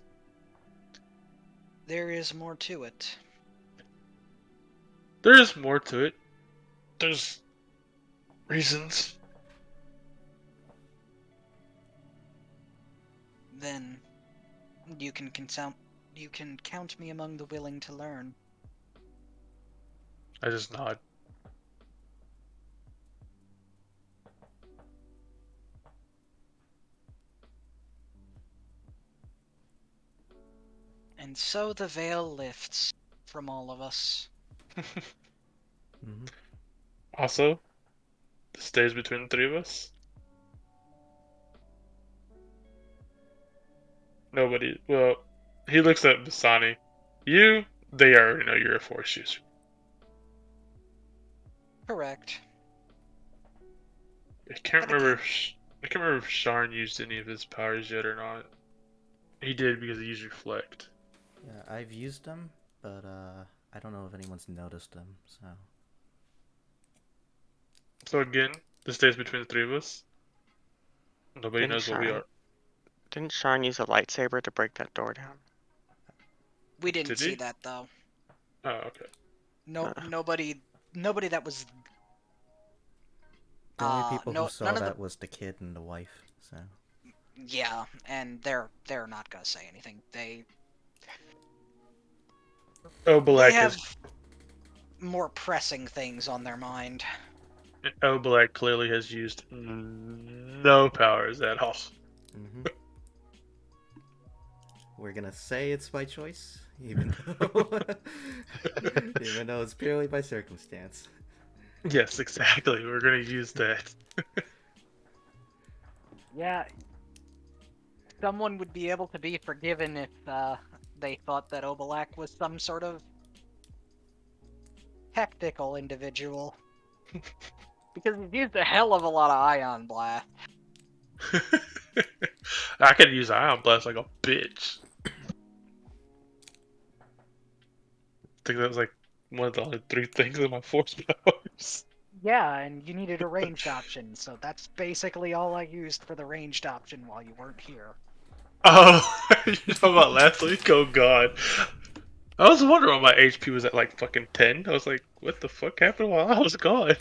there is more to it. There is more to it. There's reasons. Then you can count me among the willing to learn. I just nod. And so the veil lifts from all of us. Mm-hmm. Also, this stays between the three of us. Nobody. Well, he looks at Basani. They already know you're a Force user. Correct. I can't But remember. I can't remember if Sharn used any of his powers yet or not. He did because he used Reflect. Yeah, I've used them, but I don't know if anyone's noticed them. So. So again, this stays between the three of us. Nobody Didn't knows what we Sharn- are. Didn't Sharn use a lightsaber to break that door down? We didn't Did see he? that though. Oh, okay. Nobody that was. The only people no, who saw none of that the. was the kid and the wife. So. Yeah, and they're not gonna say anything. They Obalak have is more pressing things on their mind. Obalak clearly has used no powers at all. Mm-hmm. We're gonna say it's by choice, even though it's purely by circumstance. Yes, exactly. We're gonna use that. Yeah. Someone would be able to be forgiven if they thought that Obalak was some sort of tactical individual. Because he's used a hell of a lot of ion blast. I could use Ion Blast like a bitch. I think that was like one of the only 3 things in my Force powers. Yeah, and you needed a ranged option, so that's basically all I used for the ranged option while you weren't here. Oh, you know about last week? Oh god. I was wondering why my HP was at like fucking 10. I was like, what the fuck happened while I was gone?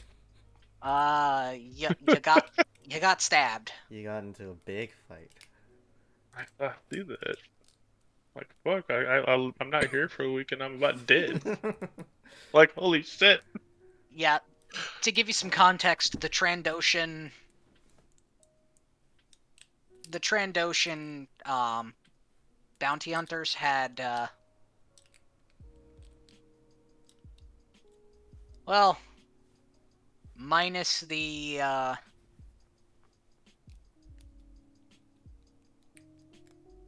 You got You got stabbed. You got into a big fight. I do that. Like, fuck, I'm not here for a week and I'm about dead. Like, holy shit. Yeah. To give you some context, the Trandoshan bounty hunters had well, minus the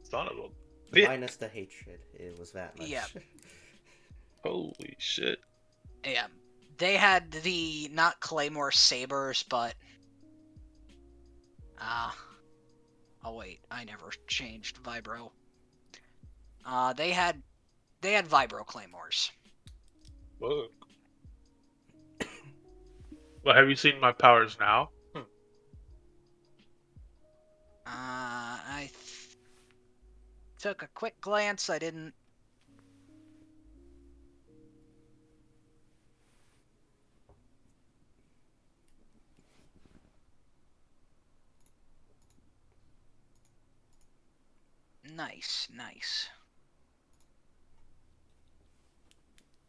Son of a bitch. Minus the hatred, it was that much. Yeah. Holy shit. yeah, they had the not Claymore sabers, but oh wait, I never changed Vibro. They had Vibro Claymores. Fuck. Well, have you seen my powers now? I took a quick glance. I didn't. Nice, nice.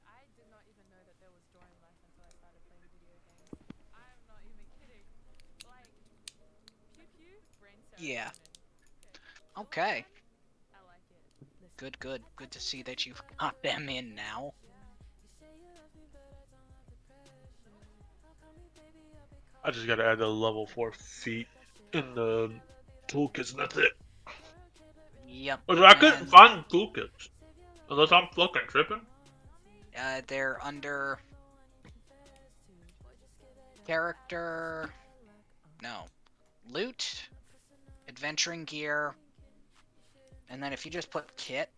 I did not even know that there was drawing life until I started playing video games. I'm not even kidding. Like, pew pew, brain Yeah. serotonin. Okay. I like it. Good, good. Good to see that you've got them in now. I just gotta add the level 4 feet in the toolkits and that's it. Yep. But I couldn't and, find the toolkits. Unless I'm fucking tripping. They're under character. No. Loot, adventuring gear, and then if you just put kit,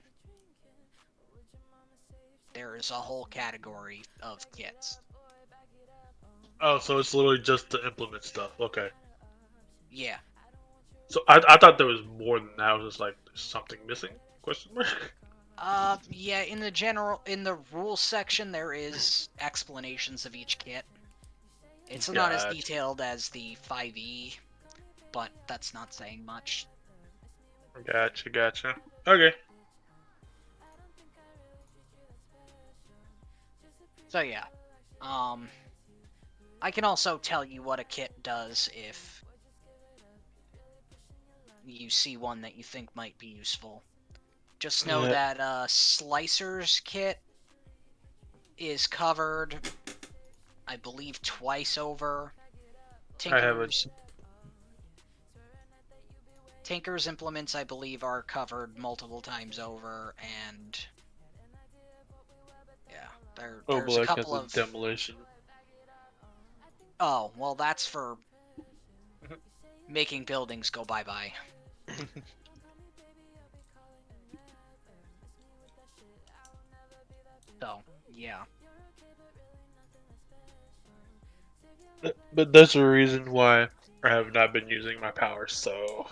there's a whole category of kits. Oh, so it's literally just the implement stuff. Okay. Yeah. So I thought there was more than that. I was just like, there's something missing? Question mark? Yeah, in the rules section, there is explanations of each kit. It's not as Gotcha. detailed as the 5e, but that's not saying much. Gotcha. Okay. So yeah, I can also tell you what a kit does if you see one that you think might be useful. Just know Yeah. that Slicer's kit is covered, I believe, twice over. I have a- Tinker's implements, I believe, are covered multiple times over, and yeah, there's a Black has couple a of. demolition. Oh, well, that's for making buildings go bye-bye. So, yeah. But that's the reason why I have not been using my powers, so...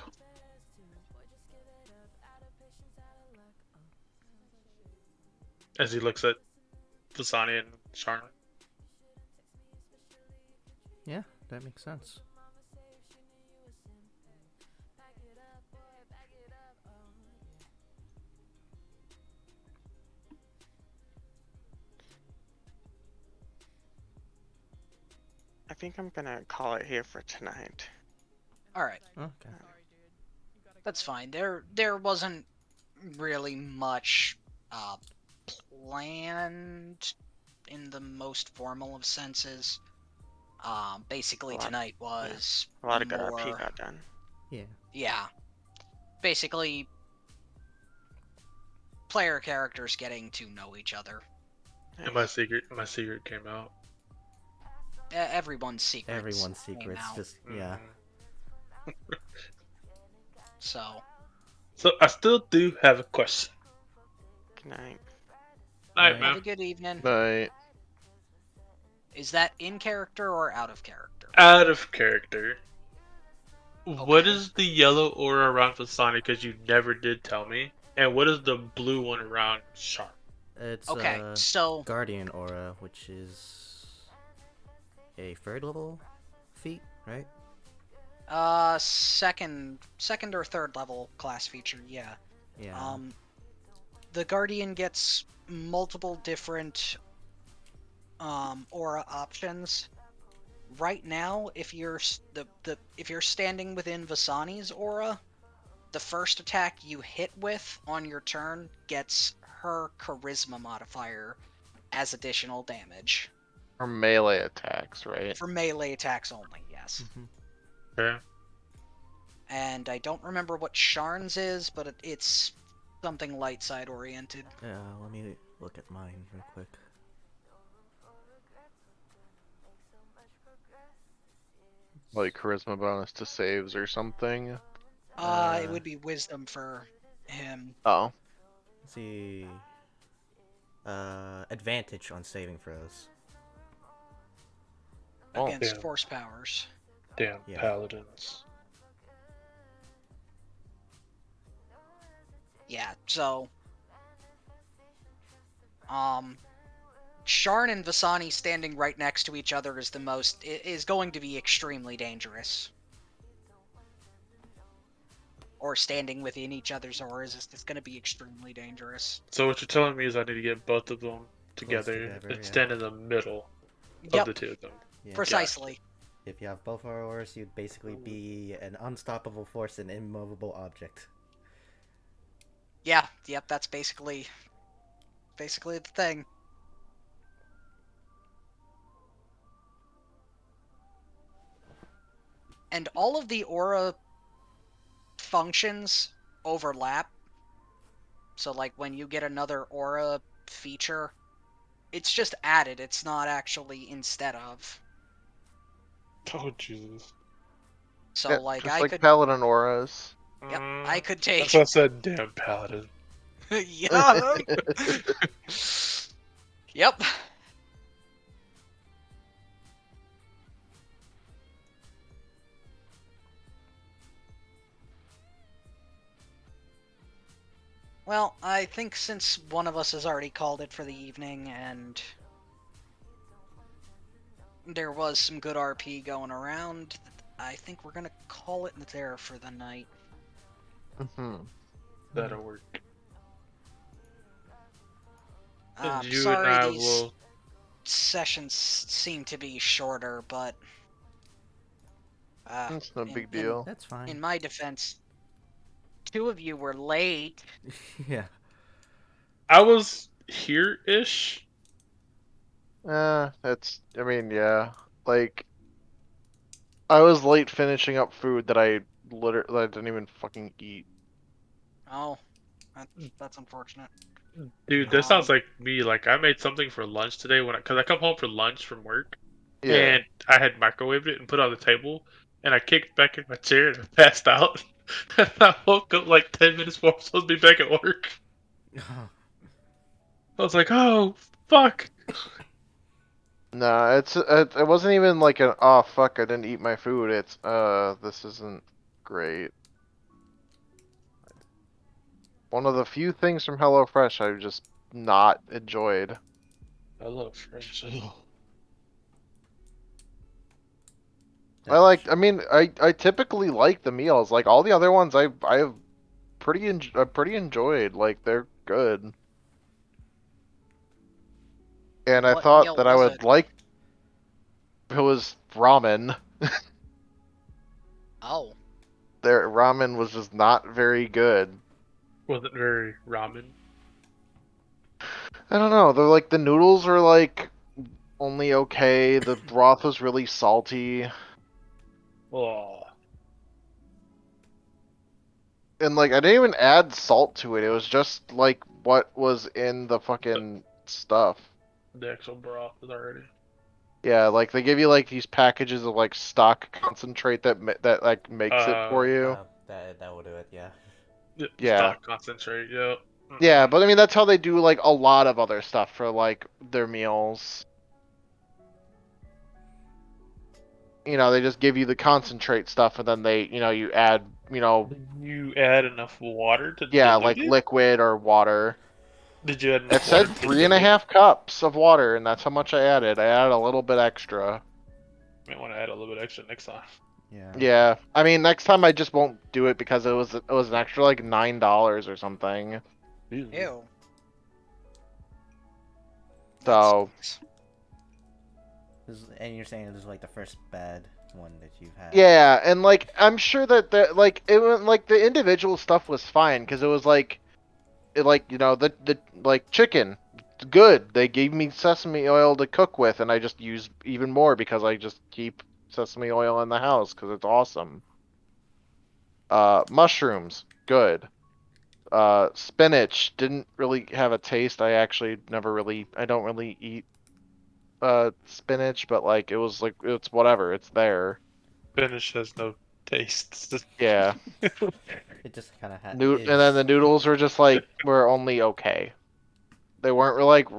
As he looks at Dasani and Sharn. Yeah, that makes sense. I think I'm gonna call it here for tonight. Alright, Okay. Sorry, dude. You gotta that's go. fine. There wasn't really much planned in the most formal of senses. Basically A lot- tonight was A lot of good RP more, got done. Yeah. yeah, basically player characters getting to know each other. And my secret came out. Everyone's secrets. Everyone's came secrets, out, just, yeah. So, So I still do have a question. Good night. Night, Right. man. have a good evening. But Is that in character or out of character? Out of character. What Okay. is the yellow aura around Fasani? Because you never did tell me. And what is the blue one around Sharp? It's Okay, so Guardian Aura, which is a 3rd level feat, right? Second or third level class feature, yeah. Yeah. The Guardian gets multiple different aura options. Right now, if you're if you're standing within Vasani's aura, the first attack you hit with on your turn gets her charisma modifier as additional damage. Or melee attacks, right? For melee attacks only, yes. Mhm. Okay. And I don't remember what Sharn's is, but it's something light side oriented. Yeah, let me look at mine real quick. Like charisma bonus to saves or something. It Uh, would be wisdom for him. Oh. Let's see. Advantage on saving throws. Oh, Against yeah. force powers. Damn Yeah. paladins. Yeah, so Sharn and Vasani standing right next to each other is going to be extremely dangerous. Or standing within each other's auras is just going to be extremely dangerous. So what you're telling me is I need to get both of them together, together, and yeah. stand in the middle of Yep, the two of them. Yeah. precisely. If you have both auras, you'd basically be an unstoppable force and immovable object. Yeah, yep, that's basically the thing. And all of the aura functions overlap. So like when you get another aura feature, it's just added, it's not actually instead of. Oh Jesus. So Yeah, like just I like could paladin auras. Yep, I could That's take why I said damn paladin. Yeah. Yep. Well, I think since one of us has already called it for the evening and there was some good RP going around, I think we're gonna call it there for the night. Mm-hmm. That'll work. I'm And you sorry and I these will. sessions seem to be shorter, but It's no in- big in- deal. That's fine. in my defense, two of you were late. Yeah. I was here-ish. I mean, yeah. Like, I was late finishing up food that I didn't even fucking eat. Oh, that's unfortunate. Dude, that sounds Um, like me. Like I made something for lunch today cause I come home for lunch from work, Yeah. and I had microwaved it and put it on the table, and I kicked back in my chair and I passed out. And I woke up like 10 minutes before I'm supposed to be back at work. I was like, oh fuck. No, it wasn't even like an oh fuck I didn't eat my food. It's this isn't great. One of the few things from HelloFresh I've just not enjoyed. I love French. I mean, I typically like the meals. Like all the other ones, I have pretty enjoyed. Like they're good. And I what thought meal that I was would it? like. It was ramen. Oh, Their ramen was just not very good. Wasn't very ramen. I don't know. They're like the noodles are like only okay. The broth was really salty. Oh, And like I didn't even add salt to it. It was just like what was in the fucking stuff. the actual broth is already. Yeah, like they give you like these packages of like stock concentrate that like makes it for you. That will do it. Yeah. Yeah. Stock concentrate. Yep. Yeah, but I mean that's how they do like a lot of other stuff for like their meals. You know, they just give you the concentrate stuff and then you add, Did you add enough water to yeah, dilute like it? liquid or water. Did you add It enough water said to 3.5 cups of water, and that's how much I added. I added a little bit extra. Might want to add a little bit extra next time. Yeah. Yeah, I mean, next time I just won't do it because it was an extra like $9 or something. Ew. That So sucks. And you're saying this is like the first bad one that you've had. yeah, and like I'm sure that the individual stuff was fine because it was like the like chicken good. They gave me sesame oil to cook with, and I just use even more because I just keep sesame oil in the house because it's awesome. Mushrooms good. Spinach didn't really have a taste. I don't really eat spinach, but like it was like it's whatever, it's there. Spinach has no taste. Yeah. It just kind of And then the noodles were only okay. They weren't really like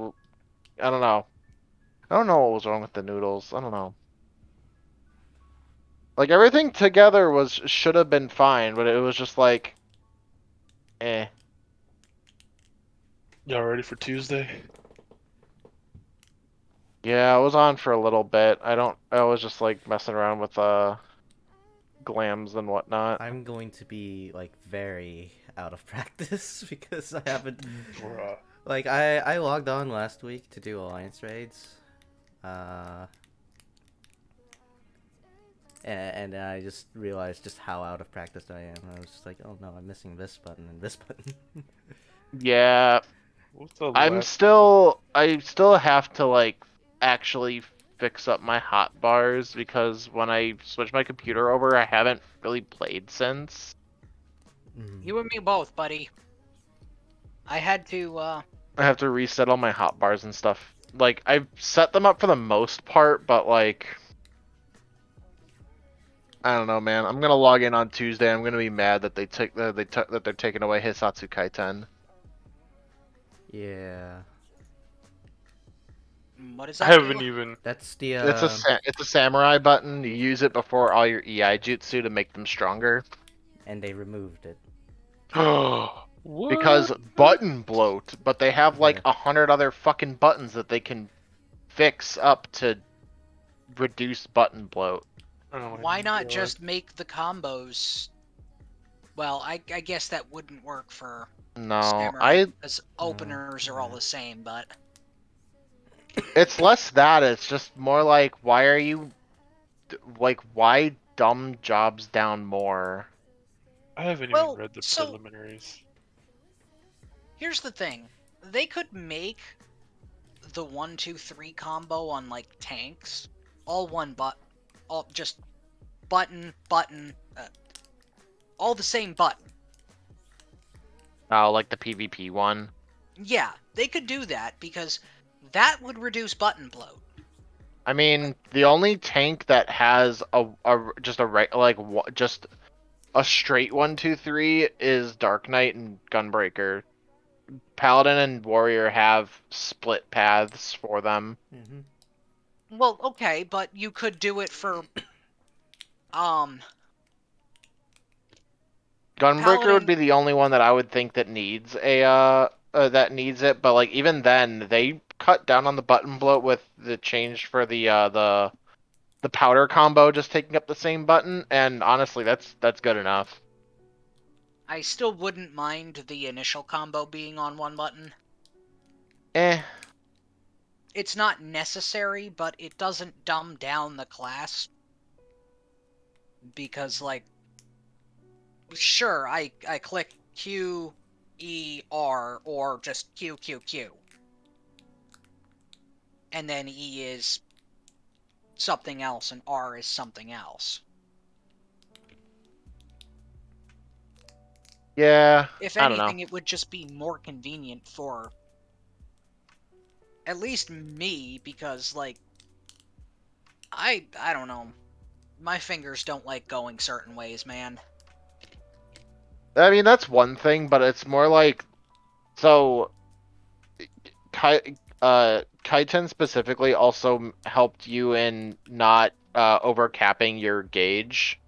I don't know. I don't know what was wrong with the noodles. I don't know. Like everything together should have been fine, but it was just like eh. Y'all ready for Tuesday? Yeah, I was on for a little bit. I was just like messing around with glams and whatnot. I'm going to be like very out of practice because I haven't. Bruh. Like I logged on last week to do alliance raids, and I just realized just how out of practice I am. I was just like, oh no, I'm missing this button and this button. Yeah, What's the I last still have to like actually fix up my hotbars because when I switched my computer over, I haven't really played since. You and me both, buddy. I had to, I have to reset all my hotbars and stuff. Like I've set them up for the most part, but like I don't know, man. I'm gonna log in on Tuesday. I'm gonna be mad that that they're taking away Hisatsu Kaiten. Yeah, what does I that haven't do? even. that's the It's a samurai button. You use it before all your EI jutsu to make them stronger. and they removed it. What? Because button bloat, but they have like Yeah. 100 other fucking buttons that they can fix up to reduce button bloat. Oh my Why not God. just make the combos? Well, I guess that wouldn't work for No, Samurai because openers are all yeah. the same, but it's less that. It's just more like, why dumb jobs down more? I haven't even well, read the so preliminaries. here's the thing. They could make the 1-2-3 combo on like tanks all one all just button, all the same button. Oh, like the PvP one. Yeah, they could do that because that would reduce button bloat. I mean, the only tank that has just a straight 1-2-3 is Dark Knight and Gunbreaker. Paladin and Warrior have split paths for them. Well, okay, but you could do it for Gunbreaker Paladin. would be the only one that I would think that needs that needs it, but like even then they cut down on the button bloat with the change for the powder combo just taking up the same button, and honestly that's good enough. I still wouldn't mind the initial combo being on one button. Eh. It's not necessary, but it doesn't dumb down the class. Because, like, sure, I click Q, E, R, or just Q, Q, Q. And then E is something else, and R is something else. Yeah, If I don't know. anything, it would just be more convenient for at least me, because, like, I don't know. My fingers don't like going certain ways, man. I mean, that's one thing, but it's more like, so Kaiten specifically also helped you in not overcapping your gauge,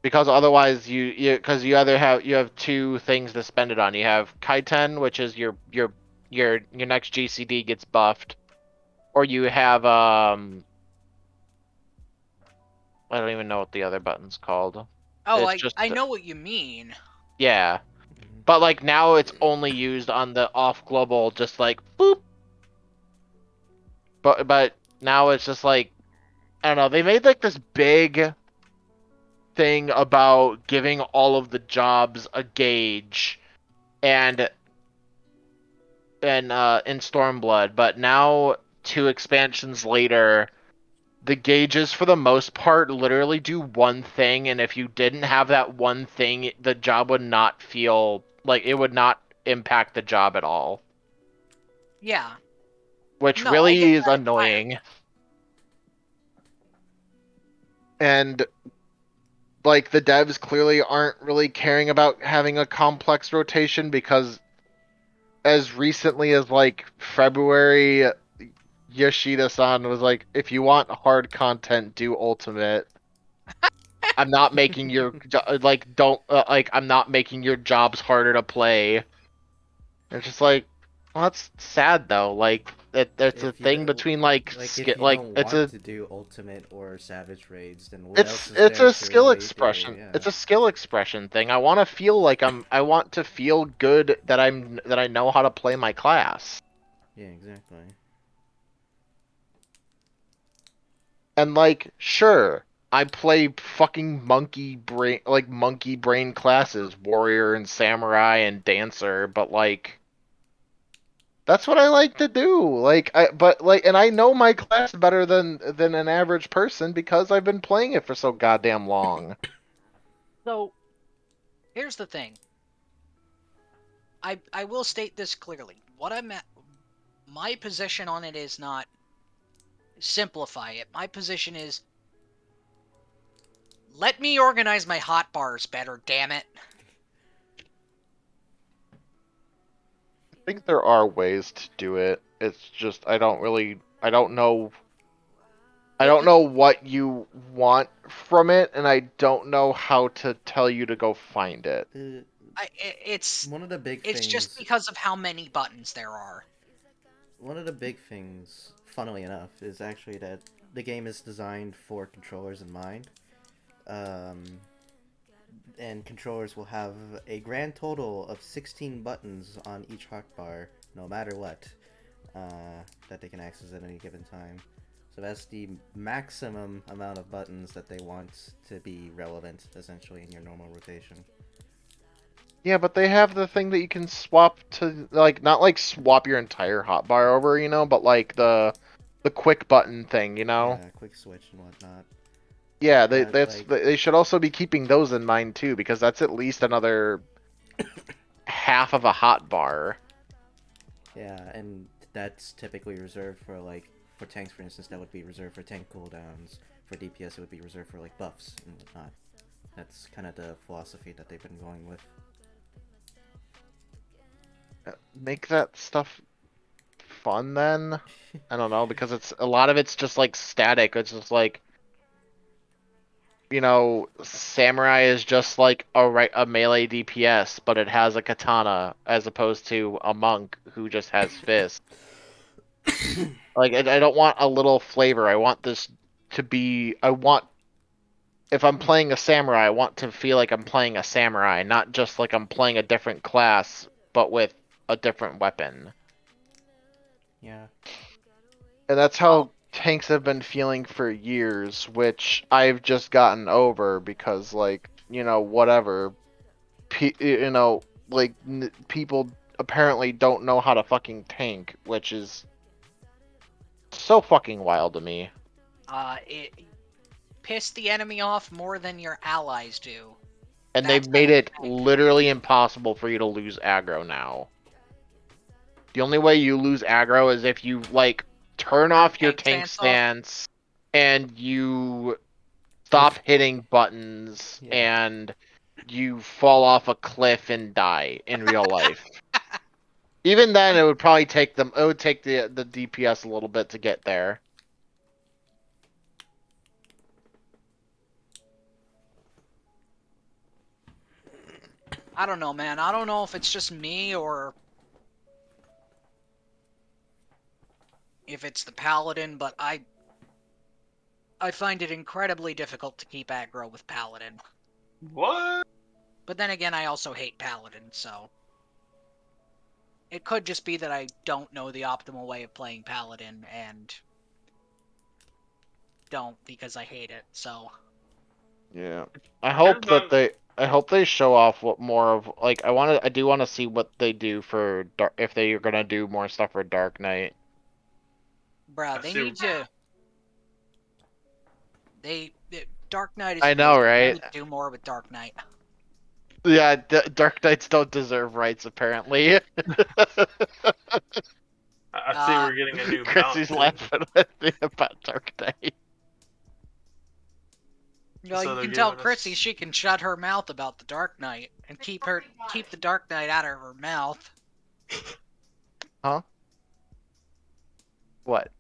because otherwise because you have two things to spend it on. You have Kaiten, which is your next GCD gets buffed, or you have I don't even know what the other button's called. Oh, It's I just I know what you mean. yeah. Mhm. But like now it's only used on the off global, just like boop. But now it's just like I don't know. They made like this big thing about giving all of the jobs a gauge, and in Stormblood, but now 2 expansions later, the gauges for the most part literally do one thing, and if you didn't have that one thing, the job would not feel like it would not impact the job at all, Yeah. which No, I get really is that entirely. annoying. And like the devs clearly aren't really caring about having a complex rotation because as recently as like February, Yoshida-san was like, if you want hard content, do Ultimate. I'm not making your like don't like I'm not making your jobs harder to play. It's just like, well, that's sad though. Like that's a If you thing do, between like if you like don't it's want a to do ultimate or savage raids, then what else is it's there a to skill really do? expression. Yeah. It's a skill expression thing. I want to feel like I want to feel good that I know how to play my class. Yeah, exactly. And like, sure, I play fucking monkey brain classes, warrior and samurai and dancer, but like that's what I like to do. And I know my class better than an average person because I've been playing it for so goddamn long. So, here's the thing. I will state this clearly. My position on it is not simplify it. My position is let me organize my hotbars better, damn it. I think there are ways to do it. It's just I Yeah, don't know what you want from it, and I don't know how to tell you to go find it. it's One of the big it's just things, because of how many buttons there are. funnily enough, is actually that the game is designed for controllers in mind. Um, and controllers will have a grand total of 16 buttons on each hotbar, no matter what, that they can access at any given time. So that's the maximum amount of buttons that they want to be relevant, essentially, in your normal rotation. Yeah, but they have the thing that you can swap to like not like swap your entire hotbar over, but like the quick button thing, Yeah, quick switch and whatnot. Yeah, But like, they should also be keeping those in mind too, because that's at least another half of a hotbar. yeah, and that's typically reserved for tanks, for instance, that would be reserved for tank cooldowns. For DPS, it would be reserved for like buffs and whatnot. That's kind of the philosophy that they've been going with. Make that stuff fun then. I don't know, because it's a lot of it's just like static. It's just like samurai is just like a melee DPS, but it has a katana as opposed to a monk who just has fists. Like I don't want a little flavor. I want this to be. If I'm playing a samurai, I want to feel like I'm playing a samurai, not just like I'm playing a different class, but with a different weapon. Yeah. And that's Well, how tanks have been feeling for years, which I've just gotten over because, like, whatever. People apparently don't know how to fucking tank, which is so fucking wild to me. it piss the enemy off more than your allies do. And That's they've how made you it tank. literally impossible for you to lose aggro now. The only way you lose aggro is if you, like, turn off your Tank tank stance off. stance and you stop hitting buttons Yeah. and you fall off a cliff and die in real life. Even then, it would probably take them. It would take the DPS a little bit to get there. I don't know, man. I don't know if it's just me or if it's the paladin, but I find it incredibly difficult to keep aggro with Paladin. What? But then again, I also hate Paladin, so... It could just be that I don't know the optimal way of playing Paladin, and... don't because I hate it, so... Yeah. I hope Depends that on- they I hope they show off what more of like I do want to see what they do for dark if they are gonna do more stuff for Dark Knight. Bruh, they see- need to... Dark Knight is I know, amazing. They right? need to do more with Dark Knight. Yeah, Dark Knights don't deserve rights apparently. I see we're getting a new mount. Chrissy's laughing at me about Dark Knight. Well, So you they're can tell giving Chrissy us- she can shut her mouth about the Dark Knight and keep the Dark Knight out of her mouth. What?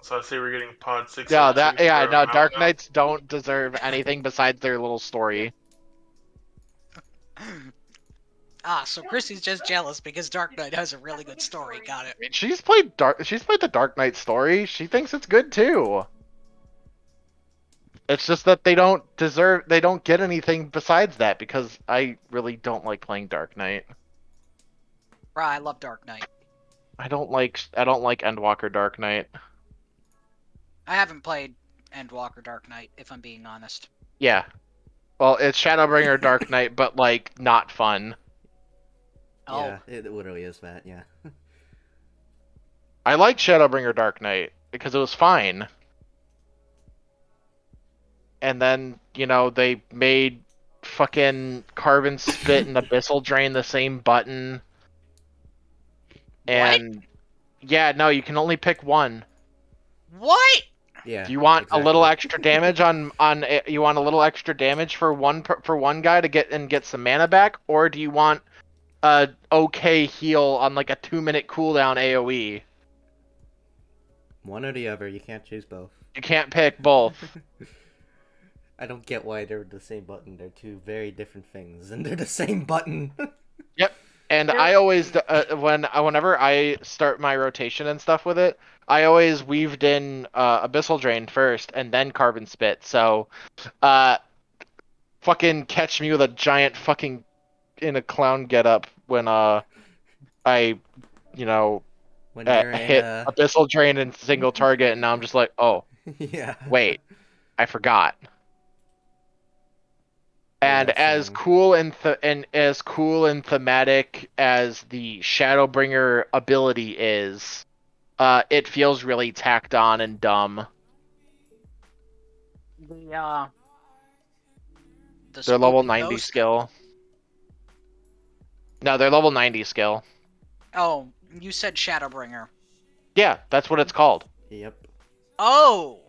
So I see we're getting Pod 6. No, Dark Knights don't deserve anything besides their little story. So Chrissy's just jealous because Dark Knight has a really good story. Got it. I mean, she's played the Dark Knight story. She thinks it's good too. It's just that they don't get anything besides that because I really don't like playing Dark Knight. Bruh, I love Dark Knight. I don't like Endwalker Dark Knight. I haven't played Endwalker Dark Knight, if I'm being honest. Yeah. Well, it's Shadowbringer Dark Knight, but like not fun. Oh, Yeah, it literally is that, yeah. I liked Shadowbringer Dark Knight because it was fine. And then, they made fucking Carbon Spit and Abyssal Drain the same button. And yeah, no, you can only pick one. what? Yeah. Do you want a little exactly. extra damage you want a little extra damage for one guy to get some mana back, or do you want a okay heal on like a 2-minute cooldown AoE? One or the other, you can't choose both. You can't pick both. I don't get why they're the same button. They're two very different things, and they're the same button. And I always, whenever I start my rotation and stuff with it, I always weaved in Abyssal Drain first and then Carbon Spit. So, fucking catch me with a giant fucking in a clown getup when I, when you're hit in Abyssal Drain and single target, and now I'm just like, oh yeah. wait, I forgot. And Yeah, as same. cool and thematic as the Shadowbringer ability is, it feels really tacked on and dumb. The They're level Spooky 90 Ghost- skill. No, they're level 90 skill. Oh, you said Shadowbringer. Yeah, that's what it's called. Yep. Oh!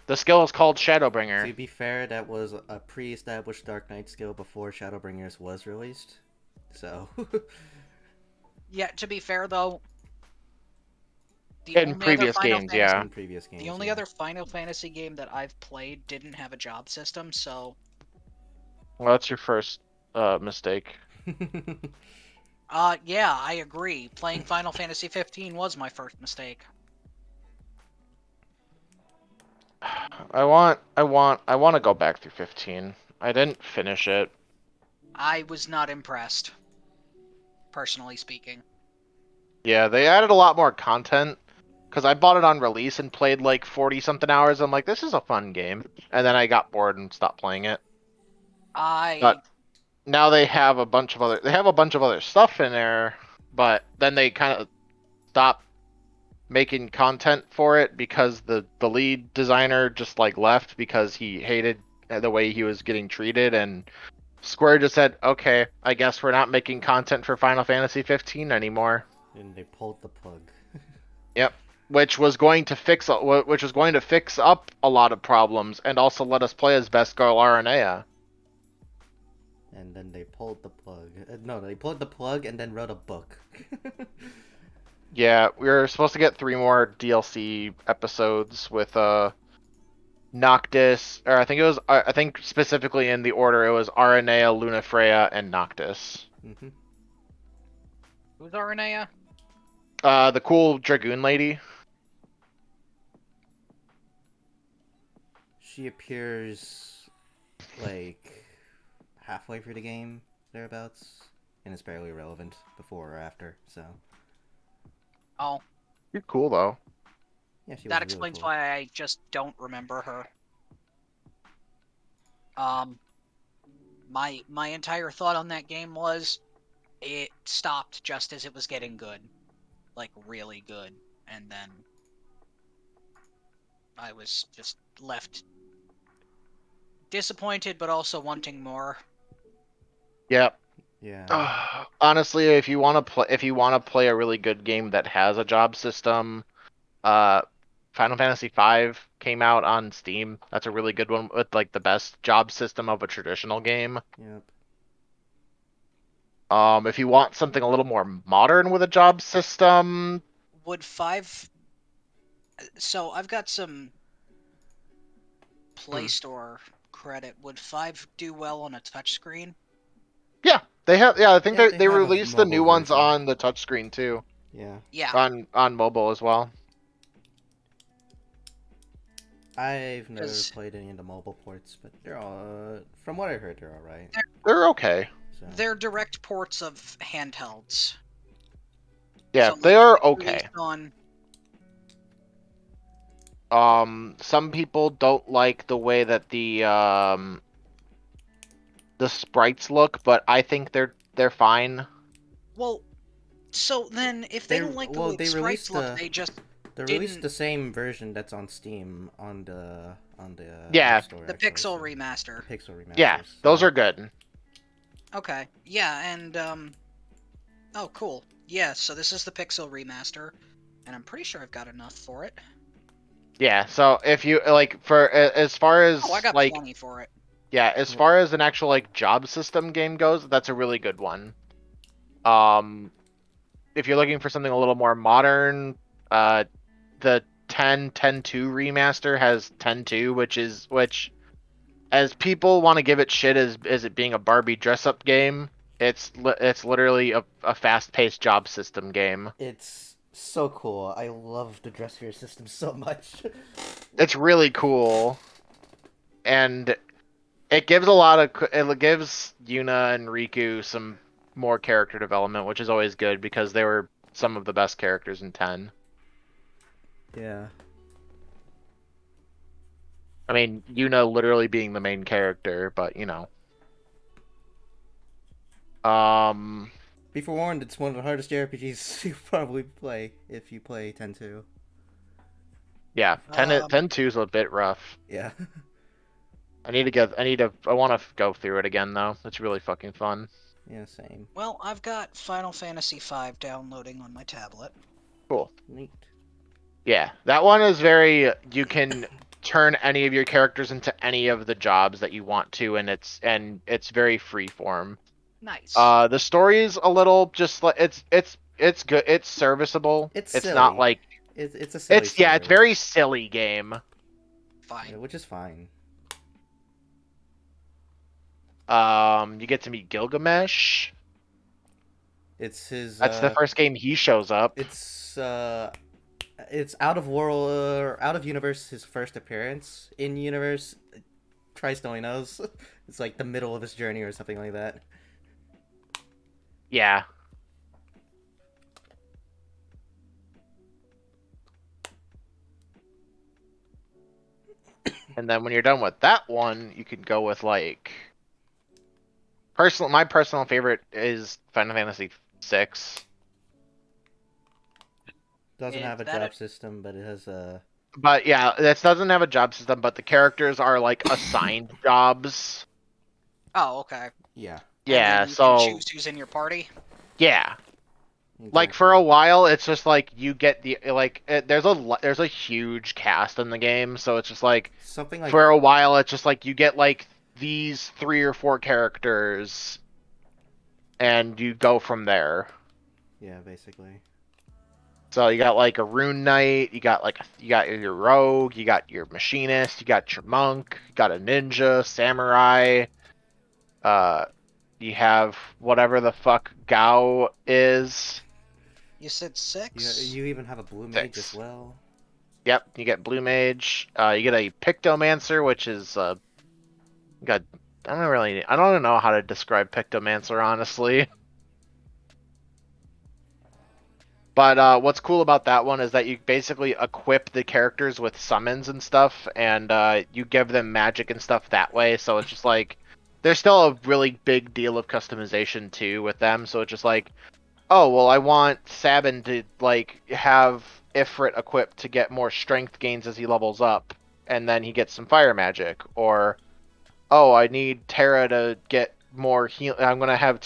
The skill is called To Shadowbringer. be fair, that was a pre-established Dark Knight skill before Shadowbringers was released. So. Yeah, to be fair though, the In only previous other Final games, Fantasy, yeah. In previous games. the only yeah. other Final Fantasy game that I've played didn't have a job system, so Well, that's your first mistake. yeah, I agree. Playing Final Fantasy 15 was my first mistake. I want to go back through 15. I didn't finish it. I was not impressed, personally speaking. Yeah, they added a lot more content. Because I bought it on release and played like 40 something hours. I'm like, this is a fun game. And then I got bored and stopped playing it. But now they have a bunch of other stuff in there, but then they kind of stopped making content for it because the lead designer just like left because he hated the way he was getting treated, and Square just said, okay, I guess we're not making content for Final Fantasy 15 anymore. And they pulled the plug. Yep. Which was going to fix up a lot of problems and also let us play as Beskar Aranea. And then they pulled the plug. No, they pulled the plug and then wrote a book. Yeah, we were supposed to get 3 more DLC episodes with Noctis, or I think specifically in the order it was Aranea, Lunafreya, and Noctis. Mm-hmm. Who's Aranea? The cool dragoon lady. She appears like halfway through the game, thereabouts, and is barely relevant before or after. So Oh, You're cool though. yeah, she was that really explains cool. why I just don't remember her. My entire thought on that game was it stopped just as it was getting good, like really good, and then I was just left disappointed, but also wanting more. Yep. Yeah. Honestly, if you want to play a really good game that has a job system, Final Fantasy V came out on Steam. That's a really good one with like the best job system of a traditional game. Yep. If you want something a little more modern with a job system, Would 5... So I've got some Play Store credit. Would 5 do well on a touchscreen? yeah, they have. Yeah, I think Yeah, they they have a released the new mobile ones version. on the touchscreen too, Yeah. Yeah. on mobile as well. I've never 'Cause- played any of the mobile ports, but they're all. From what I heard, they're all right. They're okay. So They're direct ports of handhelds. Yeah, So, like, they are if it's okay. released on... Some people don't like the way that the sprites look, but I think they're fine. Well, so then if they don't like the way the sprites look, they just they didn't... released the same version that's on Steam on the Yeah. App Store. The actually, Pixel so- remaster. The Pixel remasters. Yeah, those so- are good. Okay. Yeah, and oh, cool. Yeah, so this is the Pixel remaster, and I'm pretty sure I've got enough for it. Yeah, so if you like for as far as Oh, I got like plenty for it. yeah, as far as an actual like job system game goes, that's a really good one. If you're looking for something a little more modern, the 10.2 remaster has 10.2, which as people want to give it shit as it being a Barbie dress up game, it's literally a fast paced job system game. It's so cool. I love the dress fear system so much. It's really cool, and it gives Yuna and Riku some more character development, which is always good because they were some of the best characters in 10. Yeah. I mean, Yuna literally being the main character, but you know. Be forewarned, it's one of the hardest JRPGs you probably play if you play 10-2. Yeah, 10.2 is a bit rough. Yeah. I want to go through it again though. It's really fucking fun. Yeah, same. Well, I've got Final Fantasy V downloading on my tablet. Cool. Neat. Yeah, that one is very. You can turn any of your characters into any of the jobs that you want to, and it's very freeform. Nice. The story is a little just like it's good. It's serviceable. It's not silly. like It's a silly it's story, very silly game. Fine. yeah, which is fine. You get to meet Gilgamesh. It's his. That's the first game he shows up. It's out of world, out of universe. His first appearance in universe. Christ only knows. It's like the middle of his journey or something like that. Yeah. And then when you're done with that one, you can go with like my personal favorite is Final Fantasy VI. Doesn't Is have a that job system, but it has a. But yeah, this doesn't have a job system, but the characters are like assigned jobs. Oh, okay. Yeah. Yeah, And then you so can choose who's in your party. yeah. Like for a while, it's just like you get there's a huge cast in the game, so it's just like something like for a while it's just like you get like these 3 or 4 characters, and you go from there. yeah, basically. So you got like a rune knight, you got your rogue, you got your machinist, you got your monk, you got a ninja, samurai. You have whatever the fuck Gao is. You said 6? You even have a blue mage as 6. well. Yep, you get Blue Mage. You get a Pictomancer, which is got. I don't know how to describe Pictomancer honestly. But what's cool about that one is that you basically equip the characters with summons and stuff, and you give them magic and stuff that way. So it's just like there's still a really big deal of customization too with them. So it's just like, oh well, I want Sabin to like have Ifrit equipped to get more strength gains as he levels up, and then he gets some fire magic. Or oh, I need Terra to get more heal. I'm gonna have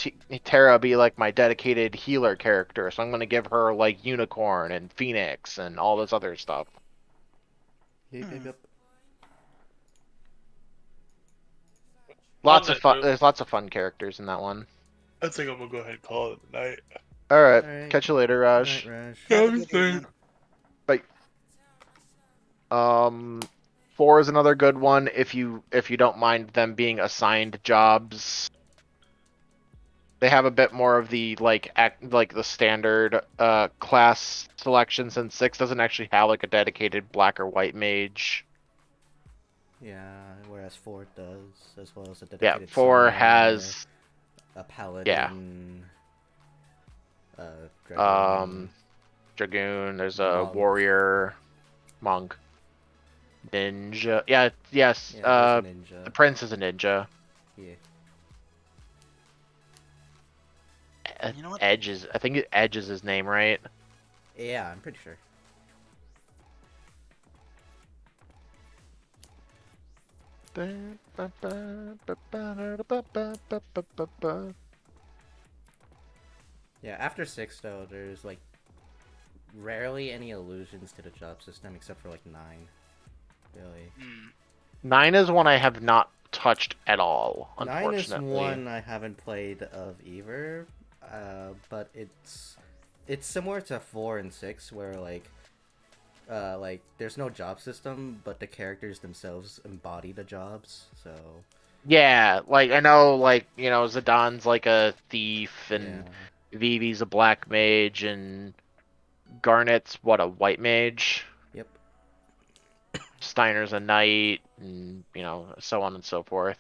Terra be like my dedicated healer character, so I'm gonna give her like Unicorn and Phoenix and all this other stuff. Yep, yep, yep. Lots On of that fun. note, There's lots of fun characters in that one. I think I'm gonna go ahead and call it a night. All right, Alright. catch you later, Good Raj. night, Raj. Have a Yeah, good evening. Um, 4 is another good one if you don't mind them being assigned jobs. They have a bit more of the like the standard class selection, since 6 doesn't actually have like a dedicated black or white mage. Yeah, whereas 4 does, as well as a Yeah, dedicated 4 summoner, has a paladin, dragoon, Dragoon. There's a monk. warrior, monk, ninja. Yeah, yes. Yeah, there's a ninja. The prince is a ninja. Yeah. You know what? Edge is, I think Edge is his name, right? Yeah, I'm pretty sure. Yeah, after 6 though, there's like rarely any allusions to the job system except for like 9. Really. 9 is one I have not touched at all, 9 is unfortunately. one I haven't played of either, but it's similar to 4 and 6 where like there's no job system, but the characters themselves embody the jobs. So Yeah, like I know, like Zidane like a thief, and yeah. Vivi's a black mage, and Garnet's what, a white mage. Yep. Steiner's a knight, and so on and so forth.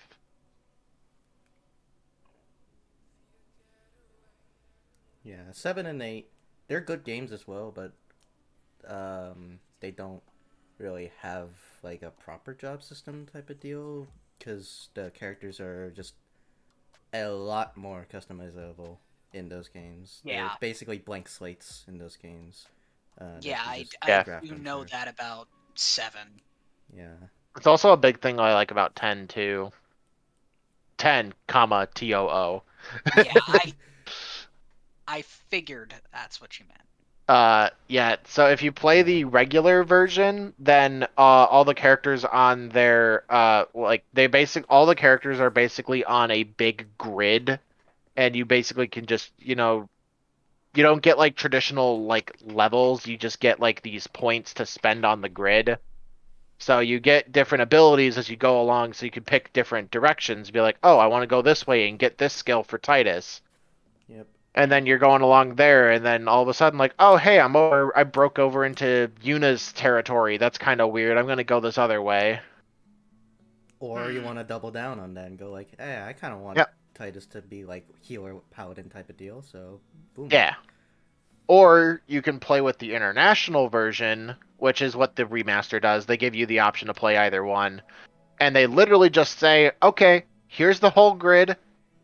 Yeah, 7 and 8, they're good games as well, but they don't really have like a proper job system type of deal because the characters are just a lot more customizable in those games. Yeah. They're basically blank slates in those games. that Yeah, you I, just I draft do them know for. that about 7. Yeah. It's also a big thing I like about 10 too. 10, comma TOO. Yeah, I figured that's what you meant. Yeah, so if you play the regular version, then all the characters on there, all the characters are basically on a big grid, and you basically can just, you don't get like traditional like levels, you just get like these points to spend on the grid. So you get different abilities as you go along, so you can pick different directions, be like, oh, I want to go this way and get this skill for Titus. Yep. And then you're going along there, and then all of a sudden, like, oh, hey, I broke over into Yuna's territory. That's kind of weird. I'm gonna go this other way. Or you want to double down on that and go like, hey, I kind of want Yep. Titus to be like healer paladin type of deal. So boom. Yeah. Or you can play with the international version, which is what the remaster does. They give you the option to play either one, and they literally just say, okay, here's the whole grid.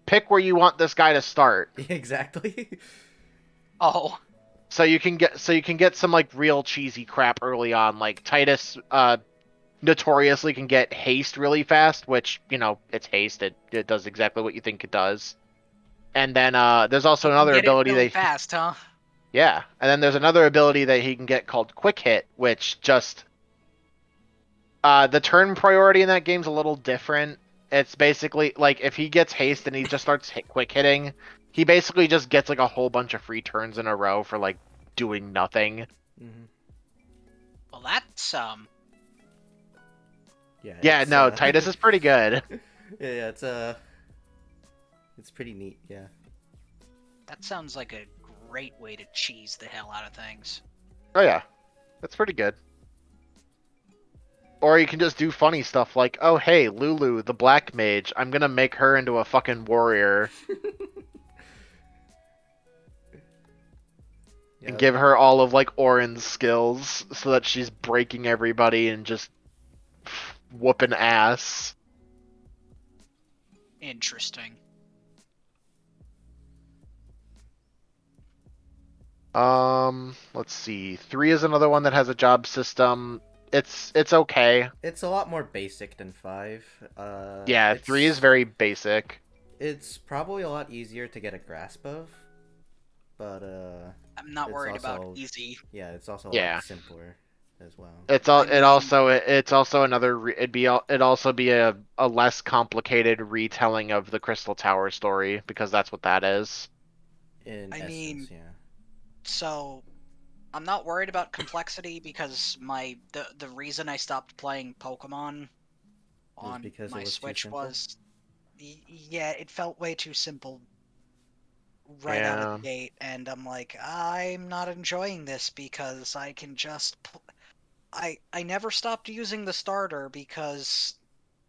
Pick where you want this guy to start. Exactly. Oh, So you can get some like real cheesy crap early on. Like Titus notoriously can get haste really fast, which, it's haste. It does exactly what you think it does. And then there's also you can another get it ability really fast, huh? yeah, and then there's another ability that he can get called Quick Hit, which just the turn priority in that game's a little different. It's basically like if he gets haste and he just starts quick hitting, he basically just gets like a whole bunch of free turns in a row for like doing nothing. Mm-hmm. Well, that's Yeah. Yeah, it's, no, Titus is pretty good. yeah, it's pretty neat. Yeah. that sounds like a great way to cheese the hell out of things. Oh yeah, that's pretty good. Or you can just do funny stuff like, oh hey, Lulu, the black mage, I'm gonna make her into a fucking warrior Yeah, and give her all of like Orin's skills so that she's breaking everybody and just whooping ass. Interesting. Let's see. 3 is another one that has a job system. It's okay. it's a lot more basic than 5. Yeah, 3 is very basic. It's probably a lot easier to get a grasp of, but I'm not It's worried about also- easy. yeah, it's also a Yeah. lot simpler as well. It's also another it'd also be a less complicated retelling of the Crystal Tower story because that's what that is. In I essence, mean- yeah. So, I'm not worried about complexity because the reason I stopped playing Pokemon on because it my was too Switch simple? was, yeah, it felt way too simple right out of the gate, and I'm like, I'm not enjoying this because I can just. I never stopped using the starter because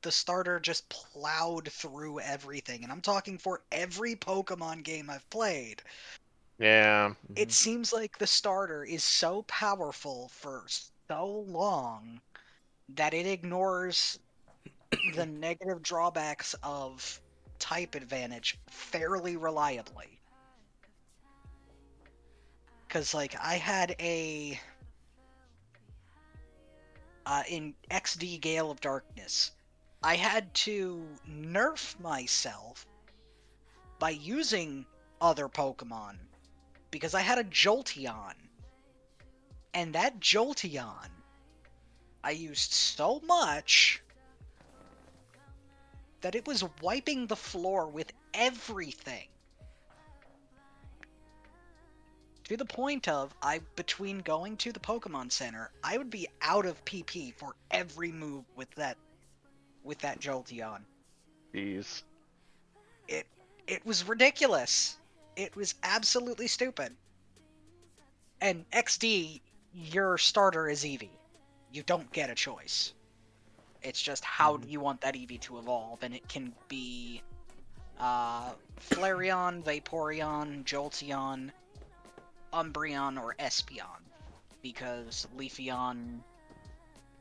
the starter just plowed through everything, and I'm talking for every Pokemon game I've played. Yeah. It Mhm. seems like the starter is so powerful for so long that it ignores the negative drawbacks of type advantage fairly reliably. Because, like, I had a. In XD Gale of Darkness, I had to nerf myself by using other Pokemon because I had a Jolteon. And that Jolteon I used so much that it was wiping the floor with everything. To the point of, between going to the Pokemon Center, I would be out of PP for every move with that Jolteon. Jeez. It was ridiculous. It was absolutely stupid. And XD, your starter is Eevee. You don't get a choice. It's just how do you want that Eevee to evolve, and it can be Flareon, Vaporeon, Jolteon, Umbreon, or Espeon. Because Leafeon...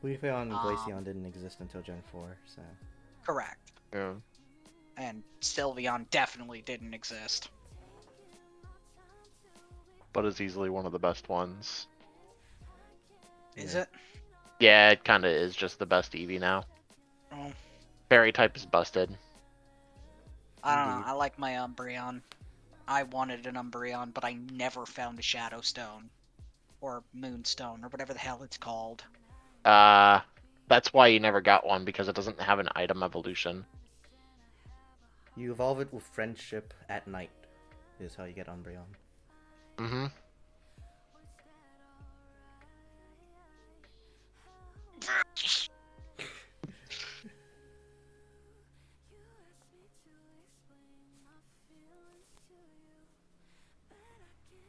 Leafeon and Um, Glaceon didn't exist until Gen 4, so... Correct. Yeah. And Sylveon definitely didn't exist. But is easily one of the best ones. Is Yeah. it? Yeah, it kind of is just the best Eevee now. Oh, Fairy type is busted. I don't know. Indeed. I like my Umbreon. I wanted an Umbreon, but I never found a Shadow Stone. Or Moonstone, or whatever the hell it's called. That's why you never got one because it doesn't have an item evolution. You evolve it with Friendship at night, is how you get Umbreon. Mm-hmm.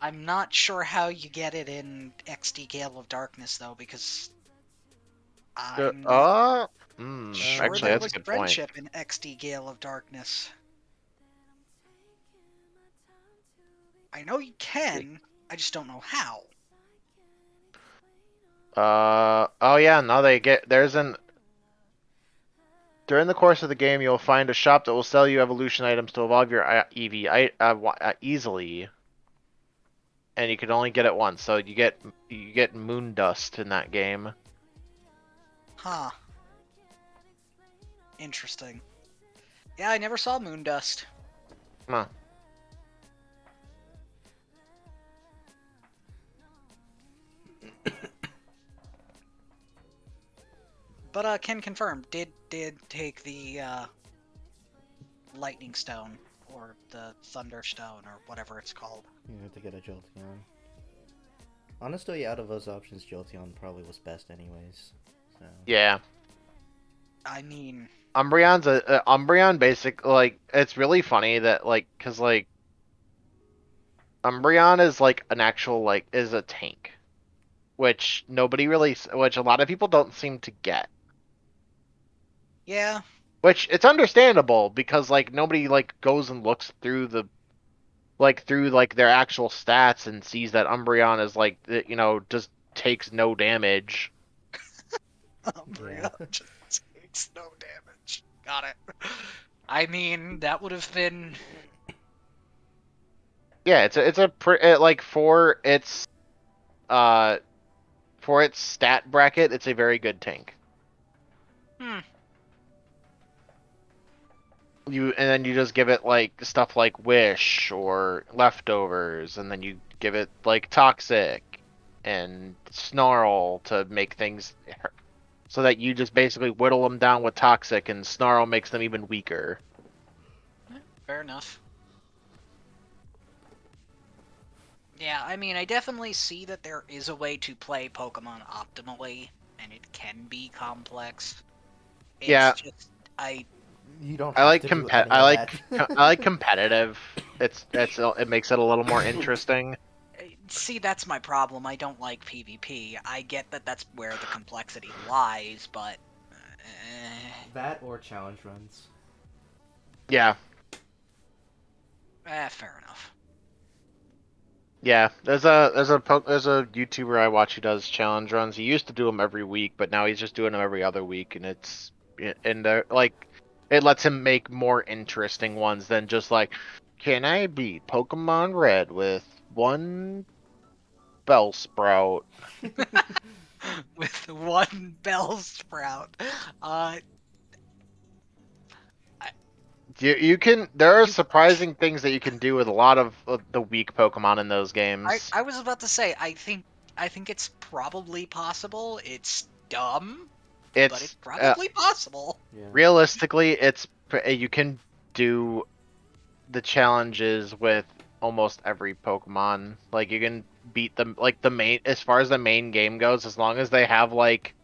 I'm not sure how you get it in XD Gale of Darkness, though, because I'm not sure Actually, there that's was a good point. friendship in XD Gale of Darkness. I know you can, I just don't know how. Oh yeah, no, during the course of the game, you'll find a shop that will sell you evolution items to evolve your Eevee easily, and you can only get it once. So you get Moon Dust in that game. Huh. Interesting. Yeah, I never saw Moondust. Huh. But can confirm, did take the Lightning Stone or the Thunder Stone or whatever it's called. You have to get a Jolteon. Honestly, out of those options, Jolteon probably was best anyways. So Yeah. I mean, Umbreon basic like it's really funny that cuz Umbreon is like an actual is a tank, which a lot of people don't seem to get. Yeah. Which it's understandable because like nobody like goes and looks through their actual stats and sees that Umbreon is like just takes no damage. Umbreon just takes no damage. Got it. I mean, that would have been. Yeah, like for its stat bracket, it's a very good tank. Hmm. And then you just give it like stuff like Wish or Leftovers, and then you give it like Toxic and Snarl to make things so that you just basically whittle them down with Toxic, and Snarl makes them even weaker. Fair enough. Yeah, I mean, I definitely see that there is a way to play Pokemon optimally, and it can be complex. It's Yeah. just, You don't I have like to do any of that. I like competitive. It makes it a little more interesting. see, that's my problem. I don't like PvP. I get that that's where the complexity lies, but... That or challenge runs. Yeah. Fair enough. Yeah, there's a YouTuber I watch who does challenge runs. He used to do them every week, but now he's just doing them every other week, and it lets him make more interesting ones than just like, can I beat Pokemon Red with one Bellsprout? With one Bellsprout. There are You- surprising things that you can do with a lot of the weak Pokemon in those games. I was about to say, I think it's probably possible. It's dumb, but it's It's probably possible. Yeah. realistically, you can do the challenges with almost every Pokemon. Like you can beat them like the main as far as the main game goes, as long as they have like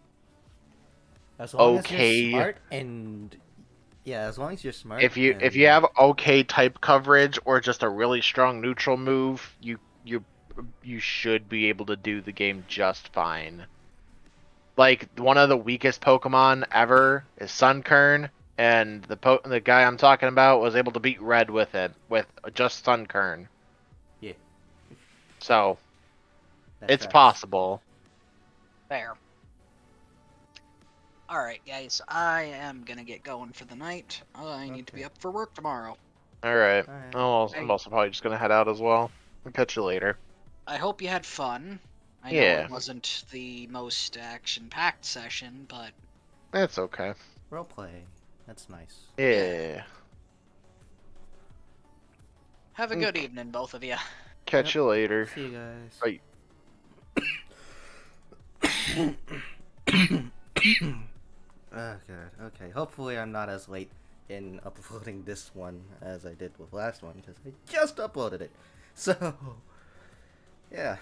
As long as okay. you're smart and as long as you're smart. If you and... have okay type coverage or just a really strong neutral move, you should be able to do the game just fine. Like one of the weakest Pokemon ever is Sunkern, and the guy I'm talking about was able to beat Red with just Sunkern. Yeah. So That it's tracks. possible. Fair. Alright, guys, I am gonna get going for the night. I need to be Okay. up for work tomorrow. All right. Alright. Oh, Hey. I'm also probably just gonna head out as well. I'll catch you later. I hope you had fun. I know Yeah. it wasn't the most action-packed session, but That's okay. Roleplay. That's nice. Yeah. have a good evening, both of you. Catch Yep. you later. See you guys. Bye. Oh god. Okay. Hopefully I'm not as late in uploading this one as I did with last one because I just uploaded it. So yeah.